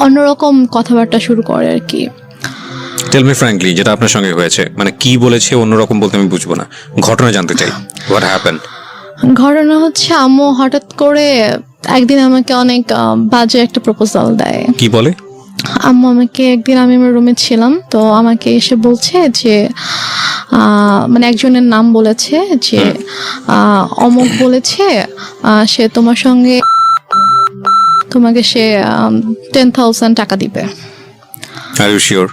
অন্যরকম কথাবার্তা শুরু করে আর কি। টেল মি ফ্র্যাঙ্কলি, যেটা আপনার সঙ্গে হয়েছে, মানে কি বলেছে অন্যরকম বলতে আমি বুঝবো না, ঘটনা জানতে চাই। What happen? ঘটনা হচ্ছে আম্মু হঠাৎ করে একদিন আমাকে অনেক বাজে একটা প্রপোজাল দেয়। কি বলে? আম্মু আমাকে একদিন, আমি আমার রুমে ছিলাম, তো আমাকে এসে বলছে যে মানে একজনের নাম বলেছে যে অমুক বলেছে সে তোমার সঙ্গে তোমাকে সে 10,000 টাকা দিবে। Are you sure?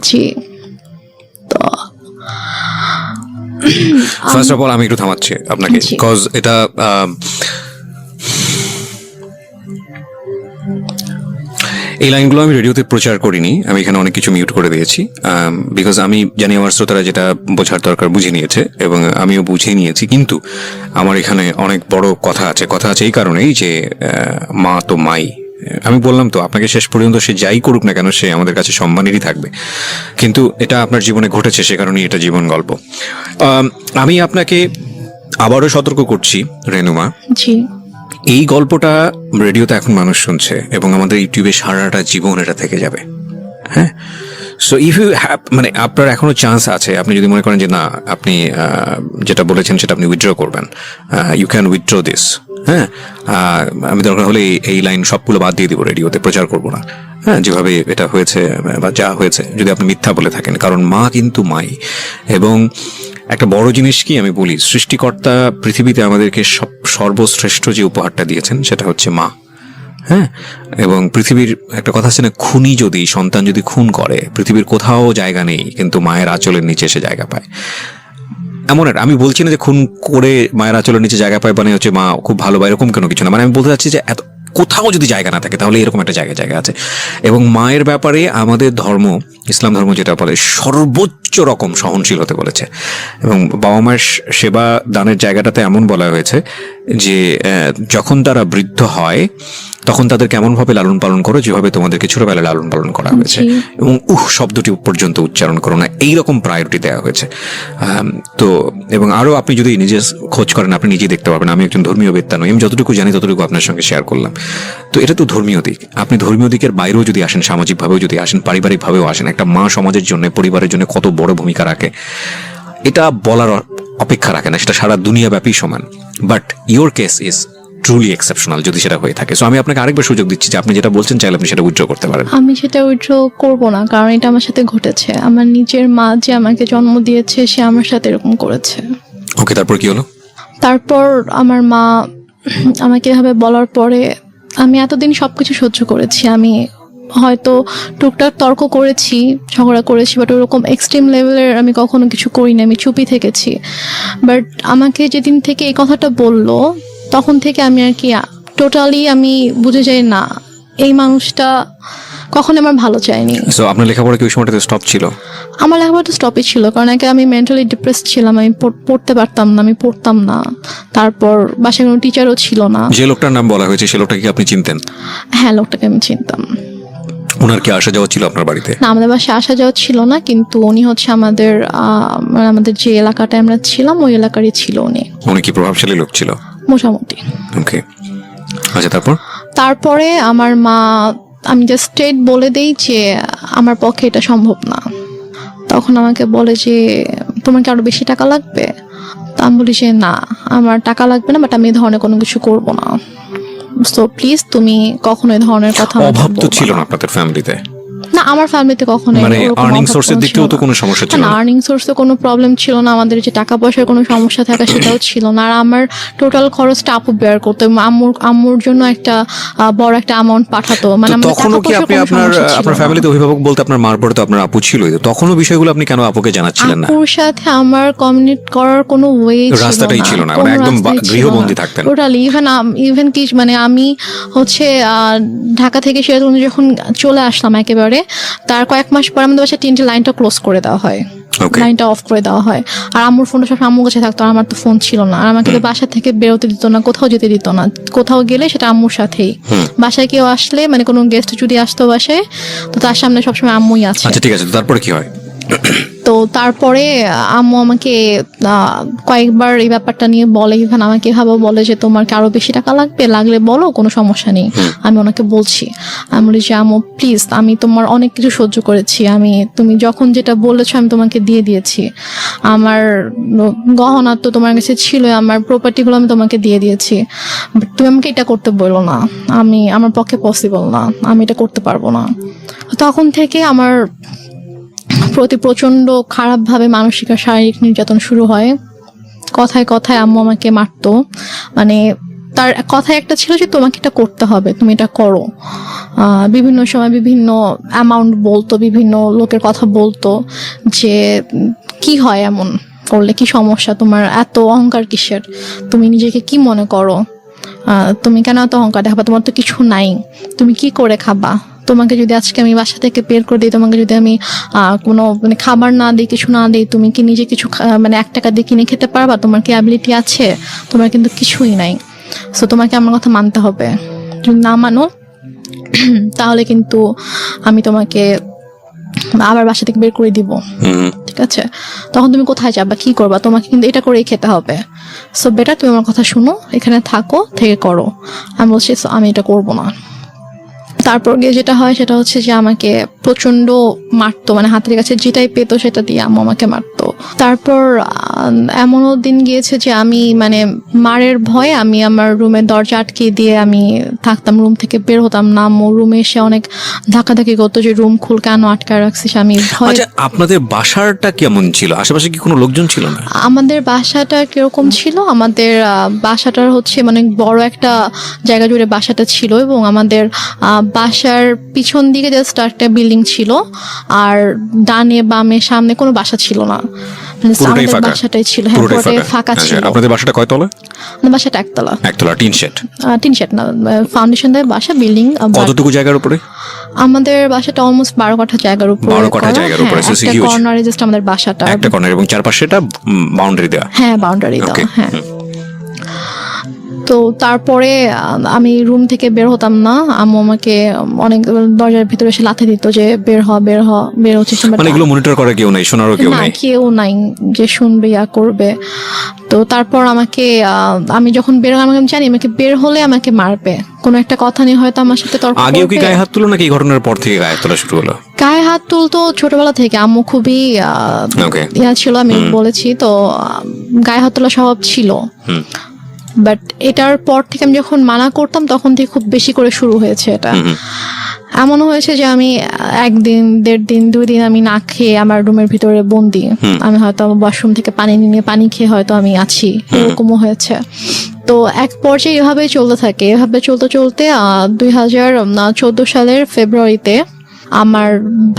জি। তো ফার্স্ট অফ অল আমি একটু থামাচ্ছি আপনাকে, বিকজ এটা এই লাইনগুলো আমি রেডিওতে প্রচার করিনি, আমি এখানে অনেক কিছু মিউট করে দিয়েছি, বিকজ আমি জানি আমার শ্রোতারা যেটা বোঝার দরকার বুঝে নিয়েছে এবং আমিও বুঝে নিয়েছি। কিন্তু আমার এখানে অনেক বড় কথা আছে এই কারণেই যে মা তো মাই। আমি বললাম তো আপনাকে, শেষ পর্যন্ত সে যাই করুক না কেন সে আমাদের কাছে সম্মানেরই থাকবে, কিন্তু এটা আপনার জীবনে ঘটেছে, সে কারণেই এটা জীবন গল্প। আমি আপনাকে আবারও সতর্ক করছি রেনুমা, এই গল্পটা রেডিওতে এখন মানুষ শুনছে এবং আমাদের ইউটিউবে সারাটা জীবন এটা থেকে যাবে। হ্যাঁ, সো ইফ ইউ হ্যাভ, মানে আপনার এখনো চান্স আছে, আপনি যদি মনে করেন যে না আপনি যেটা বলেছেন সেটা আপনি উইথড্র করবেন, ইউ ক্যান উইথড্র দিস। হ্যাঁ, আমি দরকার হলে এই লাইন সবগুলো বাদ দিয়ে দিব, রেডিওতে প্রচার করবো না। হ্যাঁ, যেভাবে এটা হয়েছে বা যা হয়েছে, যদি আপনি মিথ্যা বলে থাকেন, কারণ মা কিন্তু মাই। এবং একটা বড় জিনিস কি আমি বলি, সৃষ্টিকর্তা পৃথিবীতে আমাদেরকে সর্বশ্রেষ্ঠ যে উপহারটা দিয়েছেন সেটা হচ্ছে মা। হ্যাঁ, এবং পৃথিবীর একটা কথা আছে না, খুনি যদি সন্তান যদি খুন করে পৃথিবীর কোথাও জায়গা নেই, কিন্তু মায়ের আঁচলের নিচে সে জায়গা পায়। এমন একটা, আমি বলছি না যে খুন করে মায়ের আঁচলের নিচে জায়গা পায় মানে হচ্ছে মা খুব ভালো বা এরকম কোনো কিছু না, মানে আমি বলতে চাচ্ছি যে এত কোথাও যদি জায়গা না থাকে তাহলে এরকম একটা জায়গা আছে। এবং মায়ের ব্যাপারে আমাদের ধর্ম, ইসলাম ধর্ম যেটা বলে, সর্বোচ্চ রকম সহনশীল হতে বলেছে। এবং বাবা মায়ের সেবা দানের জায়গাটাতে এমন বলা হয়েছে যে যখন তারা বৃদ্ধ হয় তখন তাদের কেমনভাবে লালন পালন করো যেভাবে তোমাদেরকে ছোটবেলায় লালন পালন করা হয়েছে, এবং শব্দটি পর্যন্ত উচ্চারণ করো না, এইরকম প্রায়োরিটি দেওয়া হয়েছে। তো এবং আরও আপনি যদি নিজে খোঁজ করেন আপনি নিজেই দেখতে পাবেন। আমি একজন ধর্মীয় বেত্তা নই, আমি যতটুকু জানি ততটুকু আপনার সঙ্গে শেয়ার করলাম। তো এটা তো ধর্মীয় দিক, আপনি ধর্মীয় দিকের বাইরেও যদি আসেন, সামাজিকভাবেও যদি আসেন, পারিবারিকভাবেও আসেন, একটা মা সমাজের জন্য, পরিবারের জন্য কত বড় ভূমিকা রাখে এটা বলার অপেক্ষা রাখে না, সেটা সারা দুনিয়াব্যাপী সমান। But your case is truly exceptional যদি সেটা হয়ে থাকে। সো আমি আপনাকে আরেকবার সুযোগ দিচ্ছি যে আপনি যেটা বলছেন চাইলে আপনি সেটা উইথড্র করতে পারেন। আমি সেটা উইথড্র করব না, কারণ এটা আমার সাথে ঘটেছে। আমার নিজের মা যে আমাকে জন্ম দিয়েছে সে আমার সাথে এরকম করেছে। ওকে, তারপর কি হলো? তারপর আমার মা আমাকে এভাবে বলার পরে আমি এতদিন সবকিছু সহ্য করেছি। আমি হয়তো টুকটাক তর্ক করেছি, ঝগড়া করেছি, বাট ওরকম এক্সট্রিম লেভেলের আমি কখনো কিছু করিনি, আমি চুপই থেকেছি। বাট আমাকে যেদিন থেকে এই কথাটা বললো তখন থেকে আমি আর কি টোটালি আমি বুঝে যাই না এই মানুষটা কখনো আমার ভালো চায়নি। সো আপনার লেখাপড়া কি ওই সময়টাতে স্টপ ছিল? আমার লেখাপড়া স্টপই ছিল, কারণ আগে আমি মেন্টালি ডিপ্রেসড ছিলাম, আমি পড়তে পারতাম না, আমি পড়তাম না। তারপর বাসায় কোনো টিচারও ছিল না। যে লোকটার নাম বলা হয়েছে সে লোকটাকে কি আপনি চিনতেন? হ্যাঁ, লোকটাকে আমি চিনতাম। ওনার কি আসা যাওয়া ছিল আপনার বাড়িতে? না, আমাদের বাসায় আসা যাওয়া ছিল না, কিন্তু উনি হচ্ছে আমাদের যে এলাকাটায় আমরা ছিলাম ওই এলাকারই ছিল উনি। উনি কি প্রভাবশালী লোক ছিল? মোটামুটি। ওকে, আচ্ছা তারপরে আমার মা, আমি জাস্ট স্ট্রেট বলে দেই যে আমার পক্ষে এটা সম্ভব না। তখন আমাকে বলে যে তোমার কি আরো বেশি টাকা লাগবে? তা আমি বলি যে না, আমার টাকা লাগবে না, বাট আমি এই ধরনের কোনো কিছু করবো না। সো প্লিজ তুমি কখনো এই ধরনের কথা আমাকে অভাব তো বলবা ছিল না। না আপনাদের ফ্যামিলিতে? না, আমার ফ্যামিলিতে কখনো মানে আর্নিং সোর্সের দিক থেকেও তো কোনো সমস্যা ছিল না? আর্নিং সোর্সে কোনো প্রবলেম ছিল না, আমাদের যে টাকা পয়সার কোনো সমস্যা থাকা সেটাও ছিল না। আর আমার টোটাল খরচটা আপু বেয়ার করতো, আম্মুর জন্য একটা বড় একটা অ্যামাউন্ট পাঠাতো। মানে তো আমাদের তখনও কি টাকা আপনি পয়সার কোনো সমস্যা ছিল আপনার না। ফ্যামিলিতে অভিভাবক বলতে আপনার মার পরে তো আপনার আপু ছিলই, তো তখনও বিষয়গুলো আপনি কেন আপুকে জানাচ্ছিলেন না? আপুর সাথে আমার কমিউনিকেট করার কোনো ওয়ে রাস্তাটাই ছিল না, মানে একদম গৃহবন্দী থাকতেন। টোটালি। ইভেন কি মানে আমি হচ্ছে ঢাকা থেকে সিরাজগঞ্জ যখন চলে আসলাম একেবারে, তার কয়েক মাস পর আমাদের বাসায় তিনটে লাইনটা ক্লোজ করে দেওয়া হয়, লাইনটা অফ করে দেওয়া হয়। আর আম্মুর ফোনটা সব আম্মুর কাছে থাকতো, আর আমার তো ফোন ছিল না। আর আমাকে তো বাসা থেকে বেরোতে দিত না, কোথাও যেতে দিত না। কোথাও গেলে সেটা আম্মুর সাথেই। বাসায় কেউ আসলে, মানে কোনো গেস্ট যদি আসতো বাসায়, তো তার সামনে সবসময় আম্মুই আছে। আচ্ছা ঠিক আছে, তো তারপরে কি হয়? তো তারপরে আম্মু আমাকে কয়েকবার এই ব্যাপারটা নিয়ে বলে, ইভেন আমাকে এভাবে বলে যে তোমার কি আরো বেশি টাকা লাগবে, লাগলে বলো, কোনো সমস্যা নেই। আমি ওনাকে বলছি, আমি বলি যে আম্মু প্লিজ, আমি তোমার অনেক কিছু সহ্য করেছি, তুমি যখন যেটা বলেছো আমি তোমাকে দিয়ে দিয়েছি। আমার গহনা তো তোমার কাছে ছিল, আমার প্রপার্টিগুলো আমি তোমাকে দিয়ে দিয়েছি, বাট তুমি আমাকে এটা করতে বলো না, আমার পক্ষে পসিবল না, আমি এটা করতে পারবো না। তখন থেকে আমার প্রতি প্রচন্ড খারাপভাবে মানসিক আর শারীরিক নির্যাতন শুরু হয়। কথায় কথায় আম্মু আমাকে মারতো। মানে তার কথায় একটা ছিল যে তোমাকে এটা করতে হবে, তুমি এটা করো। বিভিন্ন সময় বিভিন্ন অ্যামাউন্ট বলতো, বিভিন্ন লোকের কথা বলতো যে কি হয় এমন করলে, কি সমস্যা তোমার, এত অহংকার কিসের, তুমি নিজেকে কি মনে করো, তুমি কেন এত অহংকার দেখাবা, তোমার তো কিছু নাই, তুমি কি করে খাবা, তোমাকে যদি আজকে আমি বাসা থেকে বের করে দিই, তোমাকে যদি আমি কোনো মানে খাবার না দিই, কিছু না দিই, তুমি কি নিজে কিছু মানে 1 টাকা দিয়ে কিনে খেতে পারবা, তোমার কি অ্যাবিলিটি আছে? তোমার কিন্তু কিছুই নাই। সো তোমাকে আমার কথা মানতে হবে, যদি না মানো তাহলে কিন্তু আমি তোমাকে আবার বাসা থেকে বের করে দিব। ঠিক আছে, তখন তুমি কোথায় যাবা, কি করবা, তোমাকে কিন্তু এটা করেই খেতে হবে। সো বেটার তুমি আমার কথা শুনো, এখানে থাকো, থেকে করো। আমি বলছি আমি এটা করবো না। তারপর গিয়ে যেটা হয় সেটা হচ্ছে যে আমাকে প্রচন্ড মারতো, মানে হাতের কাছে যেটাই পেতো সেটা দিয়ে আম্মু আমাকে মারতো। তারপর এমনও দিন গিয়েছে যে আমি মানে মারের ভয়ে আমি আমার রুমের দরজা আটকে দিয়ে আমি থাকতাম, রুম থেকে বের হতাম না। আম্মু রুমে এসে অনেক ধাক্কাধাক্কি করতো যে রুম খুল, কেন আটকায় রাখছিস। আমি ভয়। আচ্ছা, আপনাদের বাসাটা কেমন ছিল? আশেপাশে কি কোনো লোকজন ছিল না? আমাদের বাসাটা কিরকম ছিল, আমাদের বাসাটার হচ্ছে মানে বড় একটা জায়গা জুড়ে বাসাটা ছিল, এবং আমাদের বাসার পিছন দিকে জাস্ট একটা বিল্ডিং ছিল, আর ডানে বামে সামনে কোনো বাসা ছিল না। আমাদের বাসাটাই ছিল, হ্যাঁ, পুরোটাই ফাঁকা ছিল। আপনাদের বাসাটা কয়তলা? আমাদের বাসাটা একতলা। একতলা, টিন শেড? টিন শেড না, ফাউন্ডেশন দেয় বাসা, বিল্ডিং। কতটুকু জায়গার উপরে? আমাদের বাসাটা অলমোস্ট 12 কাঠা জায়গার উপরে। 12 কাঠা জায়গার উপরে, একটা কর্নারে জাস্ট আমাদের বাসাটা, একটা কর্নার, এবং চারপাশে এটা বাউন্ডারি দেওয়া। হ্যাঁ, বাউন্ডারি দেওয়া। হ্যাঁ, তো তারপরে আমি রুম থেকে বের হতাম না। আম্মু আমাকে অনেক দরজার ভিতরে এসে লাথি দিত যে বের হচ্ছে। মানে এগুলো মনিটর করার কেউ নাই, শোনারও কেউ নাই? কেউ নাই যে শুনবে ইয়া করবে। তো তারপর আমাকে আমি যখন বের হলাম, আমি জানি আমাকে বের হলে আমাকে মারবে, কোনো একটা কথা নিয়ে হয়তো আমার সাথে তর্ক করবে। আগেও কি গায়ে হাত তুলো, নাকি এই ঘটনার পর থেকে গায়ে হাত তোলা শুরু হলো? গায়ে হাত তুলতো ছোটবেলা থেকে, আম্মু খুবই ইয়া ছিল, আমি বলেছি তো, গায়ে হাত তোলা স্বভাব ছিল। বাট এটার পর থেকে আমি যখন মানা করতাম তখন থেকে খুব বেশি করে শুরু হয়েছে এটা। এমন হয়েছে যে আমি 1 দিন 1.5 দিন 2 দিন আমি না খেয়ে আমার রুমের ভিতরে বন্দি। আমি হয়তো ওয়াশরুম থেকে পানি নিয়ে পানি খেয়ে হয়তো আমি আছি, এরকমও হয়েছে। তো এক পর্যায়ে এভাবেই চলতে থাকে, এভাবে চলতে চলতে 2014 সালের ফেব্রুয়ারিতে আমার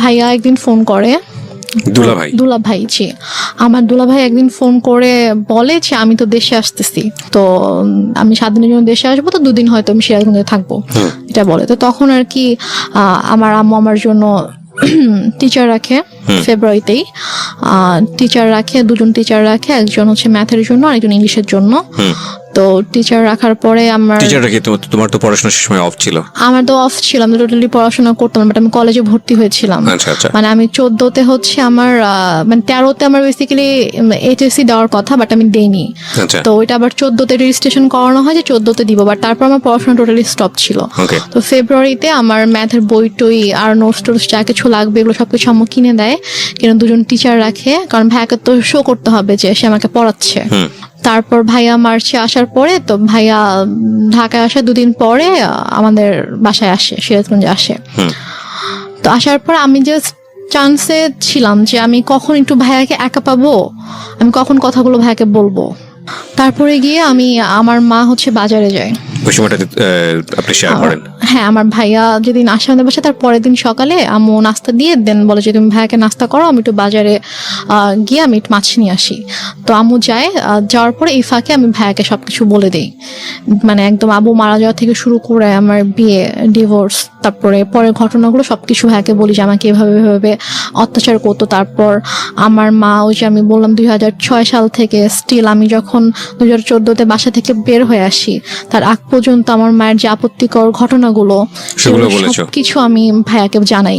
ভাইয়া একদিন ফোন করে। দুলাভাই, জি, আমার দুলাভাই একদিন ফোন করে বলে যে আমি তো দেশে আসতেছি, তো আমি 7 দিনের জন্য দেশে আসবো, তো 2 দিন হয়তো আমি সিরাজগঞ্জে থাকবো, এটা বলে। তো তখন আর কি আমার আম্মু আমার জন্য টিচার রাখে ফেব্রুয়ারিতেই, টিচার রাখে, 2জন টিচার রাখে, একজন হচ্ছে ম্যাথের জন্য আর একজন ইংলিশের জন্য। তো টিচার রাখার পরে আমার তোমার তো পড়াশোনার সময় অফ ছিল? আমার তো অফ ছিল, আমি টোটালি পড়াশোনা করতাম, বাট আমি কলেজে ভর্তি হয়েছিলাম। মানে আমি 14তে হচ্ছে আমার মানে 13তে আমার বেসিক্যালি এইচএসসি দেওয়ার কথা, বাট আমি দেইনি। তো ওইটা আবার 14তে রেজিস্ট্রেশন করানো হয় যে 14তে দিব, বাট তারপর আমার পড়াশোনা টোটালি স্টপ ছিল। তো ফেব্রুয়ারিতে আমার ম্যাথের বই টই আর নোটস টোটস যা কিছু লাগবে এগুলো সবকিছু আম্মু কিনে দেয়, কিন্তু 2জন টিচার রাখে, কারণ ভাইয়াকে তো শো করতে হবে যে সে আমাকে পড়াচ্ছে। তারপর ভাইয়া মার্চে আসার পরে, তো ভাইয়া ঢাকায় আসার 2 দিন পরে আমাদের বাসায় আসে, সিরাজগঞ্জে আসে। তো আসার পর আমি জাস্ট চান্সে ছিলাম যে আমি কখন একটু ভাইয়াকে একা পাবো, আমি কখন কথাগুলো ভাইয়াকে বলবো। তারপরে গিয়ে আমার মা হচ্ছে বাজারে যায়। ওই সময়টাতে আপনি শেয়ার করেন? হ্যাঁ, আমার ভাইয়া যেদিন আসে আমাদের বাসায়, তার পরের দিন সকালে আম্মু নাস্তা দিয়ে দেন, বলে যে তুমি ভাইয়াকে নাস্তা করো, আমি একটু বাজারে গিয়ে আমি একটু মাছ নিয়ে আসি। তো আম্মু যায়, যাওয়ার পরে এই ফাঁকে আমি ভাইয়াকে সবকিছু বলে দিই, মানে একদম আব্বু মারা যাওয়া থেকে শুরু করে আমার বিয়ে, ডিভোর্স, তারপরে পরের ঘটনাগুলো সবকিছু ভাইয়াকে বলি যে আমাকে এভাবে অত্যাচার করতো। তারপর আমার মা, ওই যে আমি বললাম 2006 সাল থেকে স্টিল আমি যখন 2014তে বাসা থেকে বের হয়ে আসি তার আগ পর্যন্ত আমার মায়ের যে আপত্তিকর ঘটনাগুলো সবকিছু আমি ভাইয়াকে জানাই।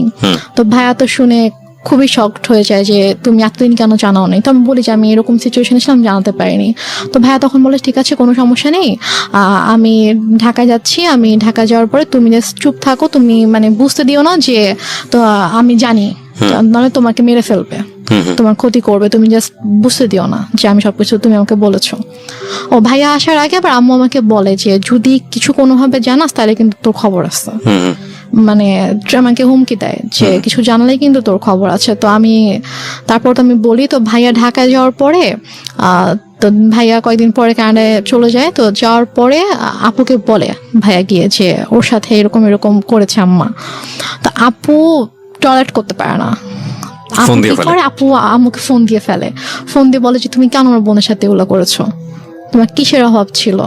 তো ভাইয়া তো শুনে খুবই শকড হয়ে যায় যে তুমি এতদিন কেন জানাও নাই। তো আমি বলি যে আমি এরকম সিচুয়েশনে ছিলাম, জানাতে পারিনি। তো ভাইয়া তখন বলে ঠিক আছে, কোনো সমস্যা নেই, আমি ঢাকায় যাচ্ছি, আমি ঢাকা যাওয়ার পরে তুমি জাস্ট চুপ থাকো, তুমি মানে বুঝতে দিও না যে তো আমি জানি, নাহলে তোমাকে মেরে ফেলবে, তোমার ক্ষতি করবে, তুমি জাস্ট বুঝতে দিও না যে আমি সবকিছু তুমি আমাকে বলেছো। ও ভাইয়া আসার আগে আবার আম্মু আমাকে বলে যে যদি কিছু কোনোভাবে জানাস তাহলে কিন্তু তোর খবর আছে, মানে আমাকে হুমকি দেয় যে কিছু জানালে কিন্তু তোর খবর আছে। তো তারপর তো আমি বলি। তো ভাইয়া ঢাকায় যাওয়ার পরে তো ভাইয়া কয়েকদিন পরে কানাডায় চলে যায়। তো যাওয়ার পরে আপুকে বলে ভাইয়া গিয়ে যে ওর সাথে এরকম এরকম করেছে আম্মা। তো আপু টয়লেট করতে পারে না, আপু আম্মুকে ফোন দিয়ে ফেলে, ফোন দিয়ে বলে যে তুমি কেন আমার বোনের সাথে এগুলো করেছো, তোমার কিসের অভাব ছিল,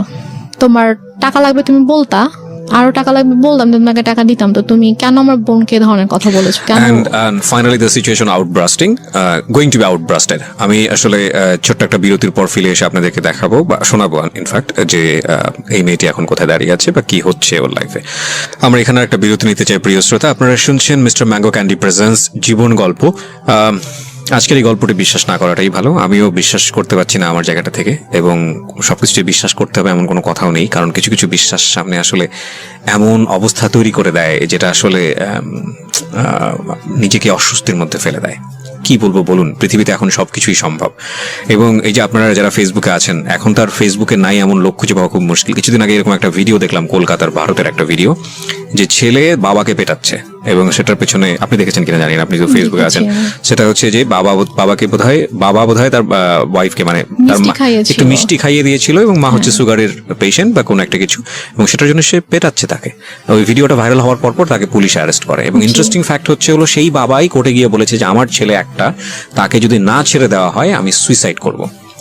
তোমার টাকা লাগবে তুমি বলতা, আরো টাকা লাগবে বলতাম, তোমাকে টাকা দিতাম, তো তুমি কেন আমার বোনকে ধরনের কথা বলেছো কেন? And finally the situation outbursting, going to be outbursted. আমি আসলে ছোট্ট একটা বিরতির পর ফিরে এসে আপনাদেরকে দেখাবো বা শোনাবো ইনফ্যাক্ট যে এই মেয়েটি এখন কোথায় দাঁড়িয়ে আছে বা কি হচ্ছে ওর লাইফে। আমরা এখানে একটা বিরতি নিতে চাই প্রিয় শ্রোতা। আপনারা শুনছেন মিস্টার ম্যাঙ্গো ক্যান্ডি প্রেজেন্স জীবন গল্প। আজকের এই গল্পটি বিশ্বাস না করাটাই ভালো। আমিও বিশ্বাস করতে পারছি না আমার জায়গাটা থেকে, এবং সবকিছু বিশ্বাস করতে হবে এমন কোনো কথাও নেই, কারণ কিছু কিছু বিশ্বাস সামনে আসলে এমন অবস্থা তৈরি করে দেয় যেটা আসলে নিজেকে অস্বস্তির মধ্যে ফেলে দেয়। কি বলবো বলুন, পৃথিবীতে এখন সবকিছুই সম্ভব। এবং এই যে আপনারা যারা ফেসবুকে আছেন, এখন তার ফেসবুকে নাই এমন লোক খুঁজে পাওয়া খুব মুশকিল। কিছুদিন আগে এরকম একটা ভিডিও দেখলাম, কলকাতার ভারতের একটা ভিডিও, যে ছেলে বাবাকে পেটাচ্ছে, এবং সেটার পেছনে আপনি দেখেছেন কিনা জানি না, আপনি তো ফেসবুকে আছেন। সেটা হচ্ছে যে বাবাকে বোধহয় তার ওয়াইফকে মানে তার একটু মিষ্টি খাইয়ে দিয়েছিল, এবং মা হচ্ছে সুগারের পেশেন্ট বা কোনো একটা কিছু, এবং সেটার জন্য সে পেটাচ্ছে তাকে। ওই ভিডিওটা ভাইরাল হওয়ার পর তাকে পুলিশ অ্যারেস্ট করে। এবং ইন্টারেস্টিং ফ্যাক্ট হলো সেই বাবাই কোর্টে গিয়ে বলেছে যে আমার ছেলে একটা, তাকে যদি না ছেড়ে দেওয়া হয় আমি সুইসাইড করব,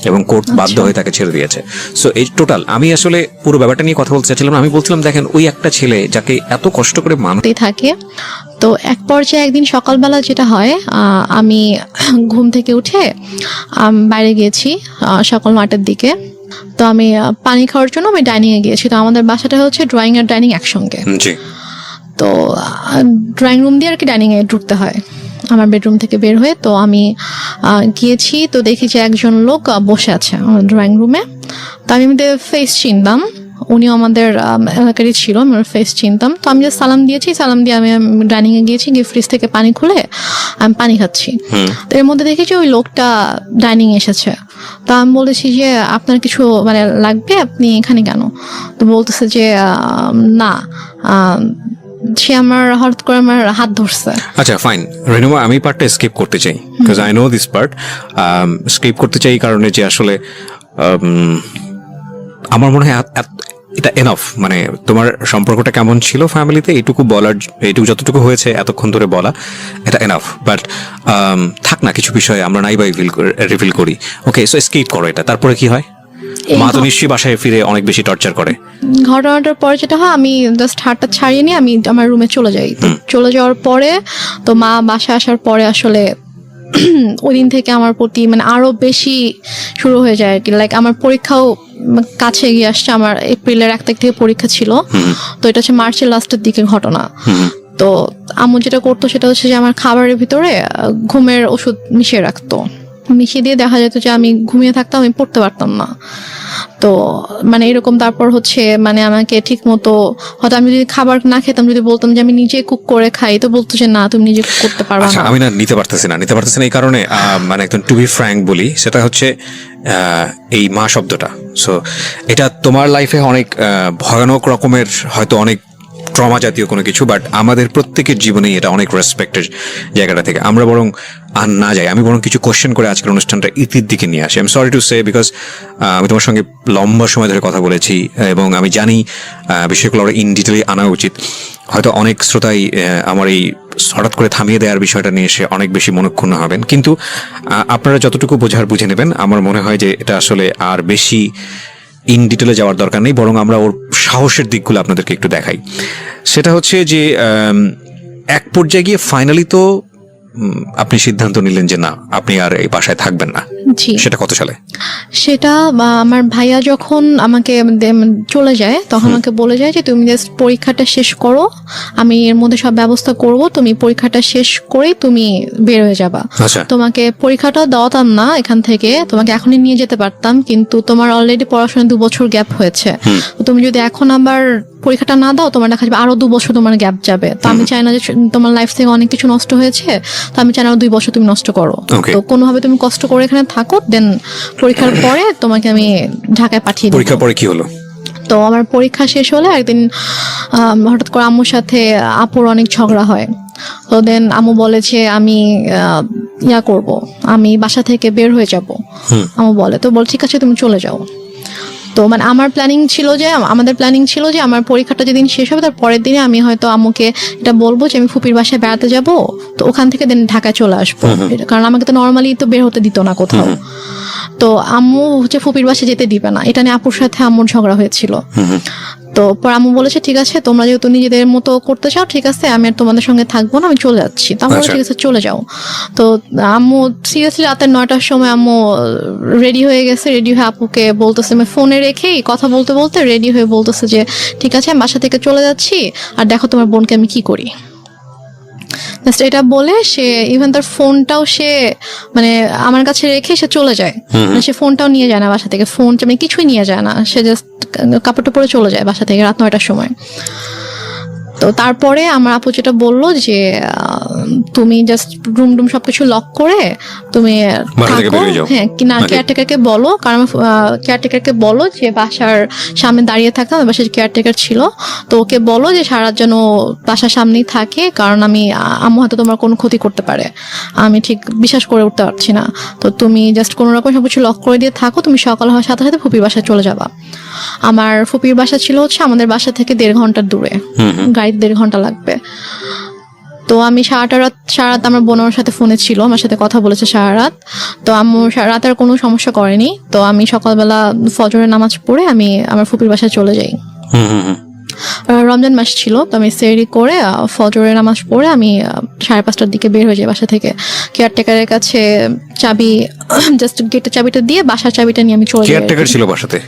এবং কোর্ট বাধ্য হয়ে তাকে ছেড়ে দিয়েছে। সো এই টোটাল আমি আসলে পুরো ব্যাপারটা নিয়ে কথা বলতে চাচ্ছিলাম। আমি বলছিলাম দেখেন ওই একটা ছেলে যাকে এত কষ্ট করে মানুষ থাকে। তো এক পর্যায়ে একদিন সকালবেলা যেটা হয়, আমি ঘুম থেকে উঠে বাইরে গিয়েছি সকাল 9টার দিকে। তো আমি পানি খাওয়ার জন্য আমি ডাইনিং এ গিয়েছি। তো আমাদের বাসাটা হচ্ছে ড্রয়িং আর ডাইনিং একসঙ্গে। তো ড্রয়িং রুম দিয়ে আর কি ডাইনিং এ ঢুকতে হয় আমার বেডরুম থেকে বের হয়ে। তো আমি গিয়েছি, তো দেখি যে একজন লোক বসে আছে আমার ড্রয়িং রুমে। তো আমি ফেস চিনতাম, উনিও আমাদের এলাকারই ছিল, আমি ওর ফেস চিনতাম। তো আমি যে সালাম দিয়েছি, সালাম দিয়ে আমি ডাইনিং এ গিয়েছি, গিয়ে ফ্রিজ থেকে পানি খুলে আমি পানি খাচ্ছি। তো এর মধ্যে দেখেছি ওই লোকটা ডাইনিং এসেছে। তো আমি বলেছি যে আপনার কিছু মানে লাগবে, আপনি এখানে কেন? তো বলতেছে যে না, সে আমার হঠাৎ করে আমার হাত ধরছে। আচ্ছা ফাইন রেনুমা, আমি পার্টটা স্কিপ করতে চাই, because I know this part. Skip করতে চাই কারণে যে আসলে আমার মনে হয় এটা এনাফ। মানে তোমার সম্পর্কটা কেমন ছিল ফ্যামিলিতে এইটুকু বলার, এইটুকু যতটুকু হয়েছে এতক্ষণ ধরে বলা, এটা এনাফ। বাট থাক না, কিছু বিষয়ে আমরা নাই বা রিভিল করি। ওকে, সো স্কিপ করো এটা। তারপরে কি হয়? মা তো নিশ্চয়ই বাসায় ফিরে অনেক বেশি টর্চার করে। ঘটনাটার পরে যেটা হয়, আমি জাস্ট হাতটা ছাড়িয়ে নিয়ে আমি আমার রুমে চলে যাই। তো চলে যাওয়ার পরে তো মা বাসায় আসার পরে আসলে ওই দিন থেকে আমার প্রতি মানে আরো বেশি শুরু হয়ে যায় আর কি। লাইক আমার পরীক্ষাও কাছে এগিয়ে আসছে। আমার এপ্রিলের 1 তারিখ থেকে পরীক্ষা ছিল। তো এটা হচ্ছে মার্চের লাস্টের দিকের ঘটনা। তো আম্মু যেটা করতো সেটা হচ্ছে যে আমার খাবারের ভিতরে ঘুমের ওষুধ মিশিয়ে রাখতো। মিশিয়ে দিয়ে দেখা যেত যে আমি ঘুমিয়ে থাকতাম, আমি পড়তে পারতাম না। তো মানে এরকম। তারপর হচ্ছে মানে আমাকে ঠিক মতো, হয়তো আমি যদি খাবার না খেতাম, যদি বলতাম যে আমি নিজে কুক করে খাই, তো বলতো যে না, তুমি নিজে কুক করতে পারবা আচ্ছা, না। আমি না নিতে পারতেছি না এই কারণে মানে একদম টু বি ফ্র্যাঙ্ক বলি, সেটা হচ্ছে এই মা শব্দটা। সো এটা তোমার লাইফে অনেক ভয়ানক রকমের, হয়তো অনেক ট্রমা জাতীয় কোনো কিছু, বাট আমাদের প্রত্যেকের জীবনেই এটা অনেক রেসপেক্টের জায়গাটা থেকে আমরা বরং আর না যাই। আমি বরং কিছু কোশ্চেন করে আজকের অনুষ্ঠানটা ইতির দিকে নিয়ে আসি। I am sorry to say, because আমি তোমার সঙ্গে লম্বা সময় ধরে কথা বলেছি এবং আমি জানি বিষয়গুলো ইন ডিটেলে আনা উচিত। হয়তো অনেক শ্রোতাই আমার এই হঠাৎ করে থামিয়ে দেওয়ার বিষয়টা নিয়ে এসে অনেক বেশি মনক্ষুণ্ণ হবেন, কিন্তু আপনারা যতটুকু বোঝার বুঝে নেবেন। আমার মনে হয় যে এটা আসলে আর বেশি ইন ডিটেলে যাওয়ার দরকার নেই, বরং আমরা ওর সাহসের দিকগুলো আপনাদেরকে একটু দেখাই। সেটা হচ্ছে যে এক পর্যায়ে গিয়ে ফাইনালি তো আপনি সিদ্ধান্ত নিলেন যে না, আপনি আর এই বাসায় থাকবেন না। জি, সেটা কত সালে? সেটা আমার ভাইয়া যখন আমাকে চলে যায়, তখন আমাকে বলে যায় যে তুমি জাস্ট পরীক্ষাটা শেষ করো, আমি এর মধ্যে সব ব্যবস্থা করব, তুমি পরীক্ষাটা শেষ করেই তুমি বের হয়ে যাবা। আচ্ছা, তোমাকে পরীক্ষাটা দেওয়াতাম না এখান থেকে, তোমাকে এখনই নিয়ে যেতে পারতাম, কিন্তু তোমার অলরেডি পড়াশোনা 2 বছর গ্যাপ হয়েছে। তো তুমি যদি এখন আবার পরীক্ষাটা না দাও, তোমার দেখা যাবে আরো 2 বছর তোমার গ্যাপ যাবে। তো আমি চাই না যে তোমার লাইফ থেকে অনেক কিছু নষ্ট হয়েছে, তো আমি চাই না 2 বছর তুমি নষ্ট করো। Okay. তো কোনোভাবে তুমি কষ্ট করে এখানে থাকো, দেন পরীক্ষার পরে তোমাকে আমি ঢাকায় পাঠিয়ে দিই। পরীক্ষার পরে কি হলো? তো আমার পরীক্ষা শেষ হলে একদিন হঠাৎ করে আম্মুর সাথে আপুর অনেক ঝগড়া হয়। তো দেন আম্মু বলে যে আমি করব, আমি বাসা থেকে বের হয়ে যাব। আম্মু বলে, তো বল ঠিক আছে তুমি চলে যাও। তো মানে আমাদের প্ল্যানিং ছিল যে আমার পরীক্ষাটা যেদিন শেষ হবে তার পরের দিনে আমি হয়তো আম্মুকে এটা বলবো যে আমি ফুপির বাসায় বেড়াতে যাব, তো ওখান থেকে দেন ঢাকায় চলে আসবো। কারণ আমাকে তো নর্মালি তো বের হতে দিত না কোথাও। তো আম্মু হচ্ছে ফুপির বাসায় যেতে দিবে না, এটা নিয়ে আপুর সাথে আম্মুর ঝগড়া হয়েছিল। তো পর আম্মু বলেছে ঠিক আছে, তোমরা যেহেতু নিজেদের মতো করতে চাও, ঠিক আছে, আমি আর তোমাদের সঙ্গে থাকবো না, আমি চলে যাচ্ছি। তো আমি ঠিক আছে চলে যাও। তো আম্মু সিরিয়াসলি রাতের 9টার সময় আম্মু রেডি হয়ে গেছে। রেডি হয়ে আপুকে বলতেছে, আমি ফোনে রেখেই কথা বলতে বলতে রেডি হয়ে বলতেছে যে ঠিক আছে আমি বাসা থেকে চলে যাচ্ছি, আর দেখো তোমার বোনকে আমি কি করি। এটা বলে সে ইভেন তার ফোনটাও সে মানে আমার কাছে রেখে সে চলে যায়। মানে সে ফোনটাও নিয়ে যায় না বাসা থেকে, ফোন মানে কিছুই নিয়ে যায় না, সে জাস্ট কাপড়টা পরে চলে যায় বাসা থেকে রাত 9টার সময়। তো তারপরে আমার আপু যেটা বললো যে তুমি জাস্ট রুম সবকিছু লক করে তুমি থাকো। হ্যাঁ, কিনা কেয়ারটেকারকে বলো, কারণ কেয়ারটেকারকে বলো যে বাসার সামনে দাঁড়িয়ে থাকতাম, বাসার কেয়ারটেকার ছিল, তো ওকে বলো যে সারা যেন বাসার সামনেই থাকে, কারণ আম্মু হয়তো তোমার কোনো ক্ষতি করতে পারে, আমি ঠিক বিশ্বাস করে উঠতে পারছি না। তো তুমি জাস্ট কোনো রকম সবকিছু লক করে দিয়ে থাকো, তুমি সকাল হওয়ার সাথে সাথে ফুপির বাসায় চলে যাবা। আমার ফুপির বাসা ছিল হচ্ছে আমাদের বাসা থেকে 1.5 ঘন্টার দূরে, গাড়িতে 1.5 ঘন্টা লাগবে। তো আমি সারা রাত আমার বোনের সাথে ফোনে ছিল, আমার সাথে কথা বলেছে সারা রাত। তো আম্মু রাতে আর কোনো সমস্যা করেনি। তো আমি সকালবেলা ফজরের নামাজ পড়ে আমি আমার ফুপির বাসায় চলে যাই। রমজান মাস ছিল, তো আমি সেহরি করে ফজরের নামাজ পড়ে আমি 5:30টার দিকে বের হয়ে যাই বাসা থেকে। কেয়ারটেকারের কাছে চাবি, জাস্ট গেটের চাবিটা দিয়ে বাসার চাবিটা নিয়ে আমি চলে যাই। কেয়ারটেকার ছিল বাসাতে?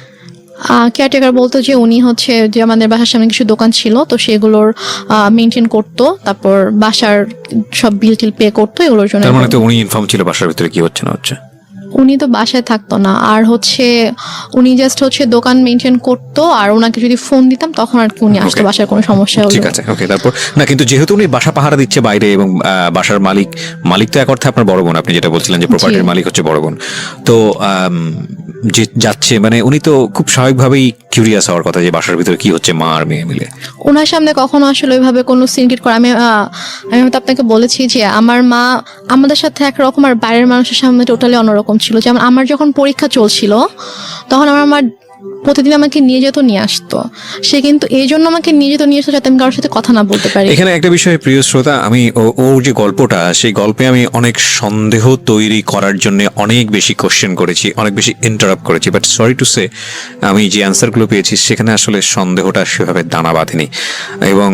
কেয়ারটেকার বলতো যে উনি হচ্ছে যে আমাদের বাসার সামনে কিছু দোকান ছিল, তো সেগুলোর মেনটেন করতো, তারপর বাসার সব বিল টিল পে করতো, এগুলোর জন্য। তার মানে তো উনি ইনফর্ম ছিল বাসার ভিতরে কি হচ্ছে না হচ্ছে? উনি তো বাসায় থাকতো না, আর হচ্ছে উনি জাস্ট হচ্ছে দোকান মেনটেন করতো, আর ওনাকে যদি ফোন দিতাম তখন আর কি উনি আসতো, বাসার কোনো সমস্যা হলো। ঠিক আছে, ওকে। তারপর না, কিন্তু যেহেতু উনি বাসা পাহারা দিচ্ছে বাইরে এবং বাসার মালিক তো এক অর্থে আপনার বড় বোন, আপনি যেটা বলছিলেন যে প্রপার্টির মালিক হচ্ছে বড় বোন, তো যে যাচ্ছে মানে উনি তো খুব স্বাভাবিকভাবেই কিউরিয়াস হওয়ার কথা যে বাসার ভিতরে কি হচ্ছে মা আর মেয়ে মিলে। ওনার সামনে কখনো আসলে ওইভাবে কোনো সিনক্রেট করে আমি হয়তো আপনাকে বলেছি যে আমার মা আমাদের সাথে একরকম আর বাইরের মানুষের সামনে টোটালি অন্যরকম ছিল। যেমন আমার যখন পরীক্ষা চলছিল তখন আমার মা প্রতিদিন আমাকে নিয়ে যেত, নিয়ে আসতো। সে কিন্তু এই জন্য আমাকে নিয়ে যেত, নিয়ে আসতো যাতে আমি কারোর সাথে কথা না বলতে পারি। এখানে একটা বিষয় প্রিয় শ্রোতা, আমি ওর যে গল্পটা, সেই গল্পে আমি অনেক সন্দেহ তৈরি করার জন্য অনেক বেশি কোশ্চেন করেছি, অনেক বেশি ইন্টারাপ্ট করেছি, বাট সরি টু সে আমি যে অ্যান্সারগুলো পেয়েছি সেখানে আসলে সন্দেহটা সেভাবে দানা বাঁধেনি। এবং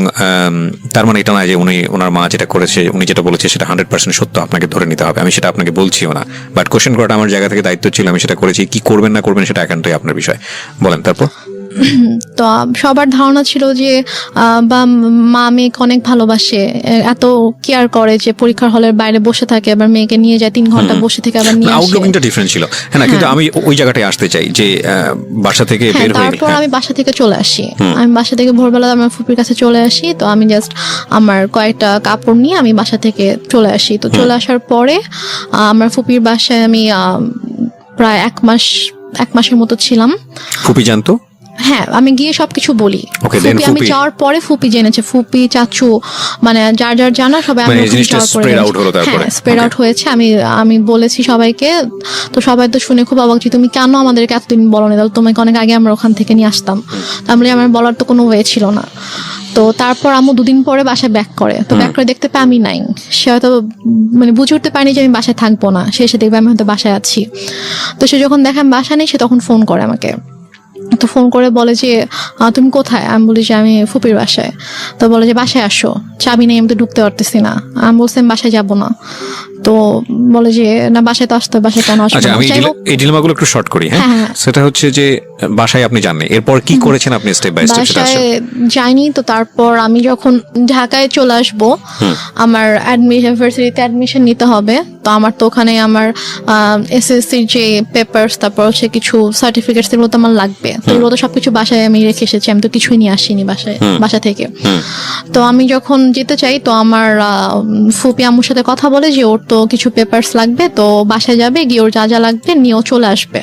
তার মানে এটা না যে ওনার মা যেটা করেছে, উনি যেটা বলেছে সেটা 100% সত্য আপনাকে ধরে নিতে হবে, আমি সেটা আপনাকে বলছিও না। বাট কোশ্চেন করাটা আমার জায়গা থেকে দায়িত্ব ছিল, আমি সেটা করেছি। কি করবেন না করবেন সেটা একান্তই আপনার বিষয়, বলেন তারপর। তো সবার ধারণা ছিল যে বা মা মেয়েকে অনেক ভালোবাসে, এত কেয়ার করে যে পরীক্ষার হলের বাইরে বসে থাকে, আবার মেয়েকে নিয়ে যায় 3 ঘন্টা বসে থেকে আবার নিয়ে আসে। আউটলুকিংটা ডিফারেন্ট ছিল, হ্যাঁ না, কিন্তু আমি ওই জায়গাটায় আসতে চাই যে বাসা থেকে বের হয়ে তারপর আমি বাসা থেকে চলে আসি। আমি বাসা থেকে ভোরবেলা আমার ফুপির কাছে চলে আসি। তো আমি জাস্ট আমার কয়েকটা কাপড় নিয়ে আমি বাসা থেকে চলে আসি। তো চলে আসার পরে আমার ফুপির বাসায় আমি প্রায় 1 মাসের মতো ছিলাম। ফুপি জানতো? হ্যাঁ, আমি গিয়ে সবকিছু বলি। Okay, then আমি ফুপি- যাওয়ার পরে ফুপি জেনেছে, ফুপি চাচু মানে যার যার জানা সবাই মানে আমি ওখানে জিনিসটা যাওয়ার পরে spread out জেনেছি। হলো তারপরে। হ্যাঁ, স্প্রেড Okay. আউট হয়েছে। আমি বলেছি সবাইকে। তো সবাই তো শুনে খুব অবাক যে তুমি কেন আমাদেরকে এতদিন বলোনি, তাহলে তোমাকে অনেক আগে আমরা ওখান থেকে নিয়ে আসতাম। তাহলে আমার বলার তো কোনো ওয়ে ছিল না। তো তারপর আম্মু 2 দিন পরে বাসায় ব্যাক করে। তো ব্যাক করে দেখতে পাই আমি নাই। সে হয়তো মানে বুঝে উঠতে পারেনি যে আমি বাসায় থাকবো না। সে এসে দেখবে আমি হয়তো বাসায় আছি। তো সে যখন দেখে আমি বাসায় নেই, সে তখন ফোন করে আমাকে। তো ফোন করে বলে যে তুমি কোথায়? আমি বলি যে আমি ফুপির বাসায়। তো বলে যে বাসায় আসো, চাবি নেই, আমি তো ঢুকতে পারতেছি না। আমি বলছি আমি বাসায় যাবো না। তো বলে যে না, বাসায় তো আসতে হবে, বাসায় কেন আসবো আচ্ছা, না? আমি যাই হোক, এই ডিলেমাগুলো একটু শর্ট করি। হ্যাঁ, হ্যাঁ। সেটা হচ্ছে যে বাসায় আপনি জাননি, এরপর কি করেছেন আপনি স্টেপ বাই স্টেপ সেটা বাসায় আসলে। যাইনি। তো তারপর আমি যখন ঢাকায় চলে আসবো, আমার ইউনিভার্সিটিতে অ্যাডমিশন নিতে হবে। তো আমার তো ওখানে আমার এসএসসির যে পেপারস, তারপর হচ্ছে কিছু সার্টিফিকেটস, এগুলো তো আমার লাগবে। তো এগুলো তো সবকিছু বাসায় আমি রেখে এসেছি, আমি তো কিছুই নিয়ে আসিনি বাসা থেকে। তো আমি যখন যেতে চাই, তো আমার ফুপি আম্মুর সাথে কথা বলে যে ওর তো কিছু পেপারস লাগবে, তো বাসায় যাবে, গিয়ে ওর যা যা লাগবে নিয়েও চলে আসবে।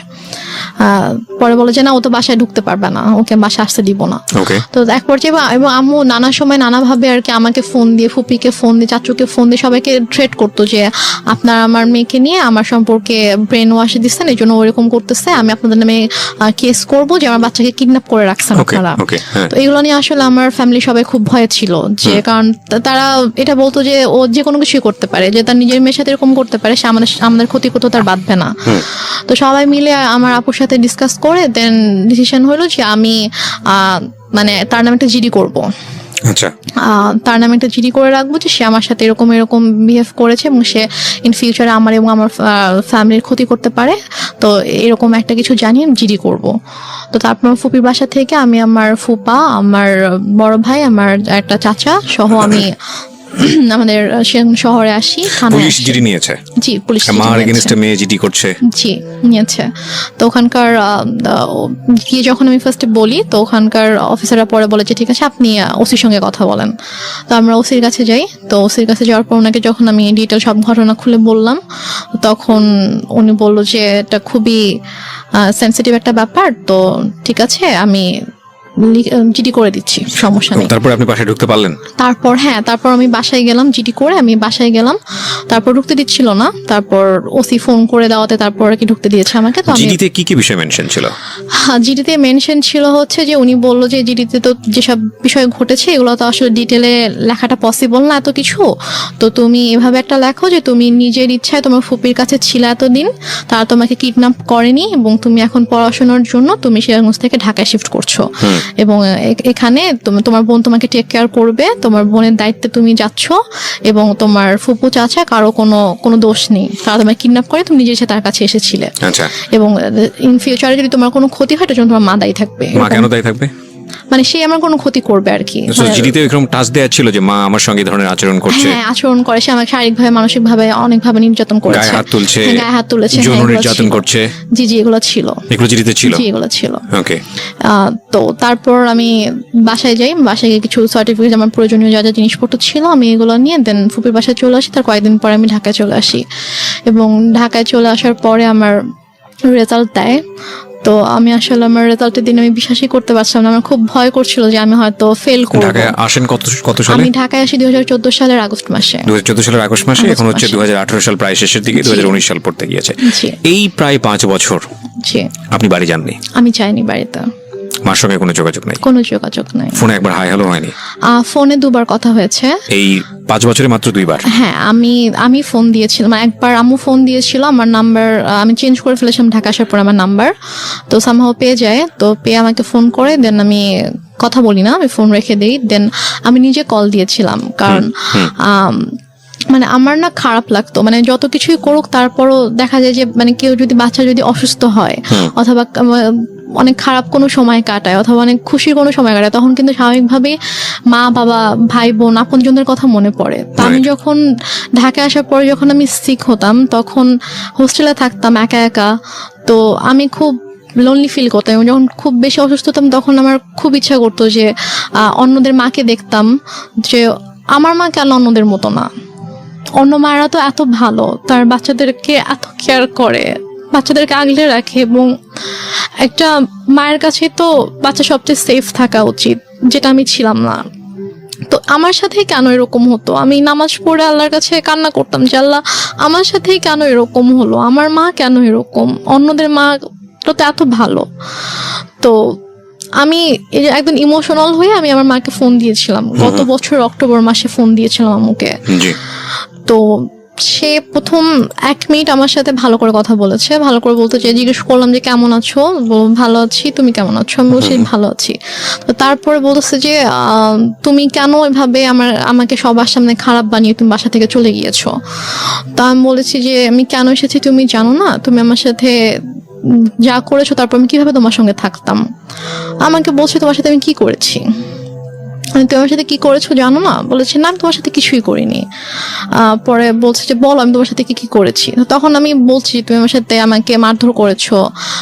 পরে বলে যে না, ও তো বাসায় ঢুকতে পারবে না, ওকে বাসায় আসতে দিব না। ওকে। তো এক পর্যায়ে এবং আম্মু নানা সময় নানাভাবে আর কি আমাকে ফোন দিয়ে, ফুপিকে ফোন দিয়ে, চাচুকে ফোন দিয়ে সবাইকে থ্রেট করতো যে আপনার আমার মেয়েকে নিয়ে আমার সম্পর্কে ব্রেন ওয়াশ দিচ্ছেন, এই জন্য ওরকম করতেছে, আমি আপনাদের নামে কেস করবো যে আমার বাচ্চাকে কিডন্যাপ করে রাখছেন আপনারা। তো এগুলো নিয়ে আসলে আমার ফ্যামিলি সবাই খুব ভয়ে ছিল, যে কারণ তারা এটা বলতো যে ও যে কোনো কিছুই করতে পারে, যে তার নিজের মেয়ের সাথে এরকম করতে পারে, সে আমাদের ক্ষতি করতে তার বাঁধবে না। তো সবাই মিলে আমার আপুর সাথে ডিসকাস করে দেন ডিসিশন হলো যে আমি মানে তার নামে একটা জিডি করবো। আচ্ছা, তার নামে একটা জিডি করে রাখবো যে সে আমার সাথে এরকম বিহেভ করেছে এবং সে ইন ফিউচারে আমার এবং আমার ফ্যামিলির ক্ষতি করতে পারে। তো এরকম একটা কিছু জানিয়ে আমি জিডি করবো। তো তারপর ফুপির বাসা থেকে আমি আমার ফুপা, আমার বড় ভাই, আমার একটা চাচা সহ আমি আমাদের শহরে আসি, থানায় পুলিশ আসি। জিডি নিয়েছে? জি, পুলিশ মার এগেইনস্টে মেয়ে জিডি করছে? জি, নিয়েছে। তো ওখানকার গিয়ে যখন আমি ফার্স্টে বলি, তো ওখানকার অফিসাররা পরে বলে যে ঠিক আছে আপনি ওসির সঙ্গে কথা বলেন। তো আমরা ওসির কাছে যাই। তো ওসির কাছে যাওয়ার পর ওনাকে যখন আমি ডিটেল সব ঘটনা খুলে বললাম, তখন উনি বলল যে এটা খুবই সেনসিটিভ একটা ব্যাপার, তো ঠিক আছে আমি জিডি করে দিচ্ছি, সমস্যা নেই। তারপর আপনি বাসায় ঢুকতে পারলেন? তারপর আমি বাসায় গেলাম, জিডি করে আমি বাসায় গেলাম। তারপর ঢুকতে দিচ্ছিল না, তারপর ওসি ফোন করে দেওয়াতে তারপর আর কি ঢুকতে দিয়েছে আমাকে। তো আমি জিডিতে কি কি বিষয় মেনশন ছিল? জিডিতে মেনশন ছিল হচ্ছে যে উনি বললো যে জিডিতে তো যেসব বিষয় ঘটেছে এগুলো তো আসলে ডিটেলে লেখাটা পসিবল না এত কিছু, তো তুমি এভাবে একটা লেখো যে তুমি নিজের ইচ্ছায় তোমার ফুপির কাছে ছিলে এতদিন, তারা তোমাকে কিডন্যাপ করেনি এবং তুমি এখন পড়াশোনার জন্য তুমি সিরাজগঞ্জ থেকে ঢাকায় শিফট করছো এবং এখানে তোমার বোন তোমাকে টেক কেয়ার করবে, তোমার বোনের দায়িত্বে তুমি যাচ্ছ এবং তোমার ফুপু চাচা কারো কোনো দোষ নেই, তারা তোমাকে কিডন্যাপ করে, তুমি নিজে এসে তার কাছে এসেছিলে। আচ্ছা, এবং ইন ফিউচারে যদি তোমার কোনো ক্ষতি হয় তার জন্য তোমার মা দায়ী থাকবে। মা কেন দায়ী থাকবে? মানে সে আমার কোনো ক্ষতি করবে আর কি। জিডিতে এরকম টাচ দেয়া ছিল যে মা আমার সঙ্গে এই ধরনের আচরণ করছে? হ্যাঁ, আচরণ করে, সে আমাকে শারীরিকভাবে মানসিকভাবে অনেকভাবে নির্যাতন করেছে, গায়ে হাত তুলছে, গায়ে হাত তুলেছে, যৌন এগুলো নির্যাতন ছিল। করছে? জি এগুলো ছিল, এগুলো জিডিতে ছিল? জি এগুলো ছিল। ওকে। তো তারপর আমি বাসায় যাই, বাসায় গিয়ে কিছু সার্টিফিকেট, আমার প্রয়োজনীয় যা যা জিনিসপত্র ছিল আমি এগুলো নিয়ে দেন ফুপির বাসায় চলে আসি। তার কয়েকদিন পরে আমি ঢাকায় চলে আসি এবং ঢাকায় চলে আসার পরে আমার রেজাল্ট দেয়। তো আমি আসলে আমার রেজাল্টের দিন আমি বিশ্বাসই করতে পারছিলাম না, আমার খুব ভয় করছিল যে আমি হয়তো ফেল করব। ঢাকায় আসেন কত সালে? আমি ঢাকায় আসি 2014 সালের আগস্ট মাসে। 2014 সালের আগস্ট মাসে, এখন হচ্ছে 2018 সাল প্রায় শেষের দিকে, 2019 সাল পড়তে গিয়েছে। জি। এই প্রায় 5 বছর জি। আপনি বাড়ি যাননি? আমি যাইনি বাড়িতে, মার সঙ্গে কোনো যোগাযোগ নাই? কোনো যোগাযোগ নাই। ফোনে একবার হাই হ্যালো হয়নি? ফোনে 2বার কথা হয়েছে। এই 5 বছরে মাত্র 2বার? হ্যাঁ, আমি ফোন দিয়েছিলাম একবার, আম্মু ফোন দিয়েছিল, আমার নাম্বার আমি চেঞ্জ করে ফেলেছিলাম ঢাকা আসার পর আমার নাম্বার, তো সামহাও পেয়ে যায়, তো পেয়ে আমাকে ফোন করে, দেন আমি কথা বলি না, আমি ফোন রেখে দিই, দেন আমি নিজে কল দিয়েছিলাম, কারণ মানে আমার না খারাপ লাগতো, মানে যত কিছুই করুক তারপরও দেখা যায় যে মানে কেউ যদি বাচ্চা যদি অসুস্থ হয় অথবা অনেক খারাপ কোনো সময় কাটায় অথবা অনেক খুশির কোনো সময় কাটায়, তখন কিন্তু স্বাভাবিকভাবেই মা বাবা ভাই বোন আপনজনদের কথা মনে পড়ে। তো আমি যখন ঢাকায় আসার পরে যখন আমি সিক হতাম, তখন হোস্টেলে থাকতাম একা একা, তো আমি খুব লোনলি ফিল করতাম। এবং যখন খুব বেশি অসুস্থ হতাম তখন আমার খুব ইচ্ছা করতো যে অন্যদের মাকে দেখতাম, যে আমার মা কেন অন্যদের মতো না, অন্য মায়েরা তো এত ভালো, তার বাচ্চাদেরকে এত কেয়ার করে, বাচ্চাদেরকে আগলে রাখে, এবং একটা মায়ের কাছে তো বাচ্চা সবচেয়ে সেফ থাকা উচিত, যেটা আমি ছিলাম না। তো আমার সাথেই কেন এরকম হতো, আমি নামাজ পড়ে আল্লাহর কাছে কান্না করতাম যে আল্লাহ আমার সাথেই কেন এরকম হলো, আমার মা কেন এরকম, অন্যদের মা তো এত ভালো। তো আমি একদম ইমোশনাল হয়ে আমি আমার মাকে ফোন দিয়েছিলাম, গত বছর অক্টোবর মাসে ফোন দিয়েছিলাম আম্মুকে। তো সে প্রথম 1 মিনিট আমার সাথে ভালো করে কথা বলেছে, ভালো করে বলতে চাই, জিজ্ঞেস করলাম যে কেমন আছো, ভালো আছি, তুমি কেমন আছো, আমি বলছি ভালো আছি। তো তারপরে বলতেছে যে তুমি কেন এভাবে আমাকে সবার সামনে খারাপ বানিয়ে তুমি বাসা থেকে চলে গিয়েছো। তা আমি বলেছি যে আমি কেন এসেছি তুমি জানো না, তুমি আমার সাথে যা করেছো তারপর আমি কিভাবে তোমার সঙ্গে থাকতাম। আমাকে বলছে তোমার সাথে আমি কি করেছি, তুমি আমার সাথে কি করেছো জানো না, বলেছে না আমি তোমার সাথে কিছুই করিনি। পরে বলছে যে বলো আমি তোমার সাথে কি কি করেছি। তখন আমি বলছি তুমি আমার সাথে আমাকে মারধর করেছো,